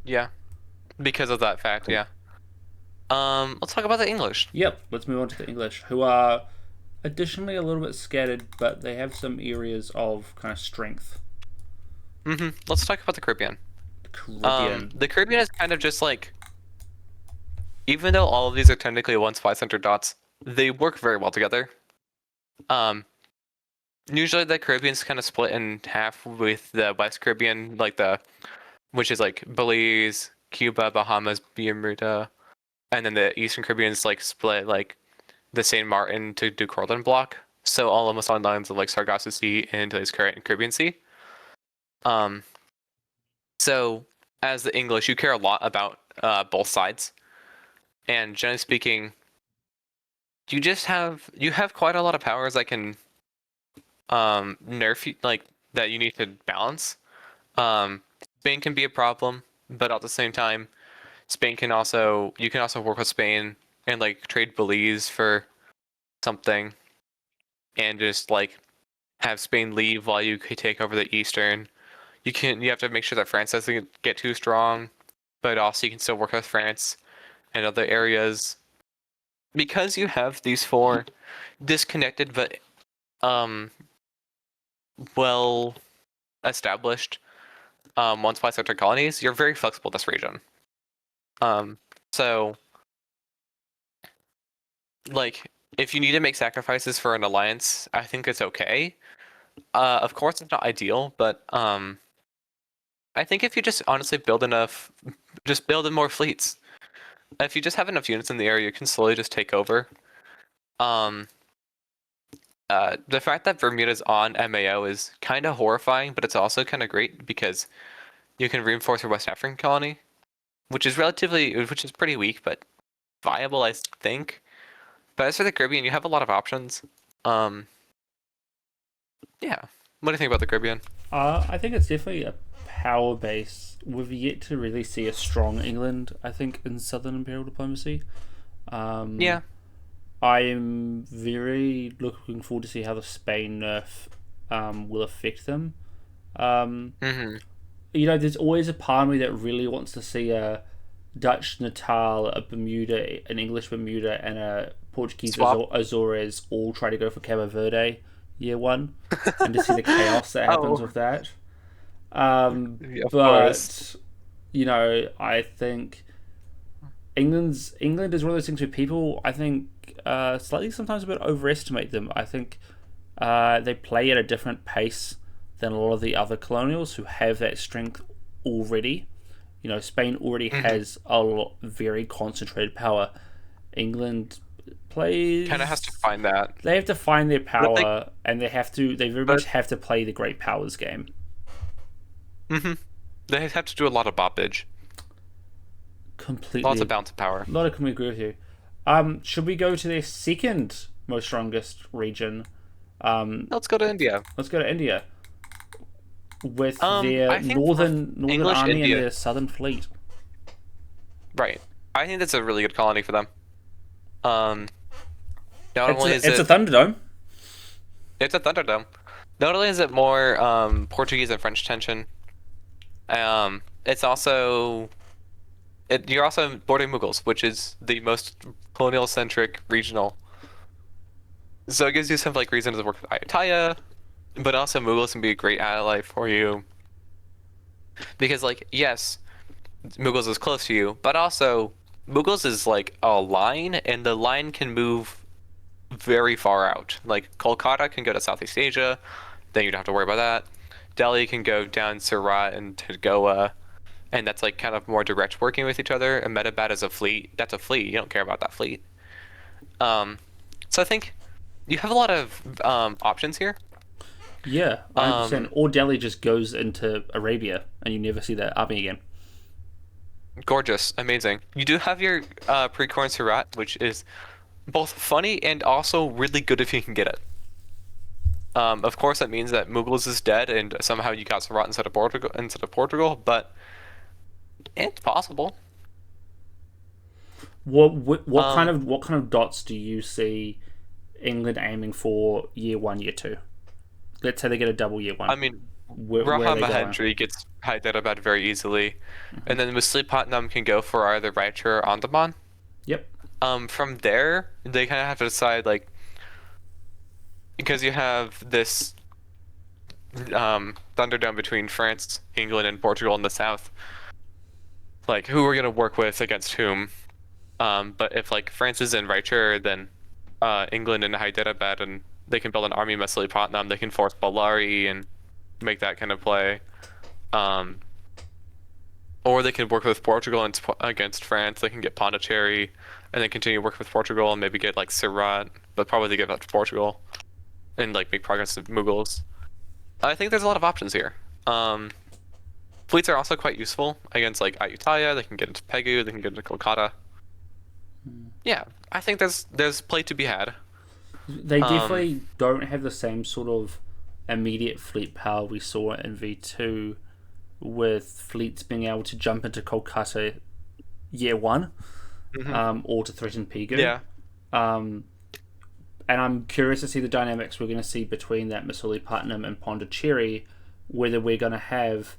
Yeah, because of that fact. Yeah. Let's talk about the English. Yep, let's move on to the English, who are additionally a little bit scattered, but they have some areas of kind of strength. Let's talk about the Caribbean. Caribbean. The Caribbean is kind of just like, even though all of these are technically one supply center dots, they work very well together. Usually the Caribbean's kind of split in half with the West Caribbean, which is like Belize, Cuba, Bahamas, Bermuda, and then the Eastern Caribbean's like split like the Saint Martin to Ducordon block. So almost on lines of like Sargasso Sea and today's Caribbean Sea. So as the English, you care a lot about both sides, and generally speaking, you have quite a lot of powers that can nerf you, like that you need to balance. Spain can be a problem, but at the same time, you can also work with Spain and like trade Belize for something, and just like have Spain leave while you could take over the Eastern. You have to make sure that France doesn't get too strong, but also you can still work with France and other areas. Because you have these four disconnected but well established one supply sector colonies, you're very flexible in this region. So like if you need to make sacrifices for an alliance, I think it's okay. Of course it's not ideal, but I think if you just honestly build in more fleets. If you just have enough units in the area, you can slowly just take over. The fact that Bermuda's on MAO is kind of horrifying, but it's also kind of great because you can reinforce your West African colony, which is pretty weak, but viable, I think. But as for the Caribbean, you have a lot of options. Yeah. What do you think about the Caribbean? I think it's definitely a power base. We've yet to really see a strong England, I think, in Southern Imperial Diplomacy. Yeah. I'm very looking forward to see how the Spain nerf will affect them. There's always a part of me that really wants to see a Dutch Natal, a Bermuda, an English Bermuda, and a Portuguese Azores all try to go for Cabo Verde year one, and to see the chaos that happens with that. But course. I think England is one of those things where people, I think, slightly sometimes a bit overestimate them. I think they play at a different pace than a lot of the other colonials who have that strength already. Spain already has a very concentrated power. England plays Kind of has to find that. They have to find their power, and they very much have to play the great powers game. They have to do a lot of boppage. Completely. Lots of bounce of power. A lot of completely agree with you. Should we go to their second most strongest region? Let's go to India. Let's go to India. With I their think northern English army India. and their southern fleet. Right. I think that's a really good colony for them. It's a Thunderdome. It's a Thunderdome. Not only is it more Portuguese and French tension, it's also you're also bordering Mughals, which is the most colonial-centric regional. So it gives you some reasons to work with Ayutthaya, but also Mughals can be a great ally for you. Because yes, Mughals is close to you, but also Mughals is like a line, and the line can move very far out. Like Kolkata can go to Southeast Asia, then you don't have to worry about that. Delhi can go down Surat and to Goa, and that's like kind of more direct working with each other. And Ahmedabad is a fleet. That's a fleet. You don't care about that fleet. So I think you have a lot of options here. Yeah, I understand. Or Delhi just goes into Arabia and you never see that army again. Gorgeous, amazing. You do have your pre-Corn Surat, which is both funny and also really good if you can get it. Of course, that means that Mughals is dead and somehow you got Surat instead of Portugal, but it's possible. What kind of dots do you see England aiming for year 1, year 2? Let's say they get a double year 1. I mean, where Raha are they going? Mahendri gets Hyderabad very easily, and then Mustipatnam can go for either Raichur or Andaman. Yep. From there, they kind of have to decide, like, because you have this thunderdome between France, England, and Portugal in the south. Like, who we're gonna work with against whom? But if like France is in Raichur, then England and Hyderabad, and they can build an army in Masulipatam. They can force Ballari and make that kind of play. Or they can work with Portugal against France. They can get Pondicherry, and then continue to work with Portugal and maybe get like Surat, but probably they give that to Portugal, and like make progress with Mughals. I think there's a lot of options here. Fleets are also quite useful against like Ayutthaya. They can get into Pegu. They can get into Kolkata. Yeah, I think there's play to be had. They definitely don't have the same sort of immediate fleet power we saw in V2, with fleets being able to jump into Kolkata year 1, or to threaten Pegu. Yeah. And I'm curious to see the dynamics we're going to see between that Masulipatam and Pondicherry, whether we're going to have,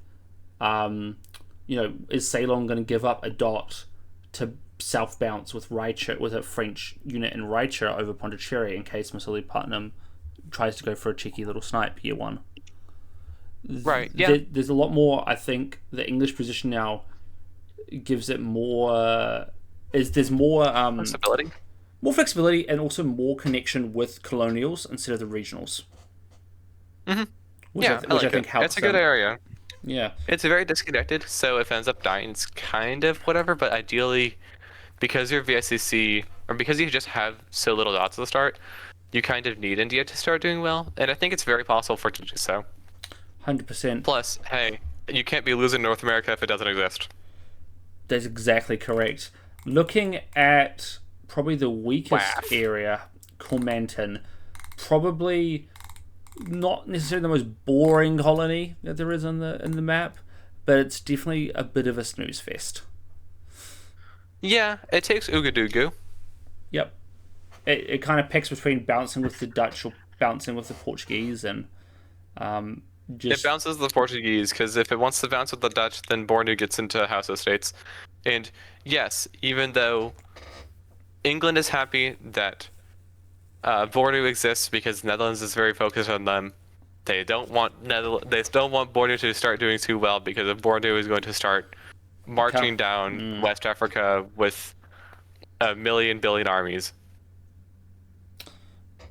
is Ceylon going to give up a dot to south bounce with Raichur, with a French unit in Raichur over Pondicherry in case Masulipatam tries to go for a cheeky little snipe year 1. Right. Yeah. There's a lot more. I think the English position now gives it more. There's more Flexibility. more flexibility, and also more connection with colonials instead of the regionals. Which Yeah, I think it. helps. It's a good area. Yeah. It's very disconnected, so if it ends up dying, it's kind of whatever. But ideally, because you're VICC, or because you just have so little dots at the start, you kind of need India to start doing well, and I think it's very possible for it to do so. 100%. Plus, hey, you can't be losing North America if it doesn't exist. That's exactly correct. Looking at probably the weakest area, Cormanton, probably not necessarily the most boring colony that there is in the map, but it's definitely a bit of a snooze fest. Yeah, it takes Ouagadougou. Yep. It kind of picks between bouncing with the Dutch or bouncing with the Portuguese, and It bounces the Portuguese, because if it wants to bounce with the Dutch, then Bornu gets into House of States. And yes, even though England is happy that Bornu exists because Netherlands is very focused on them, they don't want Bornu to start doing too well, because if Bornu is going to start marching down West Africa with a billion armies.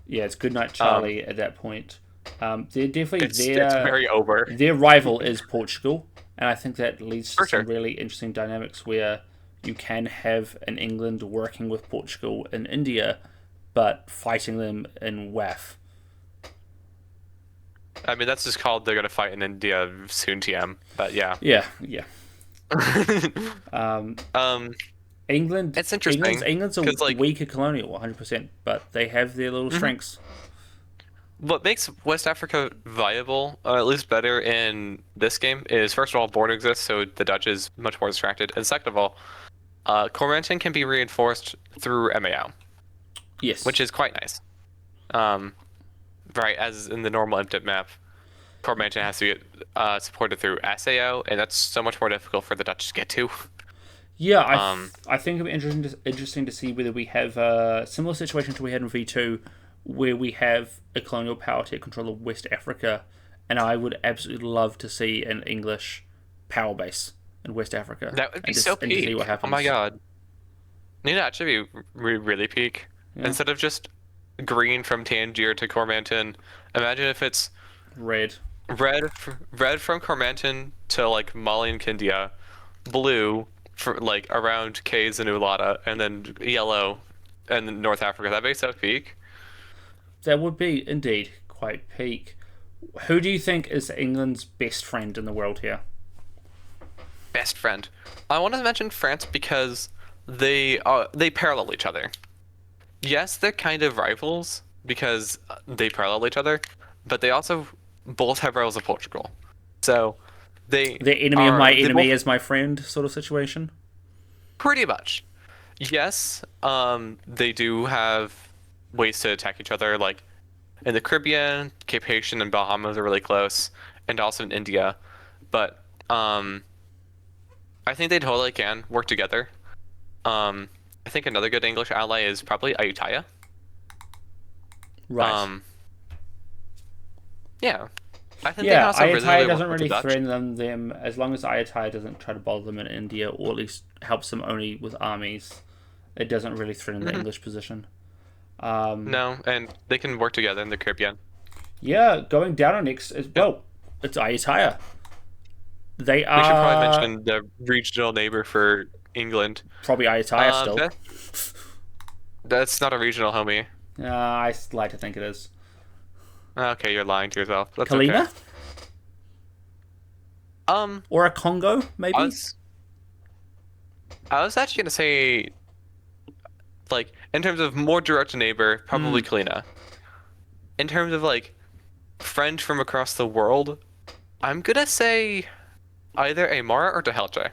Yeah, it's Goodnight Charlie at that point. They're definitely it's very over. Their rival is Portugal, and I think that leads to For some really interesting dynamics where you can have an England working with Portugal in India, but fighting them in WAF. I mean, that's just called they're going to fight in India soon, TM. But yeah. Yeah. England. It's interesting. England's a weaker colonial, 100%, but they have their little strengths. What makes West Africa viable, or at least better in this game, is first of all, Bornu exists, so the Dutch is much more distracted, and second of all, Cormanton can be reinforced through MAO. Yes. Which is quite nice. Right, as in the normal MTIP map, Cormanton has to get supported through SAO, and that's so much more difficult for the Dutch to get to. Yeah, I think it'll be interesting to see whether we have a similar situation to we had in V2, where we have a colonial power take control of West Africa, and I would absolutely love to see an English power base in West Africa. That would be so peak. Oh my god. Need to actually be really peak. Yeah. Instead of just green from Tangier to Cormanton, imagine if it's Red. red from Cormanton to like Mali and Kindia, blue for like around Cays and Ulata, and then yellow and North Africa. That makes that peak. That would be indeed quite peak. Who do you think is England's best friend in the world here? Best friend. I want to mention France because they parallel each other. Yes, they're kind of rivals because they parallel each other, but they also both have rivals of Portugal. So they The enemy of my they enemy both- is my friend sort of situation. pretty much. Yes, they do have ways to attack each other. Like in the Caribbean, Cape Haitian and Bahamas are really close, and also in India. But I think they totally can work together. I think another good English ally is probably Ayutthaya. Right. Yeah. I think they can Yeah, also really, Ayutthaya really doesn't work with the really Dutch. threaten them as long as Ayutthaya doesn't try to bother them in India, or at least helps them only with armies. It doesn't really threaten the English position. No, and they can work together in the Caribbean. Yeah, going down on next is it's Ayutthaya. They We should probably are mention the regional neighbor for England. probably Ayutthaya still. That's not a regional homie. I like to think it is. Okay, you're lying to yourself. That's Kalina? okay. Or a Congo, maybe? I was actually gonna say, like, in terms of more direct neighbor, probably Kalina. In terms of like friend from across the world, I'm gonna say either Amara or Tehelche.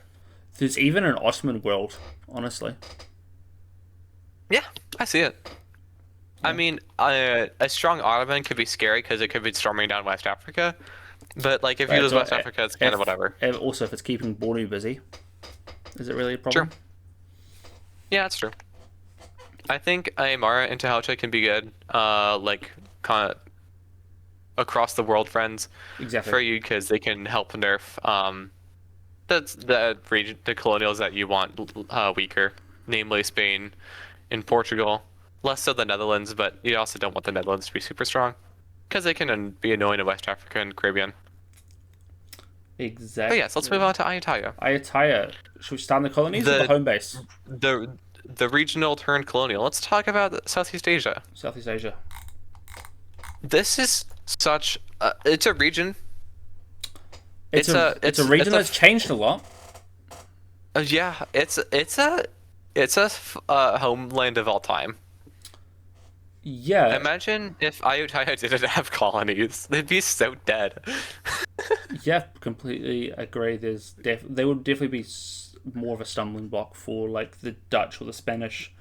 There's even an Ottoman world, honestly. Yeah, I see it. I mean, a strong Ottoman could be scary because it could be storming down West Africa. But like, if you lose West Africa, it's kind of whatever. Also, if it's keeping Bornu busy, is it really a problem? Sure. Yeah, that's true. I think Amara and Tehelche can be good. Like kind of across the world friends Exactly. for you because they can help nerf that's the region, the colonials that you want weaker, namely Spain and Portugal. Less so the Netherlands, but you also don't want the Netherlands to be super strong because they can be annoying in West Africa and Caribbean. Exactly. But yes, let's move on to Ayutthaya. Ayutthaya. Should we start in the colonies or the home base? The regional turned colonial. Let's talk about Southeast Asia. Southeast Asia. This is such it's a region. It's a region that's changed a lot. Yeah, it's a homeland of all time. Yeah. Imagine if Ayutthaya didn't have colonies; they'd be so dead. Yeah, completely agree. They would definitely be more of a stumbling block for like the Dutch or the Spanish.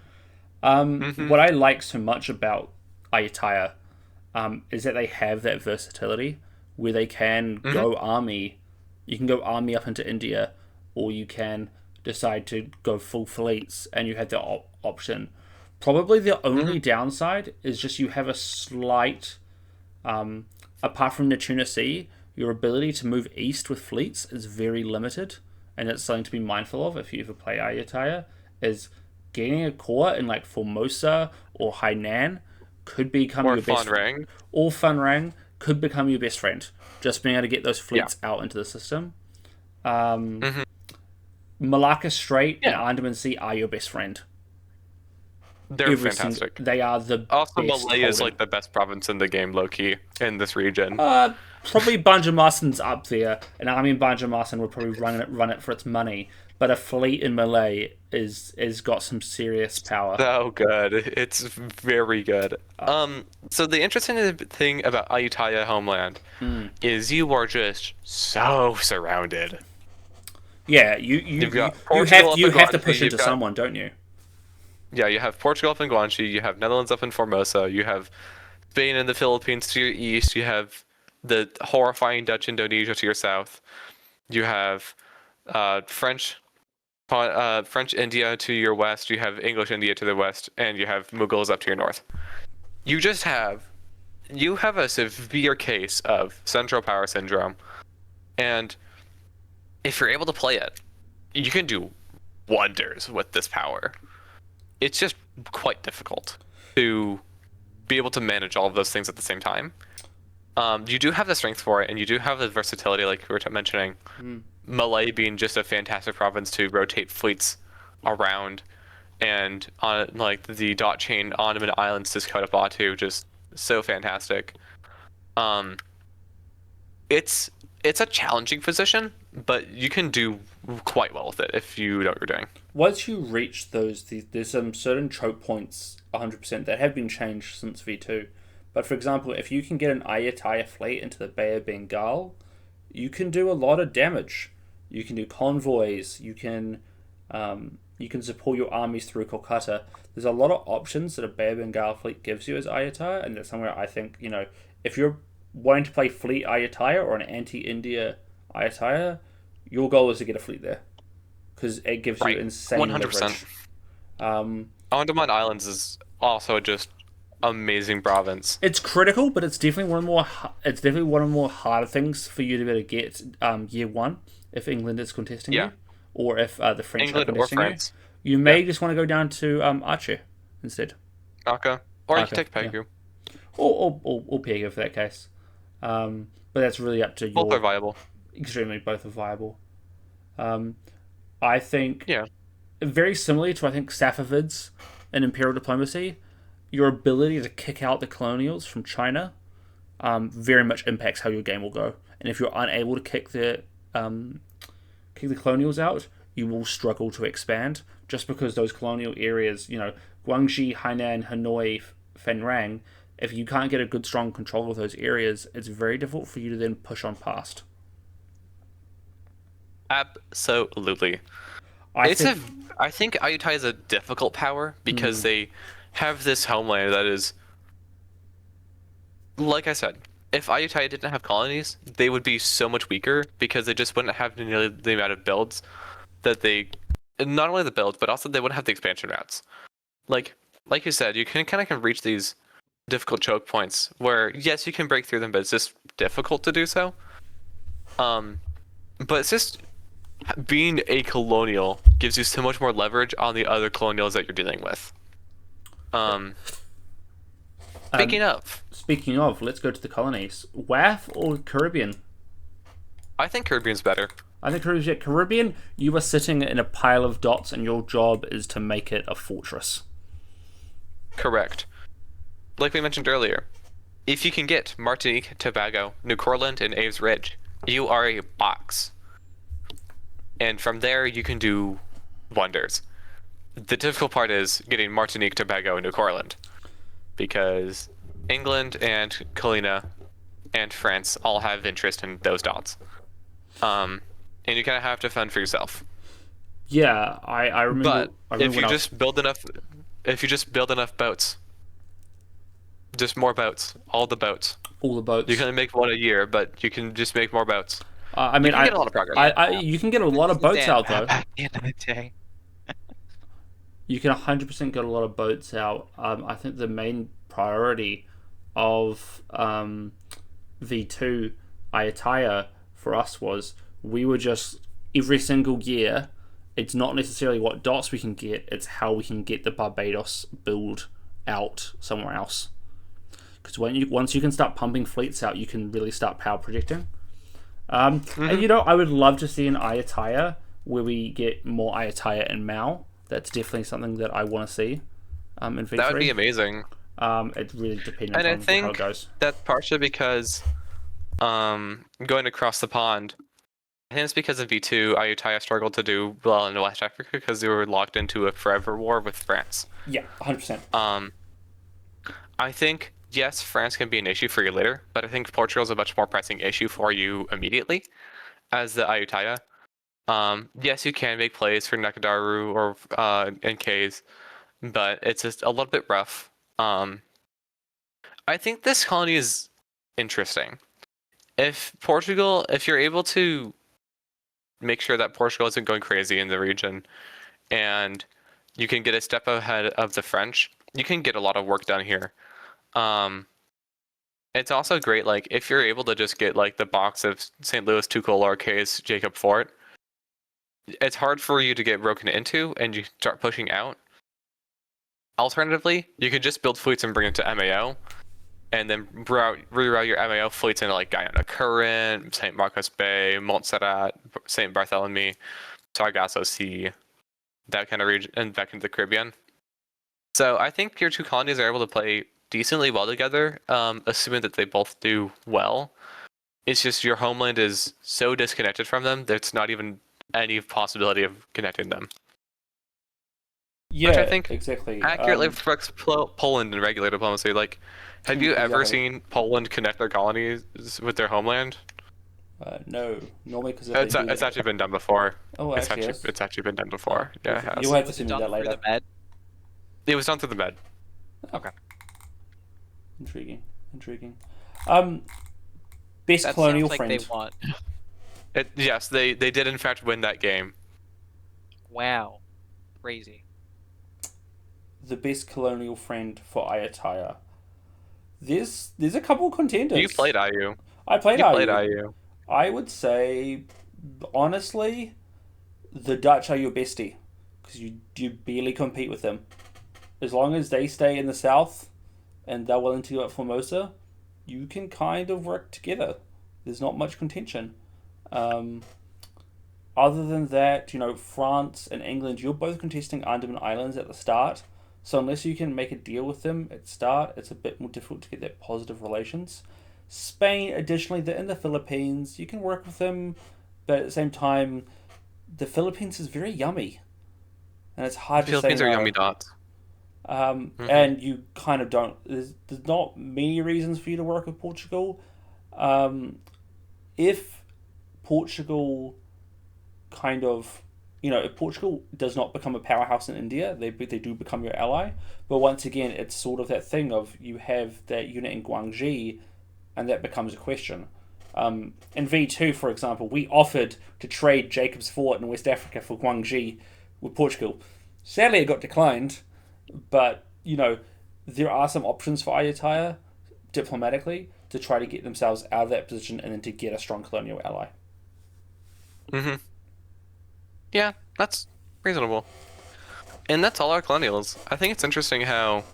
What I like so much about Ayutthaya is that they have that versatility where they can go army. You can go army up into India, or you can decide to go full fleets, and you have the option. Probably the only downside is just you have a slight, apart from the Tuna Sea, your ability to move east with fleets is very limited, and it's something to be mindful of if you ever play Ayutthaya, is getting a core in like Formosa or Hainan could become your best friend. Or Fun Rang could become your best friend. Just being able to get those fleets out into the system. Malacca Strait and Andaman Sea are your best friend. They're fantastic. They are the also best Malay is like the best province in the game, low key, in this region. Probably Banjarmasin's up there, and Army in Banjarmasin would probably run it for its money. But a fleet in Malay is got some serious power. So good. It's very good. So the interesting thing about Ayutthaya homeland is you are just so surrounded. Yeah, you have to push into someone, don't you? Yeah, you have Portugal up in Guangxi, you have Netherlands up in Formosa, you have Spain and the Philippines to your east, you have the horrifying Dutch Indonesia to your south, you have French India to your west, you have English India to the west, and you have Mughals up to your north. You have a severe case of Central Power Syndrome, and if you're able to play it, you can do wonders with this power. it's just quite difficult to be able to manage all of those things at the same time. You do have the strength for it, and you do have the versatility, like we were mentioning. Malay being just a fantastic province to rotate fleets around, and on like the dot chain Andaman Islands to Dakota Batu, just so fantastic. Um, it's a challenging position, but you can do quite well with it if you know what you're doing. Once you reach those, there's some certain choke points 100% that have been changed since V2. But for example, if you can get an Ayutthaya fleet into the Bay of Bengal, you can do a lot of damage. You can do convoys. You can support your armies through Kolkata. There's a lot of options that a Bay of Bengal fleet gives you as Ayutthaya, and that's somewhere I think, if you're wanting to play fleet Ayutthaya or an anti-India Ayutthaya, your goal is to get a fleet there because it gives you insane 100%. Leverage. Andaman Islands is also just amazing province. It's critical, but it's definitely one of the more harder things for you to be able to get year one if England is contesting you, or if the French England are contesting or France. You may just want to go down to Archer instead. Okay. Or you can take Pegu. Yeah. Or Pegu for that case. But that's really up to you. Both are viable. Extremely, both are viable. I think Yeah. Very similarly to, I think, Safavids in Imperial Diplomacy, your ability to kick out the colonials from China very much impacts how your game will go. And if you're unable to kick the colonials out, you will struggle to expand, just because those colonial areas, Guangxi, Hainan, Hanoi, Phenrang, if you can't get a good, strong control of those areas, it's very difficult for you to then push on past. Absolutely. I think Ayutthaya is a difficult power because they have this homeland that is, like I said, if Ayutthaya didn't have colonies, they would be so much weaker because they just wouldn't have nearly the amount of builds that not only the builds, but also they wouldn't have the expansion routes. Like you said, you can reach these difficult choke points where, yes, you can break through them, but it's just difficult to do so. But it's just being a colonial gives you so much more leverage on the other colonials that you're dealing with. Speaking of, let's go to the colonies. WAF or Caribbean? I think Caribbean's better. I think Caribbean, you are sitting in a pile of dots and your job is to make it a fortress. Correct. Like we mentioned earlier, if you can get Martinique, Tobago, New Courland, and Aves Ridge, you are a box. And from there, you can do wonders. The difficult part is getting Martinique, Tobago, and New Courland, because England and Colina and France all have interest in those dots. And you kind of have to fend for yourself. Yeah, I remember. But if you just build enough boats, just more boats, all the boats. You can make one a year, but you can just make more boats. I mean, you can get a lot of progress. You can get a lot of boats out though. At the end of the day. You can 100% get a lot of boats out. I think the main priority of V2 Ayutthaya for us was we were just every single year. It's not necessarily what dots we can get; it's how we can get the Barbados build out somewhere else. Because once you can start pumping fleets out, you can really start power projecting. And I would love to see an Ayutthaya where we get more Ayutthaya and Mao. That's definitely something that I want to see in V3. That would be amazing. It really depends on how it goes. That's partially because going across the pond, I think it's because in V2, Ayutthaya struggled to do well in West Africa because they were locked into a forever war with France. Yeah, 100%. I think, yes, France can be an issue for you later, but I think Portugal is a much more pressing issue for you immediately as the Ayutthaya. Yes, you can make plays for Nakadaru or NKs, but it's just a little bit rough. I think this colony is interesting. If you're able to make sure that Portugal isn't going crazy in the region, and you can get a step ahead of the French, you can get a lot of work done here. It's also great, like, if you're able to just get, like, the box of St. Louis, Tuchel, Arcades, Jacob Fort, it's hard for you to get broken into, and you start pushing out. Alternatively, you could just build fleets and bring them to MAO, and then reroute your MAO fleets into like Guyana Current, St. Marcos Bay, Montserrat, St. Barthélemy, Sargasso Sea, that kind of region, and back into the Caribbean. So I think your two colonies are able to play decently well together, assuming that they both do well. It's just your homeland is so disconnected from them, there's not even any possibility of connecting them. Yeah, Which I think exactly. accurately reflects Poland in regular diplomacy. Like, have you ever seen Poland connect their colonies with their homeland? No, normally because It's actually been done before. Oh, actually, yes. It's actually been done before. Yeah, it has. You'll have to Was send it me done that through later. the Med? It was done through the Med. Okay. Intriguing. Best That colonial sounds like friend. they want. Yes, they did in fact win that game. Wow. Crazy. The best colonial friend for Ayutthaya. There's a couple of contenders. You played IU. I played You IU. played IU. I would say, honestly, the Dutch are your bestie because you barely compete with them. As long as they stay in the south and they're willing to go at Formosa, you can kind of work together. There's not much contention. Other than that, France and England, you're both contesting Andaman Islands at the start. So unless you can make a deal with them at the start, it's a bit more difficult to get that positive relations. Spain, additionally, they're in the Philippines. You can work with them, but at the same time, the Philippines is very yummy. And it's hard to say Philippines are no. yummy dots. And you kind of don't. There's not many reasons for you to work with Portugal. If Portugal kind of, if Portugal does not become a powerhouse in India, they do become your ally. But once again, it's sort of that thing of you have that unit in Guangxi, and that becomes a question. In V2, for example, we offered to trade Jacob's Fort in West Africa for Guangxi with Portugal. Sadly, it got declined, but, there are some options for Ayutthaya diplomatically to try to get themselves out of that position and then to get a strong colonial ally. Yeah, that's reasonable. And that's all our colonials. I think it's interesting how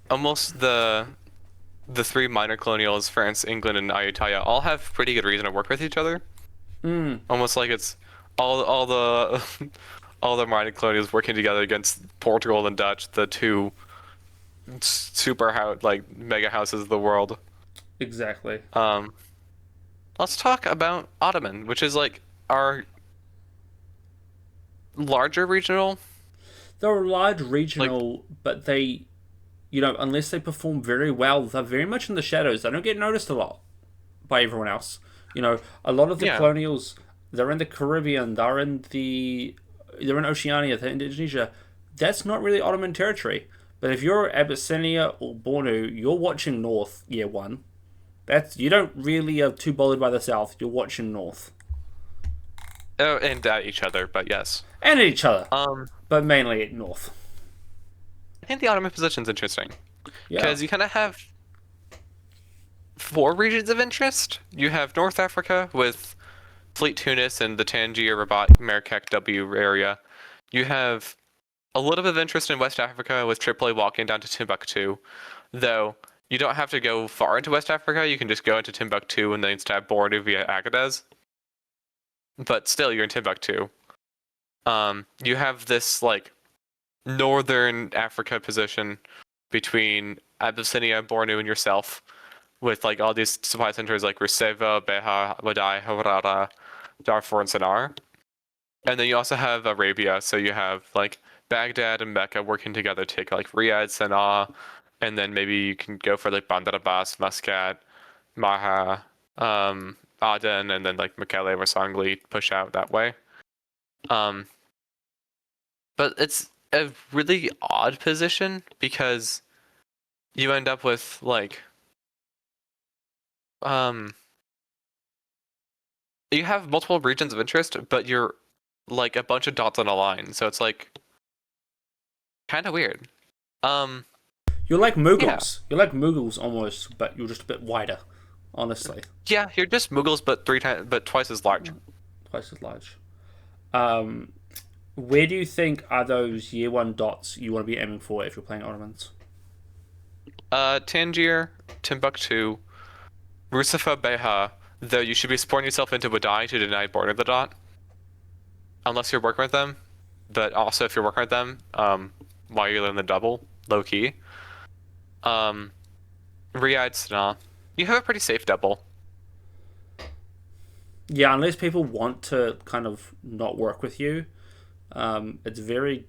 almost the three minor colonials, France, England, and Ayutthaya, all have pretty good reason to work with each other. Almost like it's all the all the minor colonials working together against Portugal and Dutch, the two mega houses of the world. Exactly. Let's talk about Ottoman, which is like our larger regional. They're a large regional, but they, unless they perform very well, they're very much in the shadows. They don't get noticed a lot by everyone else. A lot of the colonials, they're in the Caribbean, they're in Oceania, they're in Indonesia. That's not really Ottoman territory. But if you're Abyssinia or Bornu, you're watching north, year one. You don't really are too bothered by the south. You're watching north. Oh, and at each other, but yes. And at each other. But mainly at north. I think the Ottoman position's interesting. Yeah. Because you kind of have 4 regions of interest. You have North Africa with Fleet Tunis and the Tangier, Rabat, Marrakech, W area. You have a little bit of interest in West Africa with Tripoli walking down to Timbuktu. Though, you don't have to go far into West Africa. You can just go into Timbuktu and then stab Bornu via Agadez. But still, you're in Timbuktu. You have this, northern Africa position between Abyssinia, Bornu, and yourself, with, all these supply centers like Ruseva, Beha, Wadai, Harara, Darfur, and Sennar. And then you also have Arabia, so you have, Baghdad and Mecca working together to take, Riyadh, Sana'a, and then maybe you can go for, Bandar Abbas, Muscat, Maha, Aden, and then Mekelle or Sangli push out that way. But it's a really odd position because you end up with you have multiple regions of interest, but you're a bunch of dots on a line, so it's kind of weird. You're like Mughals. Yeah. You're like Mughals almost, but you're just a bit wider. Honestly. Yeah, you're just Mughals, but twice as large. Twice as large. Where do you think are those year 1 dots you want to be aiming for if you're playing Ottomans? Tangier, Timbuktu, Rusafa Beha, though you should be supporting yourself into Wadai to deny border the dot. Unless you're working with them. But also if you're working with them, while you're in the double, low key. Riyadh Sanaa. You have a pretty safe double. Yeah, unless people want to kind of not work with you, it's very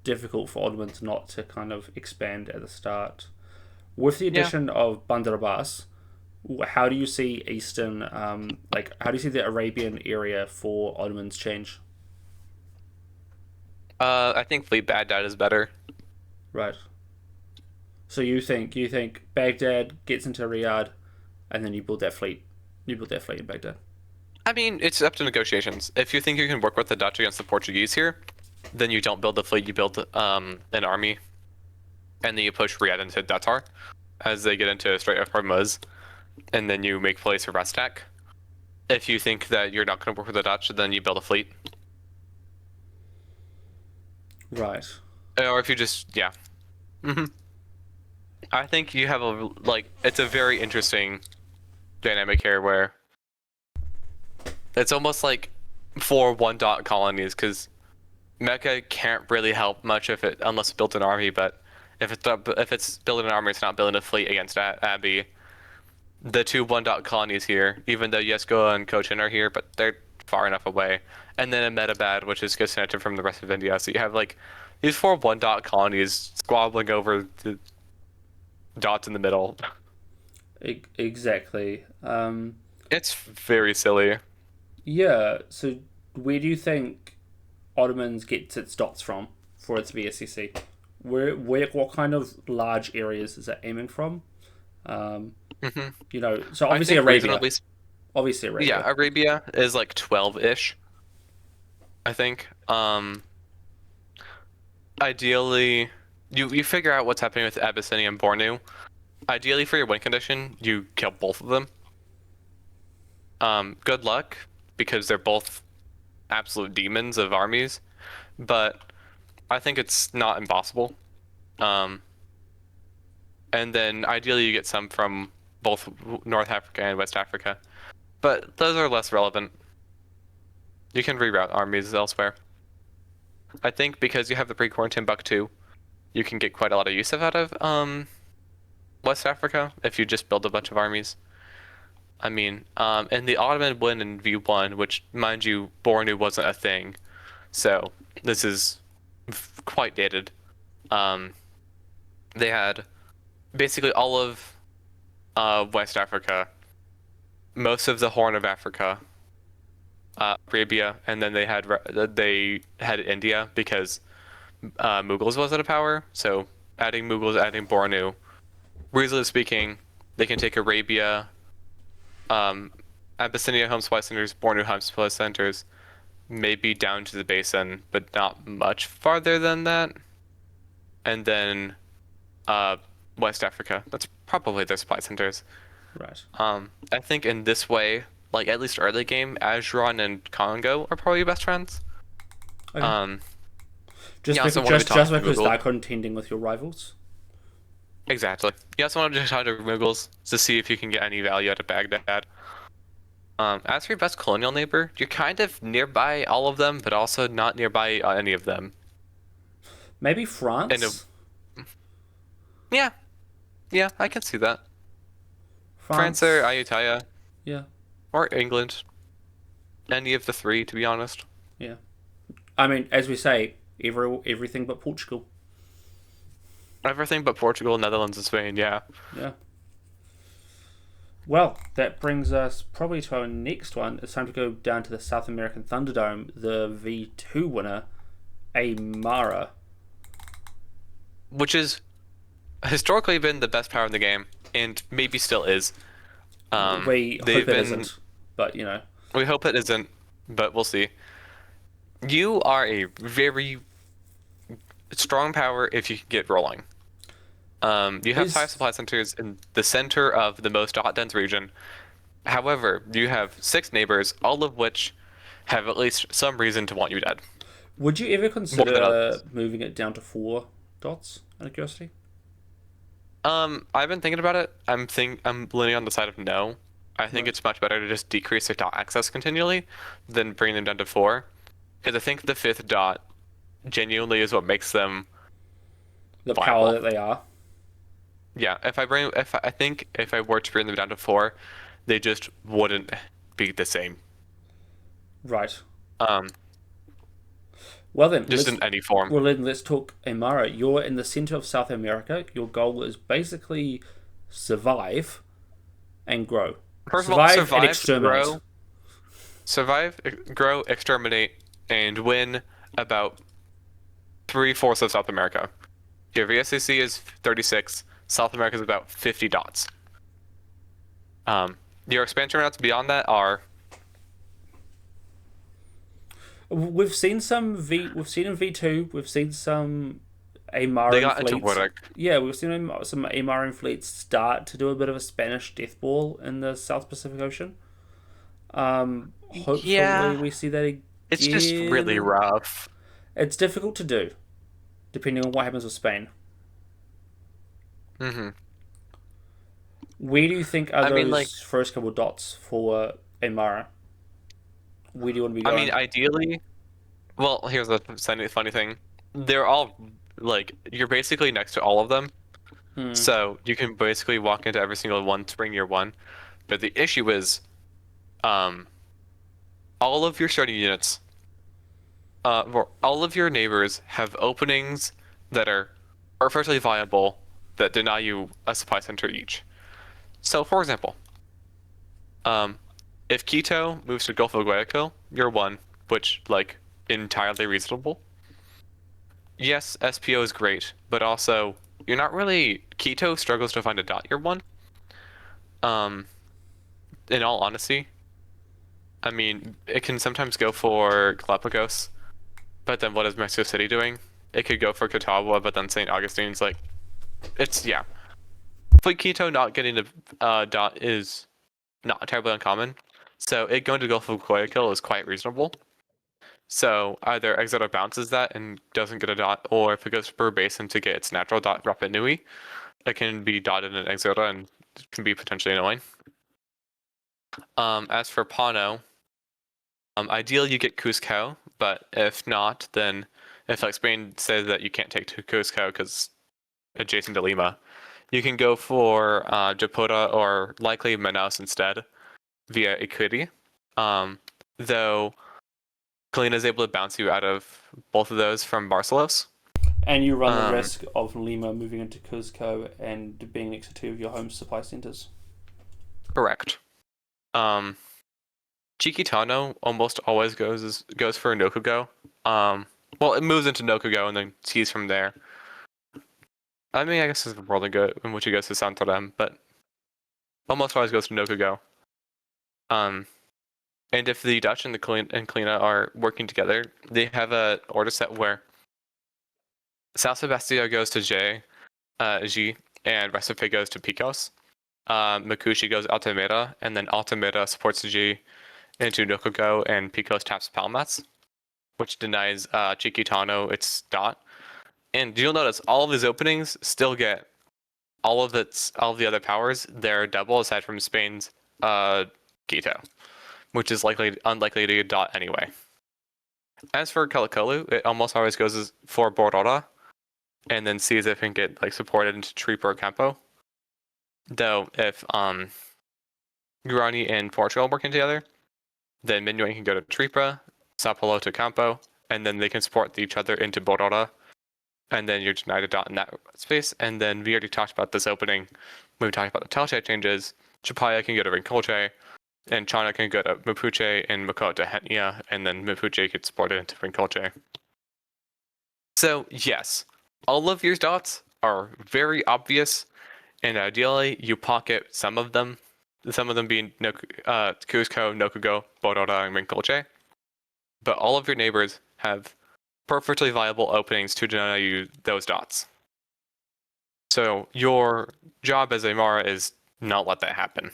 difficult for Ottomans not to kind of expand at the start. With the addition of Bandar Abbas, how do you see Eastern, how do you see the Arabian area for Ottomans change? I think Fleet Baghdad is better. Right. So you think Baghdad gets into Riyadh, and then you build that fleet. You build that fleet in Baghdad. I mean, it's up to negotiations. If you think you can work with the Dutch against the Portuguese here, then you don't build the fleet, you build an army, and then you push Riyadh into Datar as they get into Strait of Hormuz, and then you make place for Restak. If you think that you're not going to work with the Dutch, then you build a fleet. Right. Or if you just, yeah. I think you have it's a very interesting dynamic here where it's almost like 4 1-dot colonies, because Mecca can't really help much unless it built an army, but if it's building an army, it's not building a fleet against Abbey. The 2 1-dot colonies here, even though Yesko and Cochin are here, but they're far enough away. And then Ahmedabad, which is disconnected from the rest of India. So you have these 4 1-dot colonies squabbling over the dots in the middle. Exactly. It's very silly. Yeah. So where do you think Ottomans gets its dots from for its VSCC? What kind of large areas is it aiming from? So obviously Arabia. Obviously Arabia. Yeah, Arabia is 12-ish. I think. Ideally, you figure out what's happening with Abyssinia and Bornu. Ideally, for your win condition, you kill both of them. Good luck, because they're both absolute demons of armies, but I think it's not impossible. And then ideally you get some from both North Africa and West Africa, but those are less relevant. You can reroute armies elsewhere. I think because you have the pre-core in Timbuktu, you can get quite a lot of use out of West Africa if you just build a bunch of armies. I mean, and the Ottoman win in V1, which, mind you, Bornu wasn't a thing, so this is quite dated. They had basically all of West Africa, most of the Horn of Africa, Arabia, and then they had India because Mughals wasn't a power. So adding Mughals, adding Bornu, reasonably speaking, they can take Arabia, Abyssinia home supply centers, Bornu home supply centers, maybe down to the basin, but not much farther than that. And then West Africa. That's probably their supply centers. Right. I think in this way, at least early game, Ajuran and Congo are probably your best friends. Okay. Just because they're contending with your rivals. Exactly. You also want to talk to Mughals to see if you can get any value out of Baghdad. As for your best colonial neighbor, you're kind of nearby all of them, but also not nearby any of them. Maybe France? Yeah, I can see that. France or Ayutthaya. Yeah. Or England. Any of the 3, to be honest. Yeah. I mean, as we say, everything but Portugal. Everything but Portugal, Netherlands, and Spain, yeah. Yeah. Well, that brings us probably to our next one. It's time to go down to the South American Thunderdome, the V2 winner, Aymara. Which is historically been the best power in the game, and maybe still is. We hope it isn't, but we hope it isn't, but we'll see. You are a very strong power if you can get rolling. You have 5 supply centers in the center of the most dense region. However, you have 6 neighbors, all of which have at least some reason to want you dead. Would you ever More than consider others. moving it down to 4 dots, out of curiosity? I've been thinking about it. I'm leaning on the side of no. I think Right. it's much better to just decrease their dot access continually than bring them down to 4. Because I think the 5th dot genuinely is what makes them The power viable. that they are. Yeah, I think if I were to bring them down to 4, they just wouldn't be the same. Right. Um, Well then, just in any form. let's talk Amara. You're in the center of South America. Your goal is basically survive and grow. First of all, And exterminate. grow, exterminate, and win about 3/4 of South America. Your VSAC is 36. South America is about 50 dots. Your expansion routes beyond that are We've seen We've seen in V2. We've seen some they Amaran got into fleets. Woodick. Yeah, we've seen some Amaran fleets start to do a bit of a Spanish death ball in the South Pacific Ocean. Hopefully, Yeah. we see that again. It's just really rough. It's difficult to do, depending on what happens with Spain. Mm-hmm. Where do you think are I mean, those like- first couple dots for Amara? Where do you want to be going? I mean, ideally, well, here's the funny thing. They're all, like, you're basically next to all of them. So you can basically walk into every single one to bring your one. But the issue is, all of your starting units, all of your neighbors have openings that are perfectly viable that deny you a supply center each. So, for example, if Quito moves to Gulf of Guayaquil, you're one, which, like, entirely reasonable. Yes, SPO is great, but also you're not really. Quito struggles to find a dot year one. In all honesty, I mean, it can sometimes go for Galapagos, but then what is Mexico City doing? It could go for Catawba, but then St. Augustine's like, yeah. But Quito not getting a dot is not terribly uncommon, so it going to Gulf of Guayaquil is quite reasonable. So either Exodo bounces that and doesn't get a dot, or if it goes per basin to get its natural dot Rapa Nui, it can be dotted in Exodo and can be potentially annoying. As for Pano, ideally you get Cusco, but if not, then if like Spain says that you can't take to Cusco because adjacent to Lima, you can go for Japota or likely Manaus instead via Equity. Though Kalina is able to bounce you out of both of those from Barcelos. And you run the risk of Lima moving into Cuzco and being next to two of your home supply centers. Correct. Chiquitano almost always goes for Nokugo. Well, it moves into Nokugo and then sees from there. I mean, I guess there's a world in which it goes to Santarem, but almost always goes to Nokugo. And if the Dutch and the Kalina are working together, they have a order set where South Sebastio goes to G, and Recife goes to Picos. Makushi goes Altamira, and then Altamira supports G into Nokugo, and Picos taps Palmas, which denies Chiquitano its dot. And you'll notice all of these openings still get all of the other powers. They're double aside from Spain's Quito, which is unlikely to get dot anyway. As for Kalikolu, it almost always goes for Bordora, and then sees if it can get like supported into Tripa or Campo. Though if Guarani and Portugal working together, then Minuan can go to Tripa, Sao Paulo to Campo, and then they can support each other into Bordora, and then you're denied a dot in that space. And then we already talked about this opening when we talked about the Telche changes. Chapaya can go to Rincolche, and China can go to Mapuche and Makota to Henia, and then Mapuche gets supported into Rincolche. So yes, all of your dots are very obvious, and ideally you pocket some of them being Cusco, Nokugo, Bordora, and Rincolche. But all of your neighbors have perfectly viable openings to deny you those dots. So your job as a Mara is not let that happen.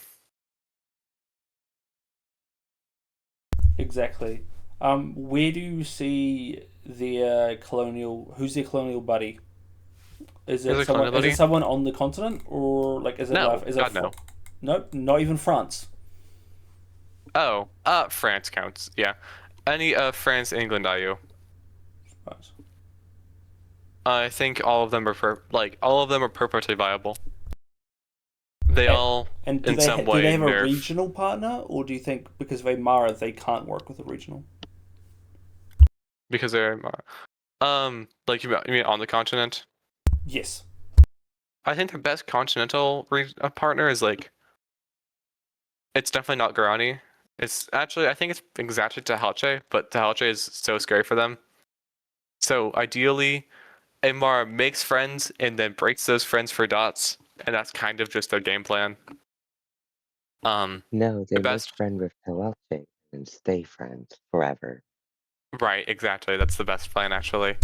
Exactly. Where do you see their colonial? Who's their colonial buddy? Is Who's it their someone? colonial Is it buddy? someone on the continent, or like is it No, like, is it God no. Nope, not even France. Oh, France counts. Yeah, any France, England, IU. Right. I think all of them are perfectly viable. They And- all, And do in they some do way, they have a nerf. regional partner, or do you think because of Amara they can't work with a regional? Because they're like you mean on the continent. Yes. I think the best continental partner is like. It's definitely not Guarani. It's actually I think it's exactly Tehalche, but Tehalche is so scary for them. So ideally, Amar makes friends and then breaks those friends for dots, and that's kind of just their game plan. No, they The make best, friend with Tehuelche and stay friends forever. right? Exactly. That's the best plan actually.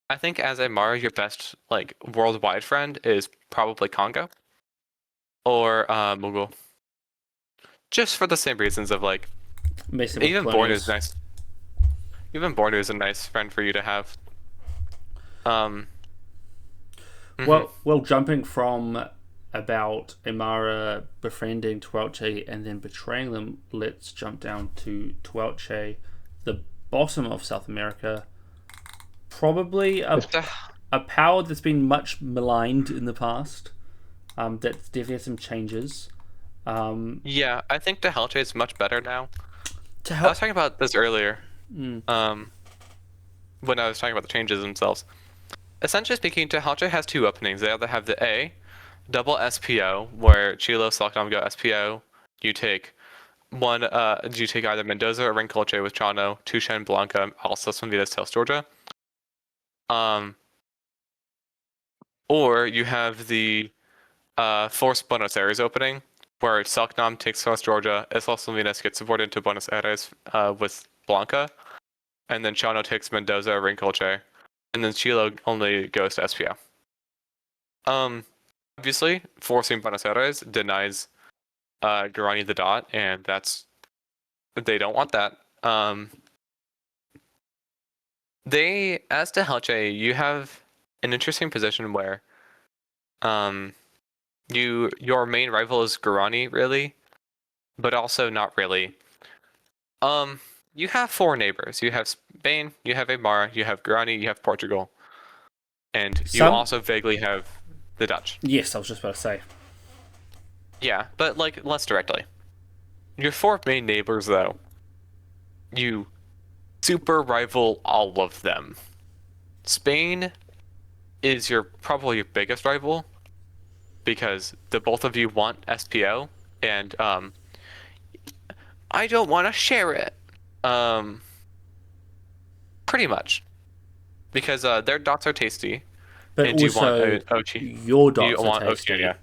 I think as Amar, your best like worldwide friend is probably Congo or Mughal. Just for the same reasons of like Messing with even Bornu colonials. is nice. Even Bornu is a nice friend for you to have. Mhm. Well, jumping from about Amara befriending Tuelche and then betraying them, let's jump down to Tuelche, the bottom of South America. Probably a power that's been much maligned in the past. That's definitely had some changes. Yeah, I think the Hellchase is much better now. To I help, was talking about this earlier. When I was talking about the changes themselves. Essentially speaking, Tehalche has two openings. They either have the A, double SPO, where Chilo, Selknam go SPO. You take you take either Mendoza or Rincolche with Chano, Tushen, Blanca, also some Vitas Tales, Georgia. Or you have the Force Buenos Aires opening, where Selknam takes South Georgia, Islas Malvinas gets supported to Buenos Aires with Blanca, and then Chano takes Mendoza or Rincolche, and then Chilo only goes to SPO. Obviously, forcing Buenos Aires denies Guarani the dot, and they don't want that. As to Helche, you have an interesting position where your main rival is Guarani, really, but also not really. You have four neighbors. You have Spain, you have Aymara, you have Guarani, you have Portugal, and you also vaguely have the Dutch. Yes, I was just about to say. Yeah, but like less directly. Your four main neighbors, though, you super rival all of them. Spain is probably your biggest rival because the both of you want SPO, and I don't want to share it. Pretty much, because their dots are tasty, But and you also, want Ochi. your dots You are want tasty. Ochi, yeah.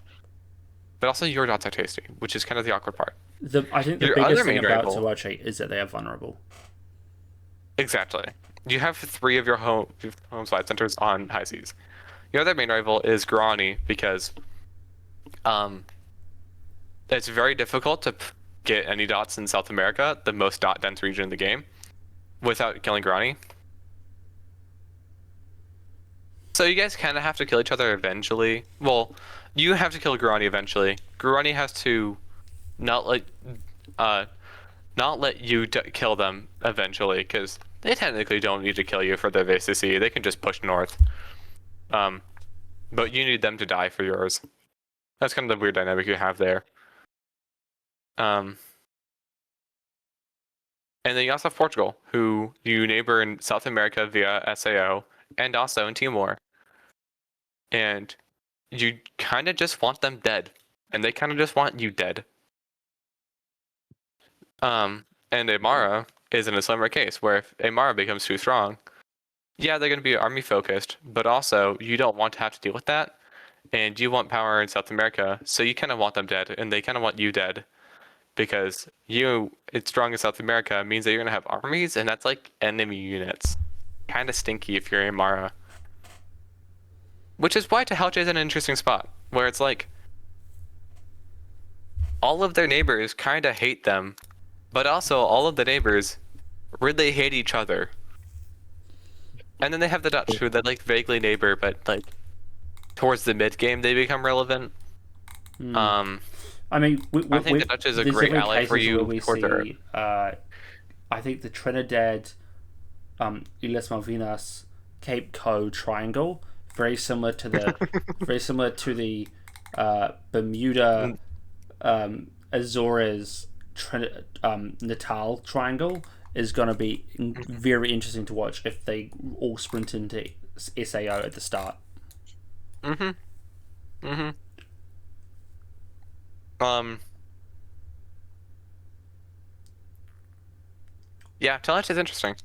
But also your dots are tasty, which is kind of the awkward part. I think the Your biggest other thing main about rival- Tuelche is that they are vulnerable. Exactly. You have three of your home slide centers on high seas. Your other main rival is Guarani because it's very difficult to get any dots in South America, the most dot dense region in the game, without killing Guarani. So you guys kind of have to kill each other eventually. Well, you have to kill Guarani eventually. Guarani has to not let you kill them eventually, because they technically don't need to kill you for their VCC. They can just push north. But you need them to die for yours. That's kind of the weird dynamic you have there. And then you also have Portugal, who you neighbor in South America via SAO, and also in Timor. And you kind of just want them dead, and they kind of just want you dead. And Amara is in a similar case, where if Amara becomes too strong, yeah, they're going to be army focused, but also you don't want to have to deal with that, and you want power in South America, so you kind of want them dead, and they kind of want you dead, because it's strong in South America means that you're going to have armies, and that's like enemy units. Kind of stinky if you're Amara. Which is why Tehalche is in an interesting spot, where it's like all of their neighbors kind of hate them, but also all of the neighbors really hate each other. And then they have the Dutch, who they like vaguely neighbor, but like towards the mid game they become relevant. Um, I mean, I think the Dutch is a there's great different ally for cases where you we towards Europe. see. I think the Trinidad, Islas Malvinas, Cape Cod triangle, very similar to the Bermuda, Azores, Natal triangle, is going to be very interesting to watch if they all sprint into SAO at the start. Yeah, Talent is interesting.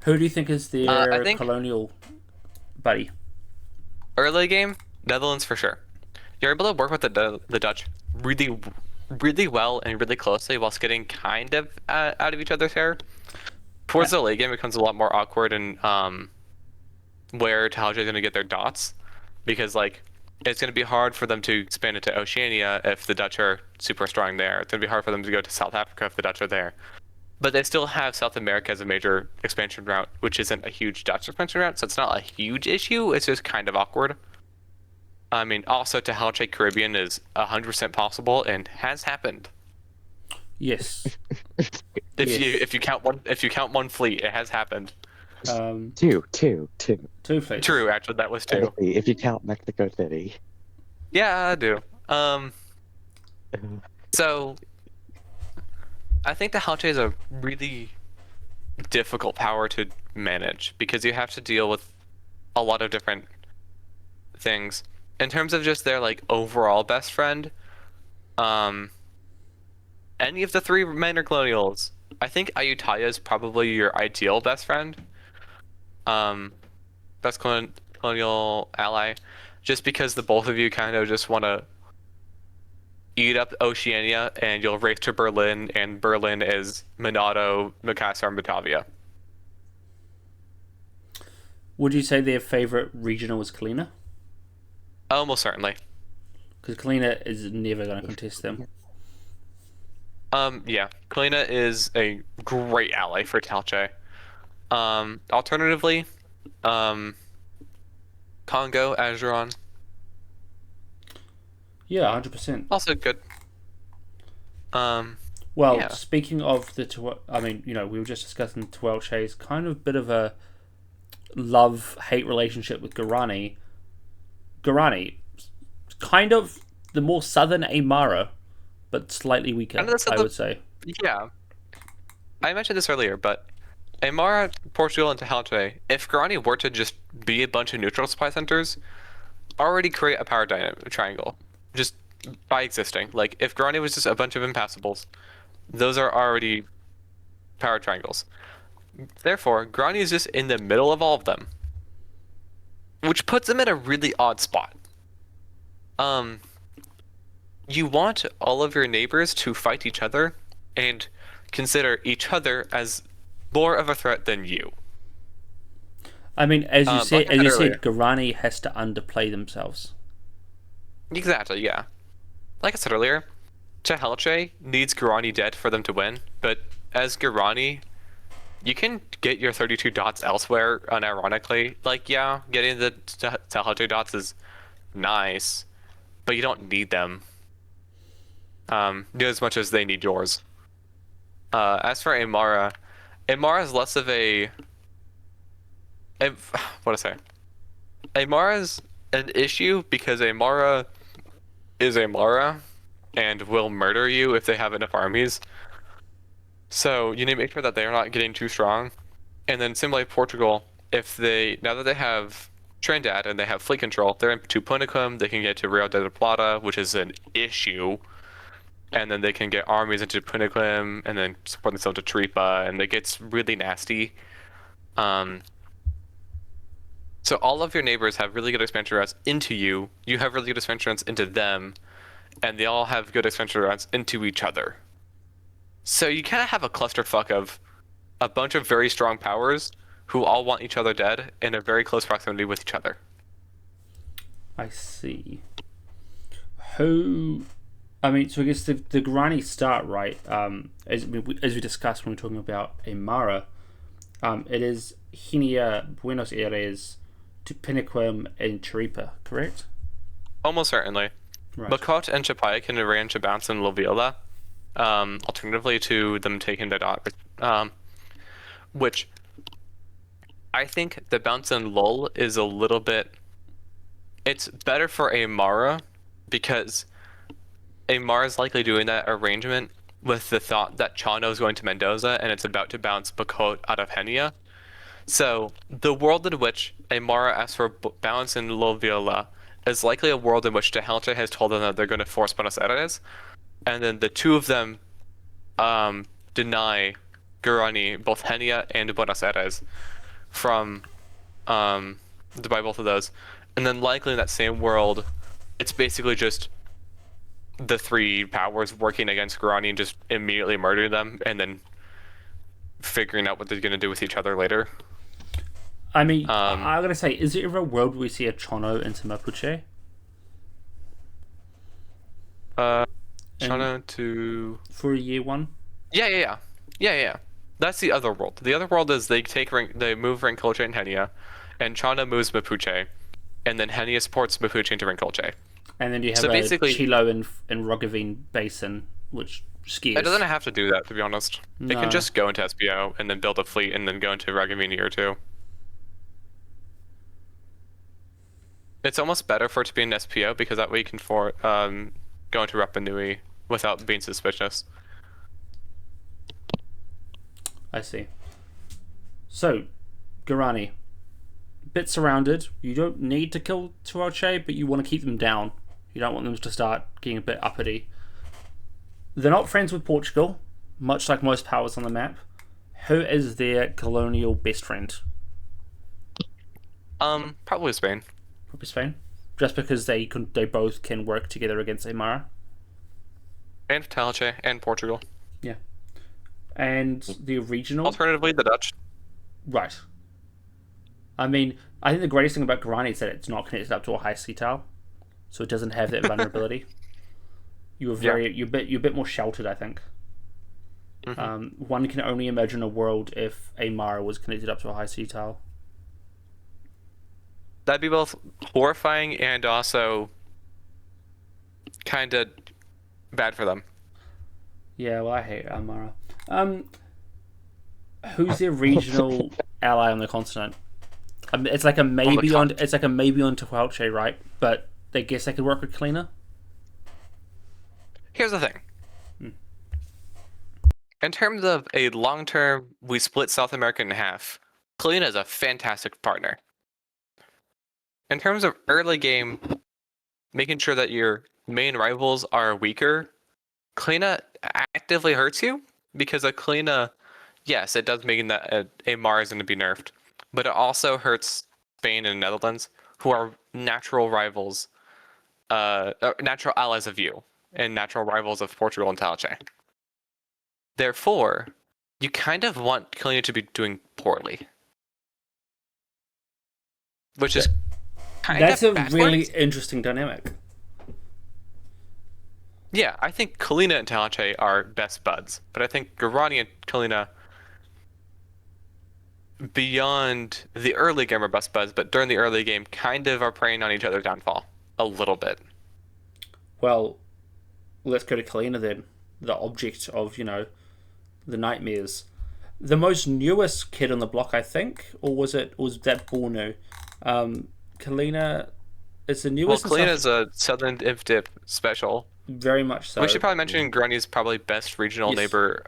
Who do you think is I their think colonial buddy? early game, Netherlands for sure. You're able to work with the Dutch really, really well and really closely whilst getting kind of out of each other's hair. Towards the late game, it becomes a lot more awkward and where Talge is going to get their dots, because like it's going to be hard for them to expand into Oceania if the Dutch are super strong there. It's going to be hard for them to go to South Africa if the Dutch are there. But they still have South America as a major expansion route, which isn't a huge Dutch expansion route, so it's not a huge issue. It's just kind of awkward. I mean, also Tehalche Caribbean is 100% possible and has happened. Yes. If you count one fleet, it has happened. Two. Two fleets. True, actually, that was two. Technically, if you count Mexico City. Yeah, I do. So I think the Tehalche is a really difficult power to manage because you have to deal with a lot of different things. In terms of just their like overall best friend, any of the three minor colonials, I think Ayutthaya is probably your ideal best friend. Best colonial ally, just because the both of you kind of just want to eat up Oceania and you'll race to Berlin, and Berlin is Monado, Makassar, and Batavia. Would you say their favorite regional is Kalina? Almost certainly. Because Kalina is never going to contest them. Yeah, Kalina is a great ally for Talche. Alternatively, Congo, Azeron. Yeah, 100%. Also good. Well, yeah. Speaking of we were just discussing Tuelche's kind of bit of a love-hate relationship with Guarani. Guarani, kind of the more southern Aymara, but slightly weaker, I would say. Yeah. I mentioned this earlier, but Aymara, Portugal, and Tehalche, if Guarani were to just be a bunch of neutral supply centers, already create a power triangle. Just by existing. Like, if Guarani was just a bunch of impassables, those are already power triangles. Therefore, Guarani is just in the middle of all of them, which puts them in a really odd spot. You want all of your neighbors to fight each other and consider each other as more of a threat than you. I mean, as you earlier. said, Guarani has to underplay themselves. Exactly, yeah. Like I said earlier, Tehalche needs Guarani dead for them to win, but as Guarani, you can get your 32 dots elsewhere, unironically. Like, yeah, getting the Tehalche dots is nice, but you don't need them. As much as they need yours. As for Aymara, Aymara is less of a... what to say? Aymara is an issue because Aymara is Aymara and will murder you if they have enough armies. So you need to make sure that they are not getting too strong. And then similarly Portugal, now that they have Trinidad and they have fleet control, they're into Punicum, they can get to Rio de la Plata, which is an issue. And then they can get armies into Punicum and then support themselves to Tripa, and it gets really nasty. So all of your neighbors have really good expansion routes into you. You have really good expansion routes into them, and they all have good expansion routes into each other. So you kind of have a clusterfuck of a bunch of very strong powers who all want each other dead in a very close proximity with each other. I see. Who I mean, so I guess the Guarani start, right, as we discussed when we were talking about Aymara, it is Henia, Buenos Aires, Tupiniquim, and Chiripa, correct? Almost certainly. Right. Makot and Chapai can arrange a bounce in Loviola, alternatively to them taking the dot, which I think the bounce in Lol is a little bit. It's better for Aymara because Aymara is likely doing that arrangement with the thought that Chano is going to Mendoza and it's about to bounce Makot out of Henia. So the world in which Aymara asks for bounce in Loviola is likely a world in which Tehelche has told them that they're going to force Buenos Aires, and then the two of them deny Guarani both Henia and Buenos Aires from by both of those, and then likely in that same world, it's basically just the three powers working against Guarani and just immediately murdering them, and then figuring out what they're going to do with each other later. I mean, I gotta say, is there ever a world where we see a Chono into Mapuche? Chano to For a year one? Yeah. That's the other world. The other world is they move Rincolche and Henia, and Chana moves Mapuche, and then Henia supports Mapuche into Rincolche. And then you have So a basically- Chilo and Roggeveen basin, which skiers. It doesn't have to do that, to be honest. It No. can just go into SPO and then build a fleet and then go into Ragaveen a year or two. It's almost better for it to be an SPO because that way you can go into Rapa Nui without being suspicious. I see. So, Guarani. Bit surrounded. You don't need to kill Tuache, but you want to keep them down. You don't want them to start getting a bit uppity. They're not friends with Portugal, much like most powers on the map. Who is their colonial best friend? Probably Spain. Probably Spain. Just because they both can work together against Aymara. And Talche and Portugal. Yeah. And the regional. Alternatively, the Dutch. Right. I mean, I think the greatest thing about Guarani is that it's not connected up to a high sea tile, so it doesn't have that vulnerability. You're a bit more sheltered, I think. Mm-hmm. One can only imagine a world if Aymara was connected up to a high sea tile. That'd be both horrifying and also kind of bad for them. Yeah, well, I hate Aymara. Who's their regional ally on the continent? It's like a maybe on Tehuelche, right? But they guess they could work with Kalina. Here's the thing. In terms of a long-term, we split South America in half, Kalina is a fantastic partner. In terms of early game, making sure that your main rivals are weaker, Kalina actively hurts you because a Kalina, yes, it does mean that a Mars is going to be nerfed, but it also hurts Spain and the Netherlands, who are natural rivals, natural allies of you, and natural rivals of Portugal and Talche. Therefore, you kind of want Kalina to be doing poorly. Which is kind That's of a backwards. really interesting dynamic. Yeah, I think Kalina and Talche are best buds, but I think Guarani and Kalina, beyond the early game, are best buds, but during the early game, kind of are preying on each other's downfall a little bit. Well, let's go to Kalina then. The object of, the nightmares. The most newest kid on the block, I think, or was that Bornu? Kalina is the newest. Well, Kalina is a Southern Imp Dip special. Very much so. We should probably mention Guarani's probably best regional Yes. neighbor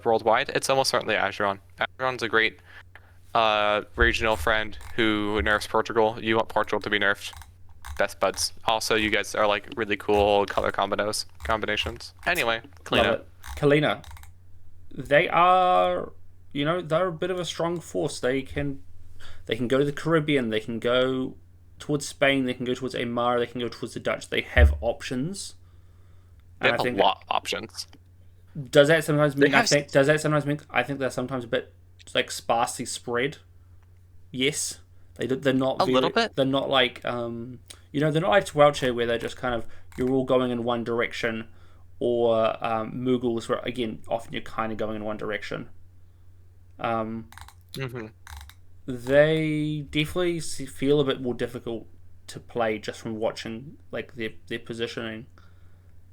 worldwide. It's almost certainly Azeron. Azeron's a great regional friend who nerfs Portugal. You want Portugal to be nerfed. Best buds. Also, you guys are like really cool color combinations. Anyway, Kalina. Kalina. They are, they're a bit of a strong force. They can go to the Caribbean. They can go towards Spain. They can go towards Aymara. They can go towards the Dutch. They have options. They have a lot of options. Does that sometimes mean? I think they're sometimes a bit like sparsely spread. Yes, they're not a little bit. They're not like they're not like Tuelche where they're just kind of you're all going in one direction, or Mughals, where again often you're kind of going in one direction. Mm-hmm. They definitely feel a bit more difficult to play just from watching like their positioning.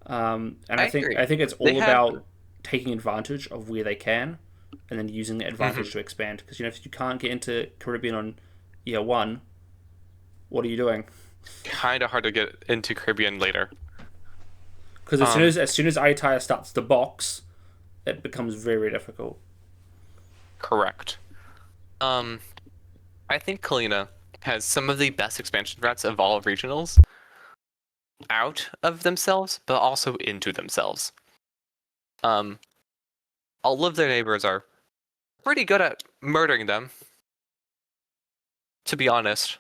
And I I agree. think it's They all have. about taking advantage of where they can, and then using the advantage Mhm. to expand. Because if you can't get into Caribbean on year one, what are you doing? Kind of hard to get into Caribbean later. Because as soon as Ayutthaya starts to box, it becomes very, very difficult. Correct. I think Kalina has some of the best expansion routes of all regionals out of themselves, but also into themselves. All of their neighbors are pretty good at murdering them, to be honest.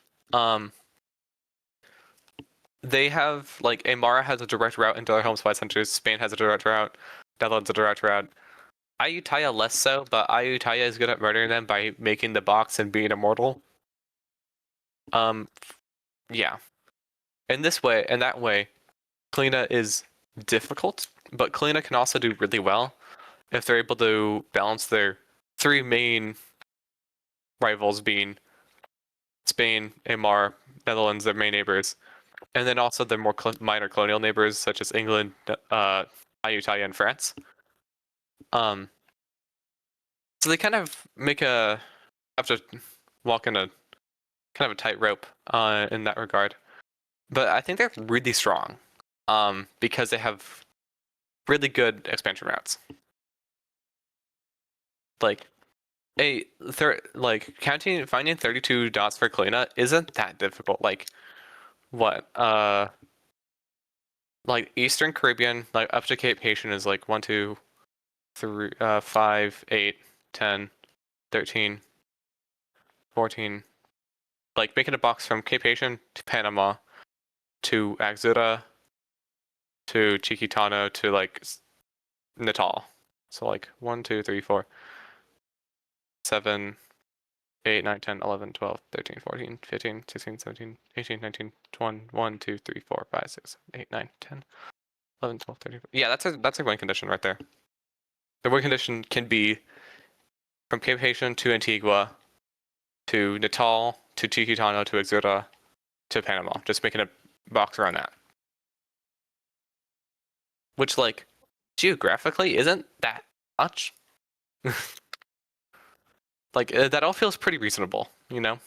They have, like, Amara has a direct route into their home supply centers, Spain has a direct route, Netherlands a direct route. Ayutthaya less so, but Ayutthaya is good at murdering them by making the box and being immortal. Yeah. In that way, Kalina is difficult, but Kalina can also do really well if they're able to balance their three main rivals being Spain, Amar, Netherlands, their main neighbors, and then also their more minor colonial neighbors such as England, Ayutthaya, and France. So they kind of have to walk in a kind of a tightrope in that regard. But I think they're really strong because they have really good expansion routes. Like finding 32 dots for Kalina isn't that difficult. Like what? Like Eastern Caribbean, like up to Cape Haitian is like 1, 2, 3, 5, 8, 10, 13, 14. Like making a box from Cape Haitian to Panama to Axura to Chiquitano to like Natal. So like 1, 2, 3, 4, 7, 8, 9, 10, 11, 12, 13, 14, 15, 16, 17, 18, 19, 20, 1, 2, 3, 4, 5, 6, 8, 9, 10, 11, 12, 13. Yeah, that's a win condition right there. The win condition can be from Cape Haitian to Antigua to Natal to Chiquitano to Axura to Panama. Just making a box around that. Which, like, geographically isn't that much. Like, that all feels pretty reasonable, you know?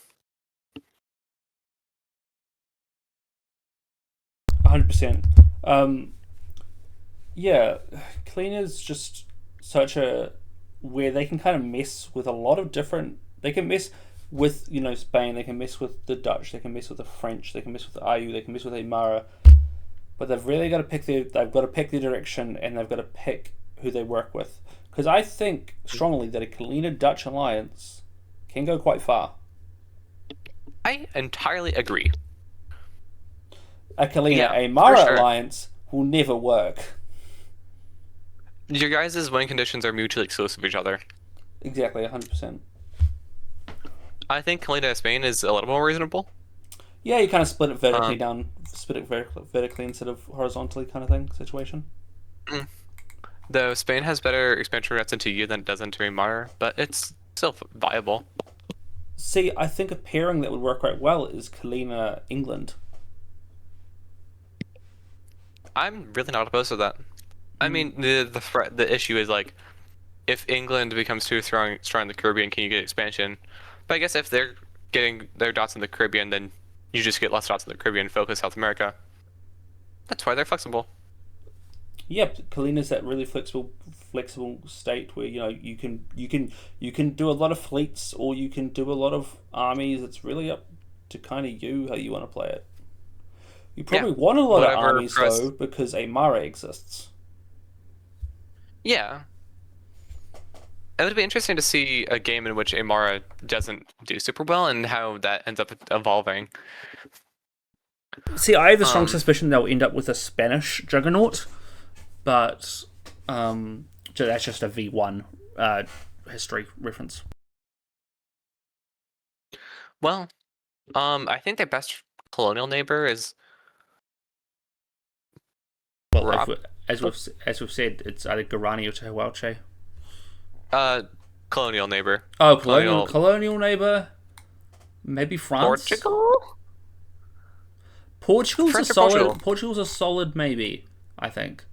100%. Yeah, Cleaner's just such a where they can kind of mess with a lot of different. They can mess with Spain. They can mess with the Dutch. They can mess with the French. They can mess with the IU. They can mess with Aymara. But they've really got to pick their. They've got to pick their direction, and they've got to pick who they work with. Because I think strongly that a Kalina Dutch alliance can go quite far. I entirely agree. A Kalina Yeah, Aymara for sure. alliance will never work. Your guys' win conditions are mutually exclusive of each other. Exactly, 100%. I think Kalina Spain is a little more reasonable. Yeah, you kind of split it vertically down, split it vertically instead of horizontally, kind of thing situation. Though Spain has better expansion routes into you than it does into Aymara, but it's still viable. See, I think a pairing that would work quite well is Kalina England. I'm really not opposed to that. I mean, the issue is like, if England becomes too strong in the Caribbean, can you get expansion? But I guess if they're getting their dots in the Caribbean, then you just get less dots in the Caribbean, focus South America. That's why they're flexible. Yep, Kalina's that really flexible state where you can do a lot of fleets or you can do a lot of armies. It's really up to kind of you how you want to play it. You probably want a lot of armies though because Aymara exists. Yeah. It would be interesting to see a game in which Aymara doesn't do super well and how that ends up evolving. See, I have a strong suspicion they'll end up with a Spanish juggernaut, but that's just a V1 history reference. Well, I think their best colonial neighbor is as we've said, it's either Guarani or Tehuelche. Colonial neighbor. Oh, colonial neighbor. Maybe France. Portugal? Portugal's France a or solid. Portugal? Portugal's a solid maybe. I think.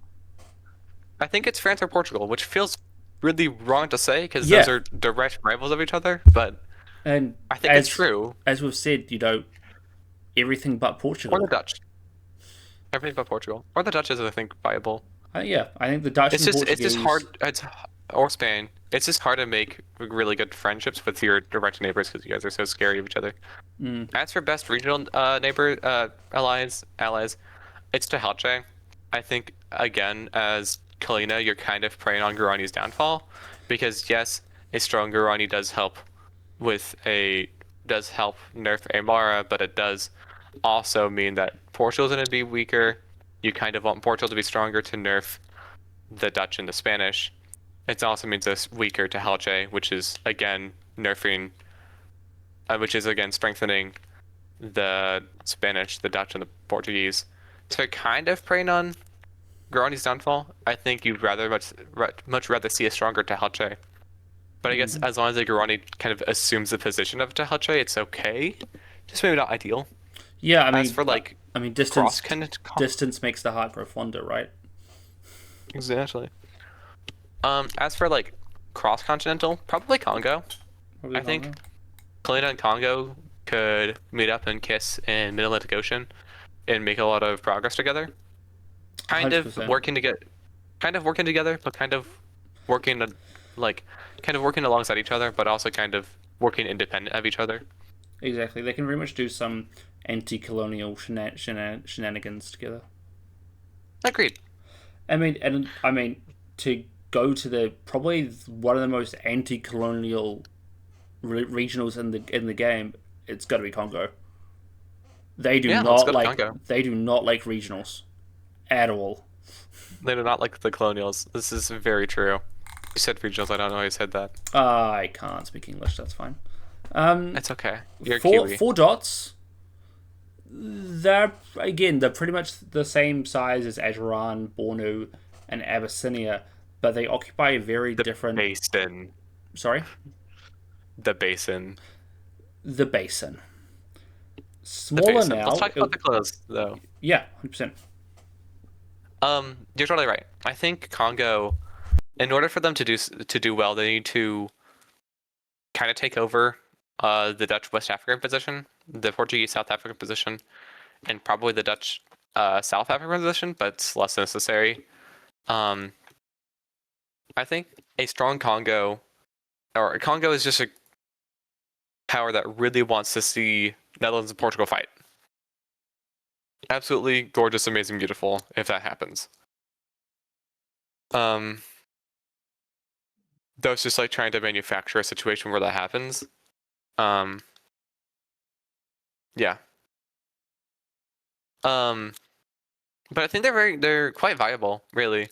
I think it's France or Portugal, which feels really wrong to say because Yeah. those are direct rivals of each other. But And I think it's true. As we've said, everything but Portugal. Or the Dutch. Everything but Portugal. Or the Dutch is, I think, viable. I think the Dutch It's and just Portuguese. hard. Or Spain. It's just hard to make really good friendships with your direct neighbors because you guys are so scary of each other. As for best regional neighbor allies, it's Tehuelche. I think again as Kalina, you're kind of preying on Guarani's downfall because yes, a strong Guarani does help nerf Aymara, but it does also mean that Portugal's going to be weaker. You kind of want Portugal to be stronger to nerf the Dutch and the Spanish. It also means it's weaker to Tehuelche, which is again strengthening the Spanish, the Dutch, and the Portuguese. So kind of preying on Guarani's downfall. I think you'd much rather see a stronger Tehuelche. But I guess as long as the Guarani kind of assumes the position of Tehuelche, it's okay. Just maybe not ideal. Yeah, as for distance makes the heart grow fonder, right? Exactly. As for cross-continental, probably Congo. I think Kalina and Congo could meet up and kiss in Middle Atlantic Ocean and make a lot of progress together. Kind of 100%. working together, but kind of working alongside each other, but also kind of working independent of each other. Exactly. They can very much do some anti-colonial shenanigans together. Agreed. I mean, to go to probably one of the most anti-colonial regionals in the game, it's got to be Congo. They do not like regionals at all. They do not like the colonials. This is very true. You said regionals. I don't know how you said that. I can't speak English. That's fine. It's okay. You're Kiwi. 4 dots. They're pretty much the same size as Ajuran, Bornu, and Abyssinia, but they occupy very different. Basin. Sorry. The basin. The basin. Smaller now. Let's talk about the clothes, though. Yeah, 100%. You're totally right. I think Congo, in order for them to do well, they need to kind of take over the Dutch West African position, the Portuguese South African position, and probably the Dutch South African position, but it's less necessary. I think a strong Congo is just a power that really wants to see Netherlands and Portugal fight. Absolutely gorgeous, amazing, beautiful if that happens. Though it's just trying to manufacture a situation where that happens. Yeah. But I think they're quite viable, really.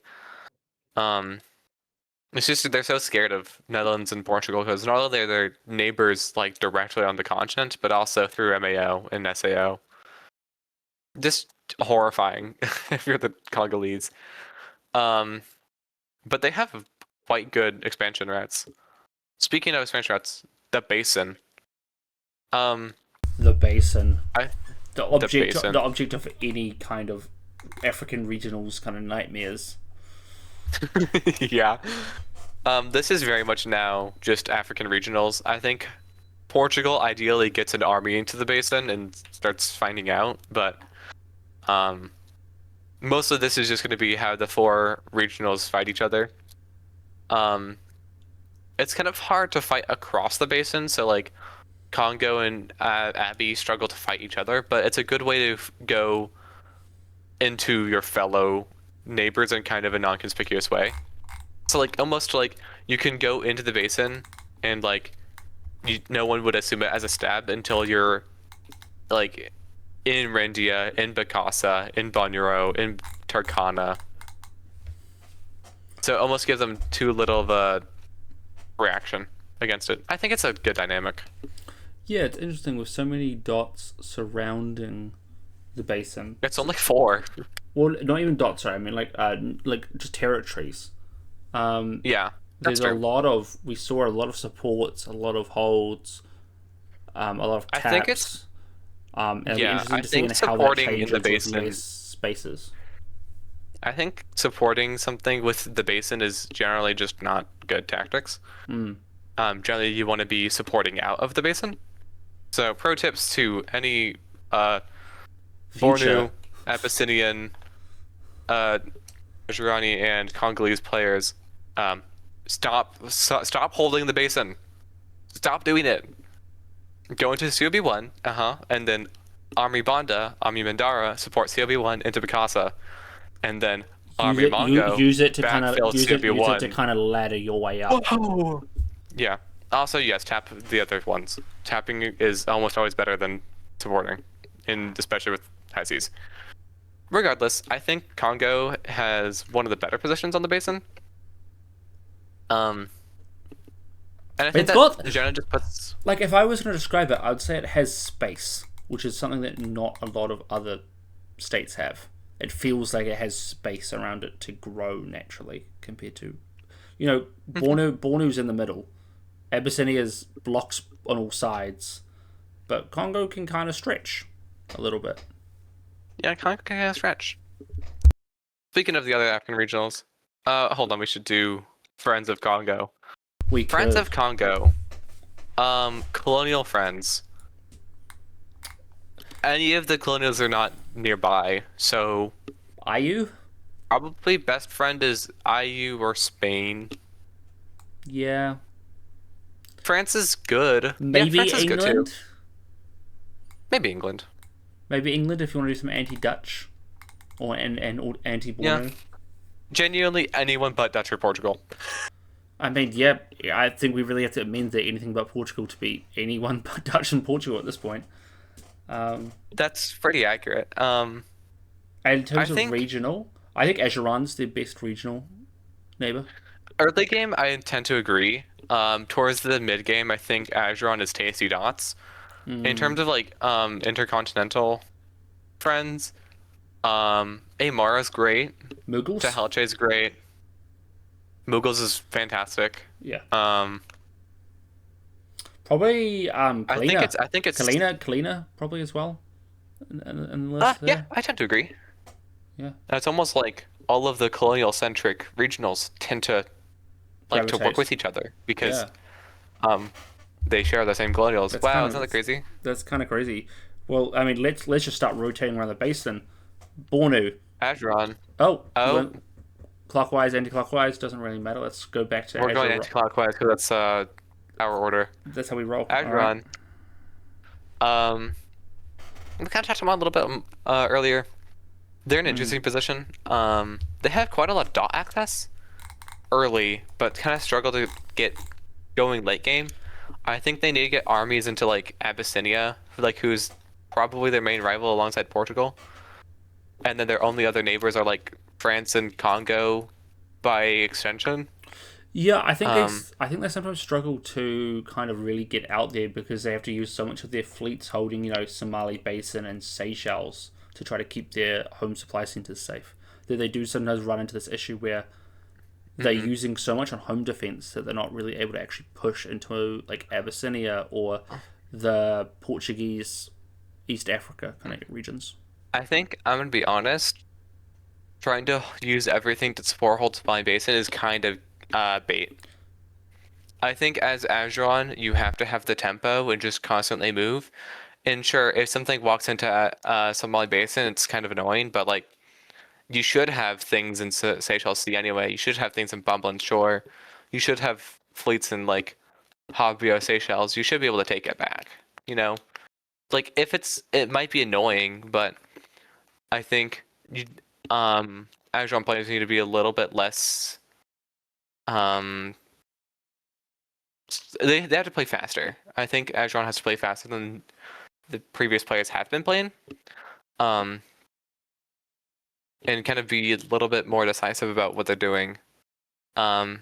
It's just they're so scared of Netherlands and Portugal because not only are they neighbors directly on the continent, but also through MAO and SAO. Just horrifying if you're the Congolese. But they have quite good expansion routes. Speaking of expansion routes, the basin. The basin. The basin. object of any kind of African regionals kind of nightmares. Yeah. This is very much now just African regionals. I think Portugal ideally gets an army into the basin and starts finding out, but most of this is just going to be how the 4 regionals fight each other. It's kind of hard to fight across the basin, so Congo and Abbey struggle to fight each other, but it's a good way to go into your fellow neighbors in kind of a non-conspicuous way. So almost you can go into the basin and no one would assume it as a stab until you're in Rendia, in Bakassa, in Banyuro, in Turkana. So it almost gives them too little of a reaction against it. I think it's a good dynamic. Yeah, it's interesting with so many dots surrounding the basin. It's only 4. Well, not even dots. Sorry, I mean like just territories. Yeah, There's that's a true. lot of we saw a lot of supports, a lot of holds, a lot of I think it's taps. And it'll be yeah. interesting I to see think in how that supporting in the changes with less basin. spaces. I think supporting something with the basin is generally just not good tactics. Mm. Generally, you want to be supporting out of the basin. So, pro tips to any Future. Bornu, Abyssinian, uh, Gujarani, and Congolese players, um, stop holding the basin. Stop doing it. Go into COB1, and then Army Banda, Army Mandara support COB1 into Bikasa, and then Use Army it. Mongo Use it to kind of backfill use it to COB1. kind of ladder your way up. Whoa! Yeah. Also, yes, tap the other ones. Tapping is almost always better than supporting, and especially with high seas. Regardless, I think Congo has one of the better positions on the basin. Um, and I think It's that got Jenna just puts. like if I was going to describe it, I'd say it has space, which is something that not a lot of other states have. It feels like it has space around it to grow naturally compared to, Bornu's in the middle. Abyssinia's blocks on all sides, but Congo can kind of stretch a little bit. Yeah, Congo can stretch. Speaking of the other African regionals, hold on, we should do Friends of Congo. We Friends could. of Congo, colonial friends. Any of the colonials are not nearby, so IU? probably best friend is IU or Spain. Yeah. France is good. Yeah, Maybe France is good too. England? Maybe England. Maybe England if you want to do some anti-Dutch or and anti-Bornu. Yeah. Genuinely anyone but Dutch or Portugal. I mean, yeah, I think we really have to amend that anything but Portugal to be anyone but Dutch and Portugal at this point. That's pretty accurate. And in I terms of think regional, I think Ajuran's the best regional neighbor. early game I tend to agree. Towards the mid game, I think Azeron is tasty dots. In terms of like intercontinental friends, Amara's great. Mughals? Tehelche's great. Mughals is fantastic. Yeah. I Probably think it's Kalina probably as well. In the list yeah, there. I tend to agree. Yeah. It's almost like all of the colonial centric regionals tend to like to work Gravitate. with each other because Yeah. they share the same colonials. That's Wow, kind isn't that of crazy? that's kind of crazy. Well, I mean, let's just start rotating around the basin. Bornu. Azeron. Oh, Oh, went clockwise, anti-clockwise doesn't really matter. Let's go back to we're going Azure. anti-clockwise because that's our order. That's how we roll. All Azeron. right. We kind of touched on a little bit earlier. They're in an Hmm. interesting position. They have quite a lot of dot access early, but kind of struggle to get going late game. I think they need to get armies into like Abyssinia, like who's probably their main rival alongside Portugal, and then their only other neighbors are like France and Congo, by extension. Yeah, I think Um, I think they sometimes struggle to kind of really get out there because they have to use so much of their fleets holding, Somali Basin and Seychelles to try to keep their home supply centers safe. That they do sometimes run into this issue where they're using so much on home defense that they're not really able to actually push into like Abyssinia or the Portuguese East Africa kind of regions. I think I'm gonna be honest. Trying to use everything to support hold Spine Basin is kind of bait. I think as Azeron, you have to have the tempo and just constantly move. And sure, if something walks into Somali Basin, it's kind of annoying, but like you should have things in Seychelles Sea anyway. You should have things in Bumbleland Shore. You should have fleets in like Hobyo, Seychelles. You should be able to take it back. You know, like if it might be annoying, but I think you Azeron players need to be a little bit less. Um, they have to play faster. I think Azeron has to play faster than the previous players have been playing. And kind of be a little bit more decisive about what they're doing. But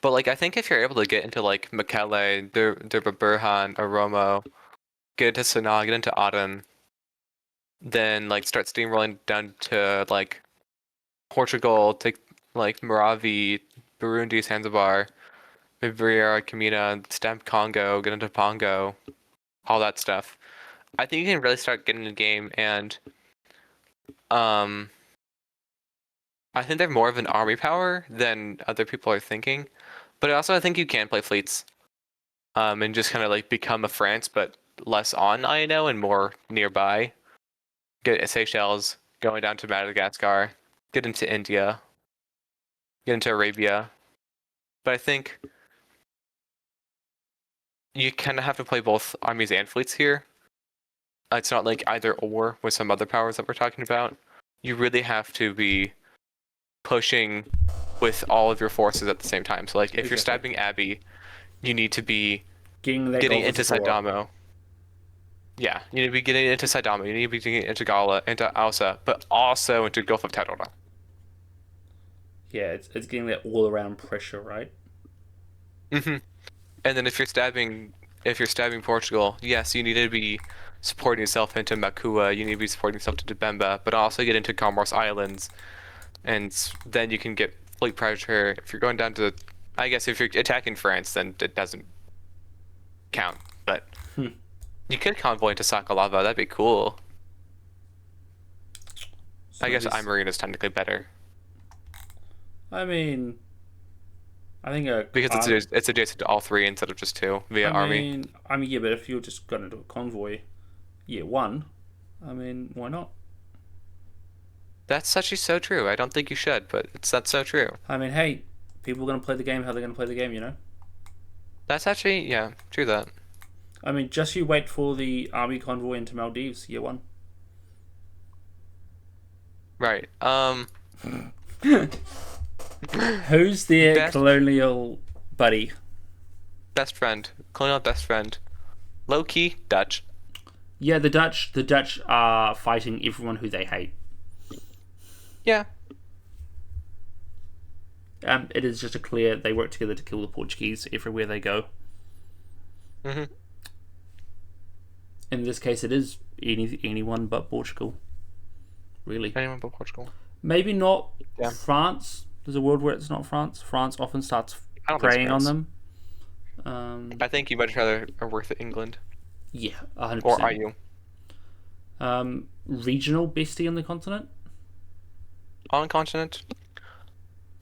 like I think if you're able to get into like Mekelle, Durba Burhan, Oromo, get into Sanaa, get into Aden, then like start steamrolling down to like Portugal, take like Maravi, Burundi, Zanzibar, Riviera, Camina, stamp Congo, get into Pongo, all that stuff. I think you can really start getting in the game, and I think they're more of an army power than other people are thinking. But also, I think you can play fleets, and just kind of like become a France, but less on INO and more nearby. Get Seychelles, going down to Madagascar, get into India, get into Arabia. But I think you kind of have to play both armies and fleets here. It's not like either or with some other powers that we're talking about. You really have to be pushing with all of your forces at the same time. So like if you're Exactly. stabbing Abbey, you need to be Getting getting into support. Saidamo. Yeah, you need to be getting into Saidamo, you need to be getting into Gala, into Ausa, but also into Gulf of Taurora. Yeah, it's getting that all around pressure, right? And then if you're stabbing Portugal, yes, you need to be supporting yourself into Makua, you need to be supporting yourself to Dibemba, but also get into Comoros Islands, and then you can get fleet pressure. If you're going down to, I guess if you're attacking France, then it doesn't count. But you could convoy into Sakalava. That'd be cool. So I guess this- Imarine is technically better I mean, I think because it's adjacent to all three instead of just two via army. I mean, yeah, but if you're just gonna do a convoy, year one, I mean, why not? That's actually so true. I don't think you should, but that's so true. I mean, hey, people are gonna play the game how they're gonna play the game, you know. That's actually, yeah, true that. I mean, just you wait for the army convoy into Maldives, year one. Right. Who's their Best- colonial buddy? Best friend, colonial best friend, low key Dutch. Yeah, the Dutch. The Dutch are fighting everyone who they hate. Yeah. It is just a clear they work together to kill the Portuguese everywhere they go. Mhm. In this case, it is anyone but Portugal. Really, Anyone but Portugal. maybe not Yeah. France. There's a world where it's not France. France often starts I don't think preying on France. them. I think you much rather work with England, Yeah, 100%. or are you Regional bestie on the continent? on continent?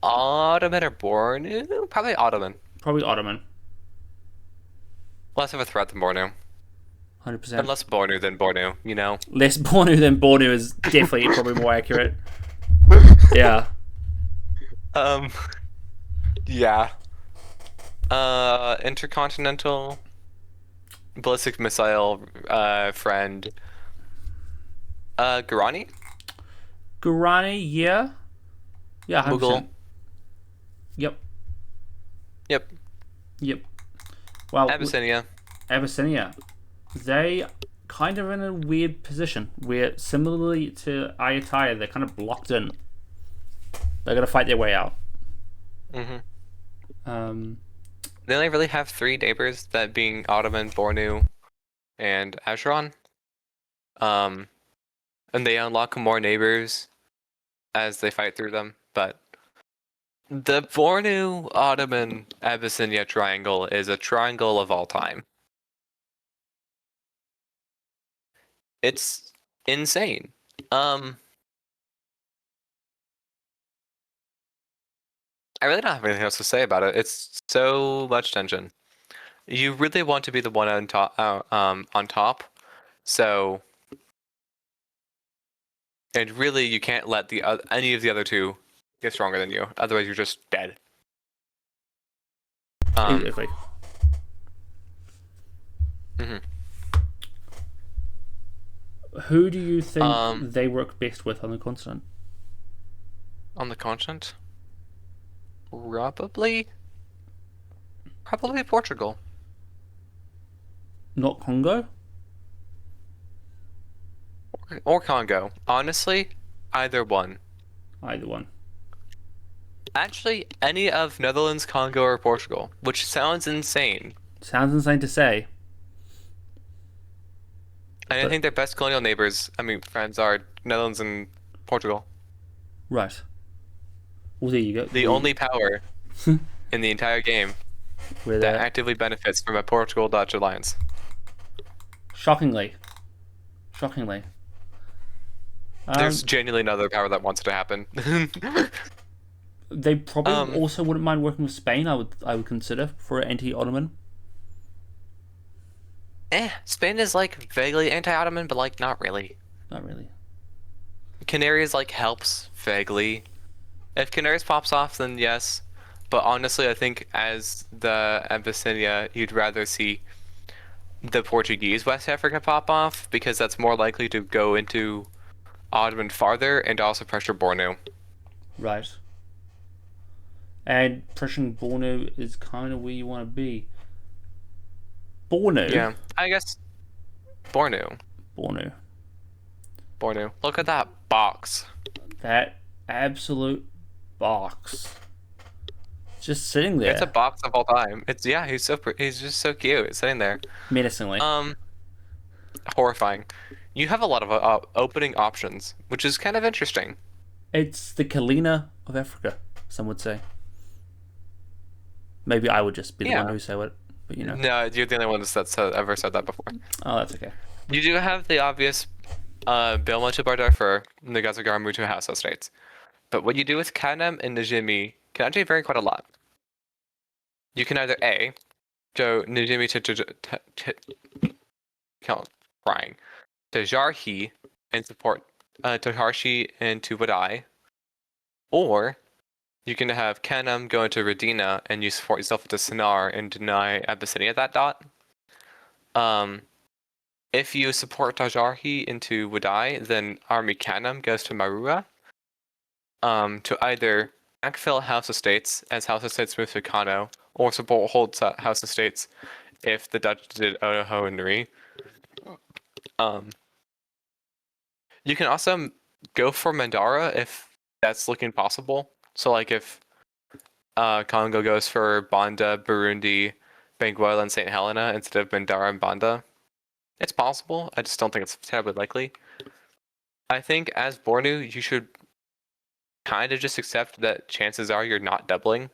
Ottoman or Bornu? Probably Ottoman. Probably Ottoman. Less of a threat than Bornu. 100%. And less Bornu than Bornu, you know? Less Bornu than Bornu is definitely probably more accurate. Yeah. Yeah. Intercontinental ballistic missile friend. Guarani? Guarani, yeah. Yeah, 100%. Mughal. Yep. Yep. Yep. Well, Abyssinia. Abyssinia, they kind of in a weird position where, similarly to Ayutthaya, they're kind of blocked in. They're gonna fight their way out. They only really have three neighbors, that being Ottoman, Bornu, and Asheron. And they unlock more neighbors as they fight through them, but the Bornu, Ottoman, Abyssinia triangle is a triangle of all time. It's insane. I really don't have anything else to say about it. It's so much tension. You really want to be the one on top, So, and really, you can't let any of the other two get stronger than you. Otherwise, you're just dead. Exactly. Mhm. Who do you think they work best with on the continent? On the continent, probably Portugal. Not Congo? Or Congo. Honestly, either one. Either one. Actually, any of Netherlands, Congo, or Portugal, which sounds insane. Sounds insane to say. And I But- think their best colonial neighbors, friends, are Netherlands and Portugal. Right. Well, there you go. The only power in the entire game Where that they're actively benefits from a Portugal-Dutch alliance. shockingly. There's genuinely another power that wants it to happen. They probably Um, also wouldn't mind working with Spain. I would consider for anti-Ottoman. Spain is like vaguely anti-Ottoman, but like not really. Not really. Canaries like helps vaguely. If Canaries pops off, then yes. But honestly, I think as the Abyssinia, you'd rather see the Portuguese West Africa pop off because that's more likely to go into Ottoman farther and also pressure Bornu. Right. And pushing Bornu is kind of where you want to be. Bornu. Yeah, I guess Bornu. Bornu. Look at that box. That absolute box. Just sitting there. It's a box of all time. He's just so cute. It's sitting there. Menacingly. Horrifying. You have a lot of opening options, which is kind of interesting. It's the Kalina of Africa, some would say. Maybe I would just be the one who say it, but you know. No, you're the only one that's ever said that before. Oh, that's okay. You do have the obvious Bilma to Bardarfur, Nagasagar Mutu House Estates. But what you do with Kanem and Najimi can actually vary quite a lot. You can either A, go Najimi to Jarhi and support Toharshi and to Wadai, or you can have Kanem go into Radina and you support yourself into Sinar and deny Abyssinia that dot. If you support Tajarhi into Wadai, then Army Kanem goes to Marua. To either backfill House Estates as House Estates move to Kano, or support hold House Estates if the Dutch did Otaho and Nri. You can also go for Mandara if that's looking possible. So like if Congo goes for Banda, Burundi, Benguela, and St. Helena instead of Mandara and Banda. It's possible. I just don't think it's terribly likely. I think as Bornu, you should kind of just accept that chances are you're not doubling.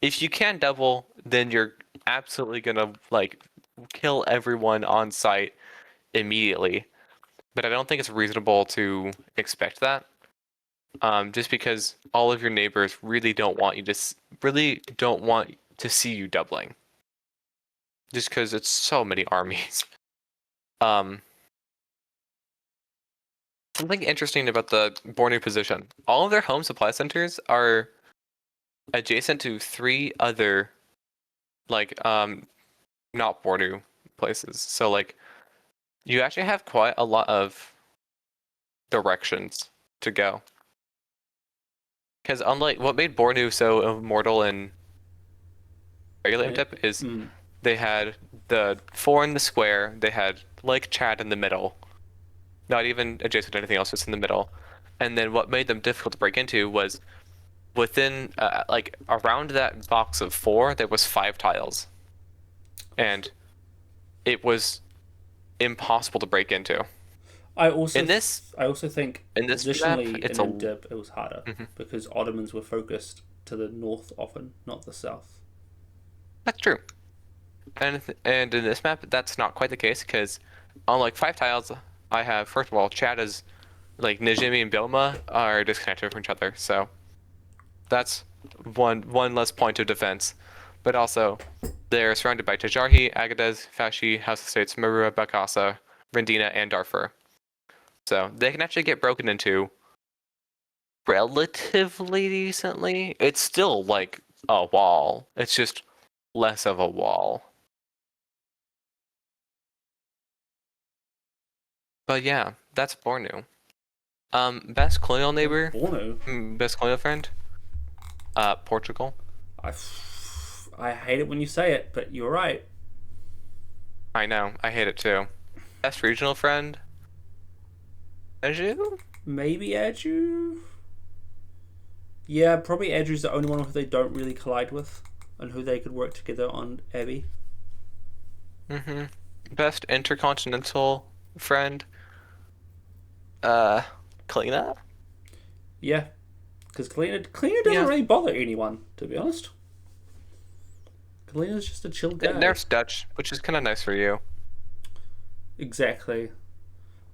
If you can double, then you're absolutely gonna like kill everyone on site immediately. But I don't think it's reasonable to expect that. Just because all of your neighbors really don't want to see you doubling. Just because it's so many armies. Something interesting about the Bornu position. All of their home supply centers are adjacent to 3 other, like, not Bornu places. So, like, you actually have quite a lot of directions to go. Because unlike what made Bornu so immortal in regular Imtip is they had the 4 in the square, they had Lake Chad in the middle. Not even adjacent to anything else, just in the middle. And then what made them difficult to break into was within, like, around that box of 4, there was 5 tiles. And it was impossible to break into. I also think in this positionally map, it's in Dib it was harder because Ottomans were focused to the north often, not the south. That's true. And in this map, that's not quite the case because on like 5 tiles, I have, first of all, Chad is, like, Najimi and Bilma are disconnected from each other, so that's one less point of defense. But also, they're surrounded by Tajarhi, Agadez, Fashi, House of States, Marua, Bakasa, Rendina, and Darfur. So they can actually get broken into relatively decently. It's still like a wall. It's just less of a wall. But yeah, that's Bornu. Best colonial neighbor? Bornu? Best colonial friend? Portugal. I hate it when you say it, but you're right. I know, I hate it too. Best regional friend? Eju? Maybe Eju? Yeah, probably Eju's the only one who they don't really collide with and who they could work together on Abbey. Best intercontinental friend, Kalina. Yeah, because Kalina doesn't Yeah. really bother anyone, to be honest. Kalina's just a chill guy. It nerfs Dutch, which is kind of nice for you. Exactly.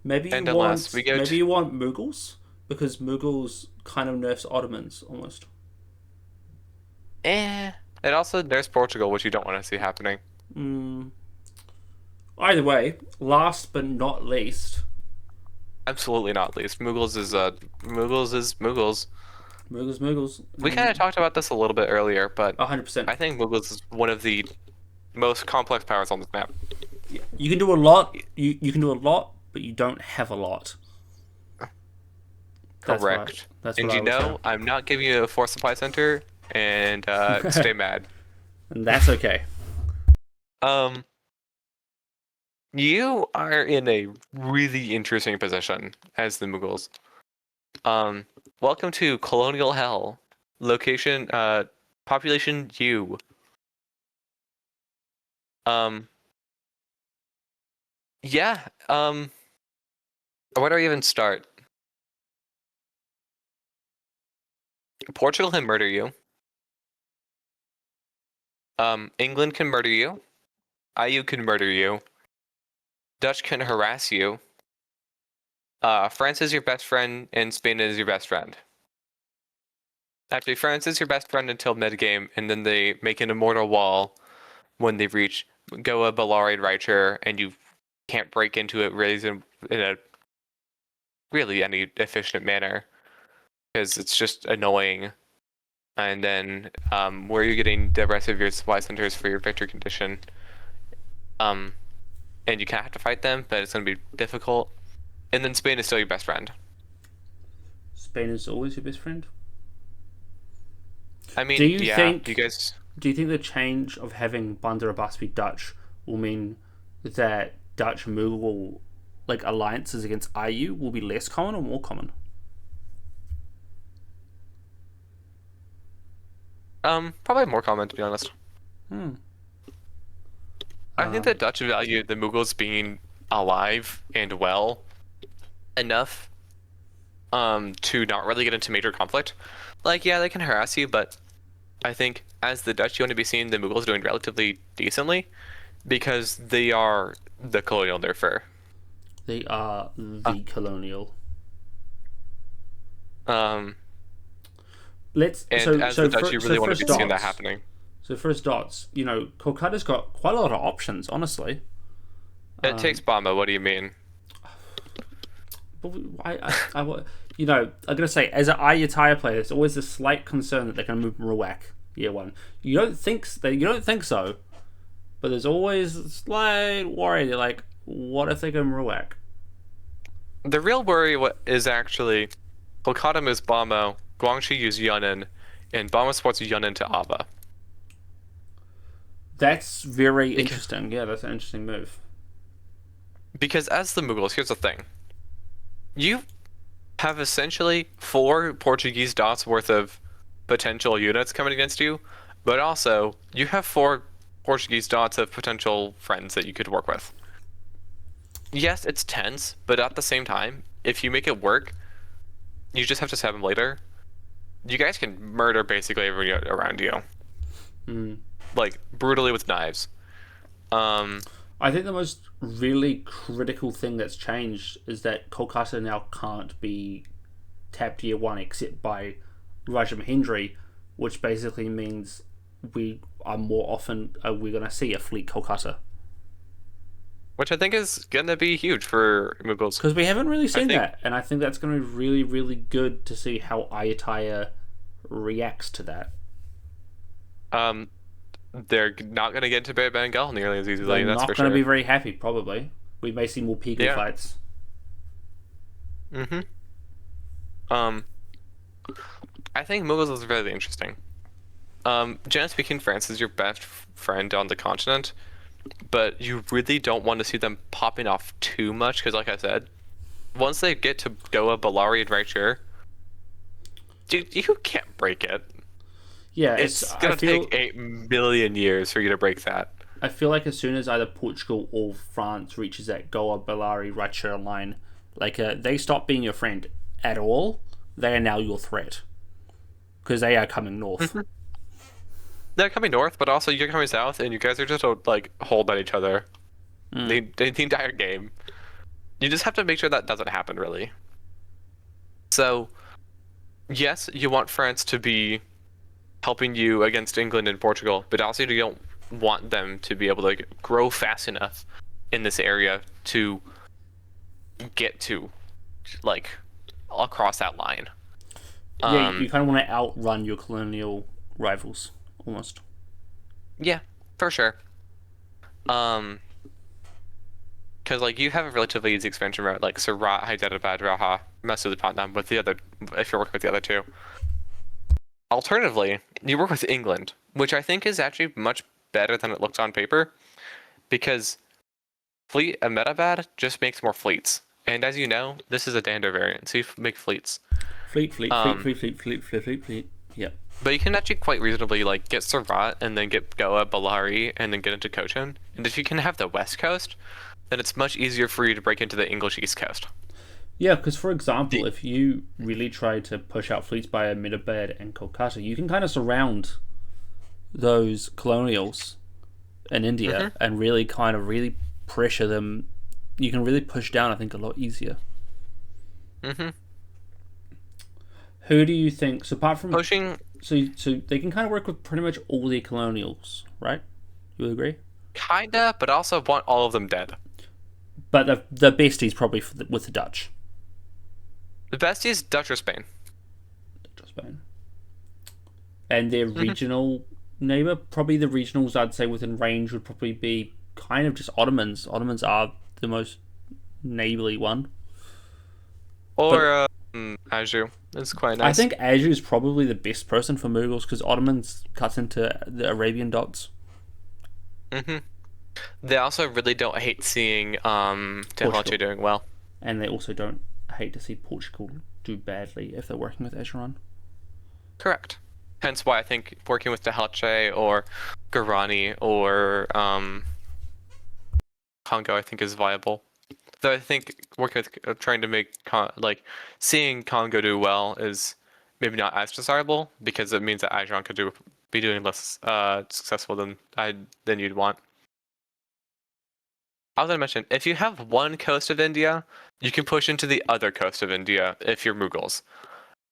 Maybe you And unless we go to- you want Mughals, because Mughals kind of nerfs Ottomans almost. It also nerfs Portugal, which you don't want to see happening. Either way, last but not least, Absolutely not least. Mughals is Mughals. Mughals. We kind of talked about this a little bit earlier, but 100%. I think Mughals is one of the most complex powers on this map. You can do a lot. You can do a lot, but you don't have a lot. That's Correct. That's And what you I would know, say. I'm not giving you a force supply center, and stay mad. And that's okay. You are in a really interesting position as the Mughals. Welcome to Colonial Hell. Location, population U. Yeah, where do I even start? Portugal can murder you. England can murder you. IU can murder you. Dutch can harass you. France is your best friend, and Spain is your best friend. Actually, France is your best friend until mid-game, and then they make an immortal wall when they reach Goa, Bellari, Reicher, and you can't break into it really in a really any efficient manner, because it's just annoying. And then where are you getting the rest of your supply centers for your victory condition? And you kind of have to fight them, but it's going to be difficult. And then Spain is still your best friend. Spain is always your best friend. I mean, Do you yeah, think- you guys. Do you think the change of having Bandar Abbas be Dutch will mean that Dutch Mughal alliances against IU will be less common or more common? Probably more common, to be honest. I think the Dutch value the Mughals being alive and well enough to not really get into major conflict. Yeah, they can harass you, but I think as the Dutch, you want to be seeing the Mughals doing relatively decently because they are the colonial nerfer. They are the colonial. Let's And as the Dutch, you really want to be seeing that happening. So first dots, Kolkata's got quite a lot of options, honestly. It takes Bama. What do you mean? But I'm gonna say, as an Ayutthaya player, there's always a slight concern that they're gonna move Ruak year one. You don't think so, but there's always a slight worry. They're like, what if they go Ruak? The real worry is actually Kolkata moves Bama, Guangxi use Yunnan, and Bama supports Yunnan to Ava. That's very interesting. Yeah, that's an interesting move. Because as the Mughals, here's the thing. You have essentially 4 Portuguese dots worth of potential units coming against you, but also you have 4 Portuguese dots of potential friends that you could work with. Yes, it's tense, but at the same time, if you make it work, you just have to stab them later. You guys can murder basically everyone around you. Brutally with knives. I think the most really critical thing that's changed is that Kolkata now can't be tapped year one except by Raja Mahendri, which basically means we're gonna see a fleet Kolkata. Which I think is gonna be huge for Mughals. Because we haven't really seen that, and I think that's gonna be really, really good to see how Ayutthaya reacts to that. They're not going to get into Bay Bengal nearly as easily. They're that's not for going sure. to be very happy, probably. We may see more Pigu fights. I think Mughals is really interesting. Generally speaking, France is your best friend on the continent, but you really don't want to see them popping off too much because, like I said, once they get to Goa, Bellari, and Reicher, dude, you can't break it. Yeah, It's gonna take 8 million years for you to break that. I feel like as soon as either Portugal or France reaches that Goa, Bellari, Ratcha line, like they stop being your friend at all. They are now your threat because they are coming north. They're coming north, but also you're coming south, and you guys are just like hold at each other. The entire game. You just have to make sure that doesn't happen, really. So, yes, you want France to be helping you against England and Portugal, but also you don't want them to be able to grow fast enough in this area to get to, like, across that line. Yeah, you kind of want to outrun your colonial rivals, almost. Yeah, for sure. Because like you have a relatively easy expansion route, like Surat, Hyderabad, Raha, Masulipatam, with the other, if you're working with the other two. Alternatively, you work with England, which I think is actually much better than it looks on paper, because Fleet Ahmedabad just makes more fleets. And as you know, this is a Dander variant, so you make fleets. Fleet. Yeah. But you can actually quite reasonably like get Surat and then get Goa, Bellari, and then get into Cochin. And if you can have the west coast, then it's much easier for you to break into the English east coast. Yeah, because for example, if you really try to push out fleets by Ahmedabad and Kolkata, you can kind of surround those colonials in India and really pressure them. You can really push down, I think, a lot easier. Who do you think? So apart from Pushing, so they can kind of work with pretty much all the colonials, right? You would agree? kinda, but also want all of them dead. But the best is probably with the Dutch. The best is Dutch or Spain. Spain. And their regional neighbour, probably the regionals I'd say within range would probably be kind of just Ottomans. Ottomans are the most neighbourly one. Or Anjou. It's quite nice. I think Anjou is probably the best person for Mughals because Ottomans cuts into the Arabian dots. They also really don't hate seeing Tehilche doing well. And they also don't hate to see Portugal do badly if they're working with Acheron. Correct. Hence why I think working with Tehilche or Guarani or Congo I think is viable. Though I think working with trying to make seeing Congo do well is maybe not as desirable because it means that Acheron could be doing less successful than you'd want. I was going to mention, if you have one coast of India, you can push into the other coast of India if you're Mughals.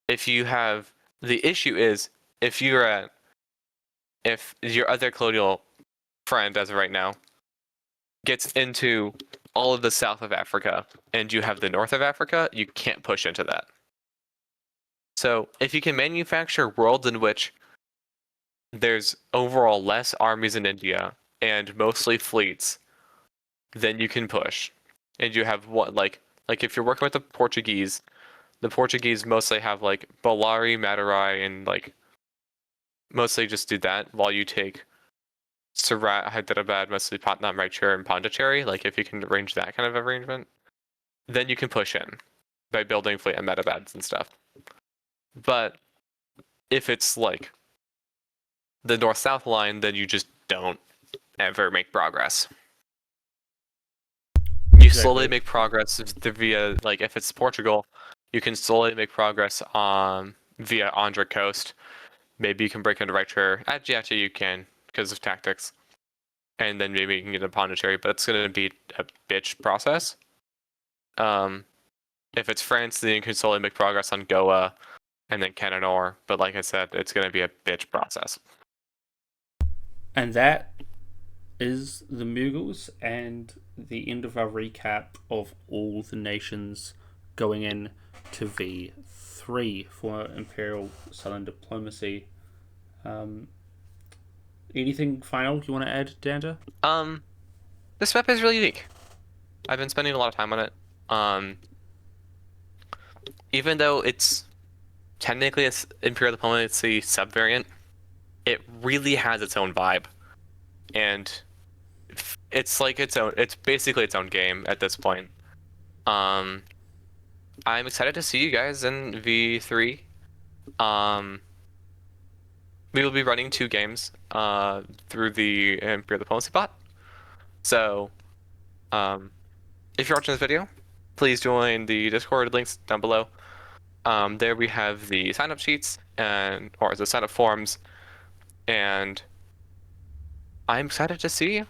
If you have, the issue is, if your other colonial friend, as of right now, gets into all of the south of Africa, and you have the north of Africa, you can't push into that. So, if you can manufacture worlds in which there's overall less armies in India, and mostly fleets, then you can push. And you have like if you're working with the Portuguese mostly have like Bellari, Madurai, and like mostly just do that while you take Surat, Hyderabad, mostly Patnam, Raichur, and Pondicherry. Like if you can arrange that kind of arrangement, then you can push in by building fleet and Ahmedabads and stuff. But if it's like the north-south line, then you just don't ever make progress. You slowly make progress via, like, if it's Portugal, you can slowly make progress via Andhra coast. Maybe you can break into Raichur. Actually, you can because of tactics, and then maybe you can get a Pondicherry, but it's going to be a bitch process. If it's France, then you can slowly make progress on Goa and then Cananor. But like I said, it's going to be a bitch process. And that is the Mughals and the end of our recap of all the nations going in to V3 for Imperial Southern Diplomacy. Anything final you want to add, Danda? This map is really unique. I've been spending a lot of time on it. Even though it's technically an Imperial Diplomacy subvariant, it really has its own vibe. And it's like it's basically its own game at this point. I'm excited to see you guys in V3. we will be running 2 games through the Imperial Diplomacy bot. So, if you're watching this video, please join the Discord, links down below. There we have the sign-up sheets or the sign-up forms, and I'm excited to see you.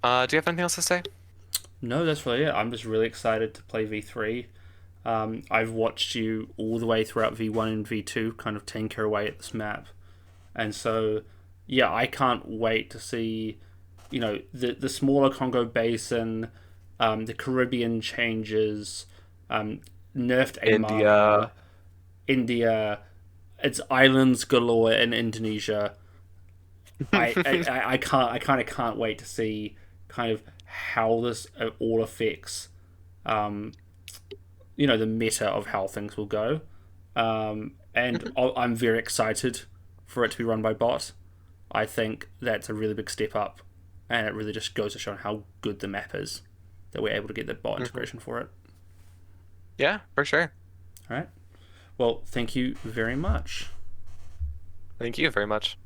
Do you have anything else to say? No, that's really it. I'm just really excited to play V3. I've watched you all the way throughout V1 and V2 kind of tinker away at this map. And so, yeah, I can't wait to see, the smaller Congo Basin, the Caribbean changes, nerfed Amara, India, it's islands galore in Indonesia. I kind of can't wait to see kind of how this all affects the meta of how things will go. And I'm very excited for it to be run by bot. I think that's a really big step up, and it really just goes to show how good the map is that we're able to get the bot integration for it. Yeah, for sure. All right. Well, thank you very much. Thank you very much.